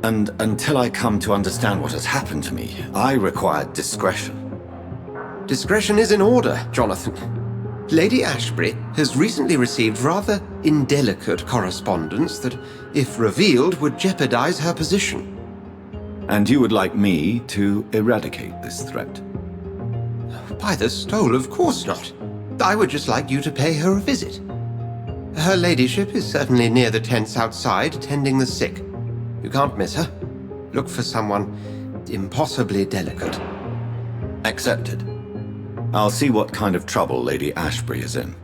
And until I come to understand what has happened to me, I require discretion. Discretion is in order, Jonathan. Lady Ashbury has recently received rather indelicate correspondence that, if revealed, would jeopardize her position. And you would like me to eradicate this threat? By the stole, of course not. I would just like you to pay her a visit. Her ladyship is certainly near the tents outside, tending the sick. You can't miss her. Look for someone impossibly delicate. Accepted. I'll see what kind of trouble Lady Ashbury is in.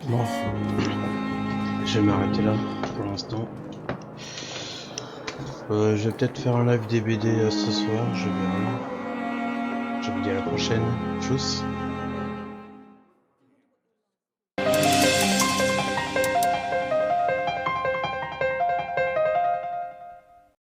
Bon, je vais m'arrêter là pour l'instant. Je vais peut-être faire un live des BD ce soir, je verrai. Je vous dis à la prochaine. Tchuss.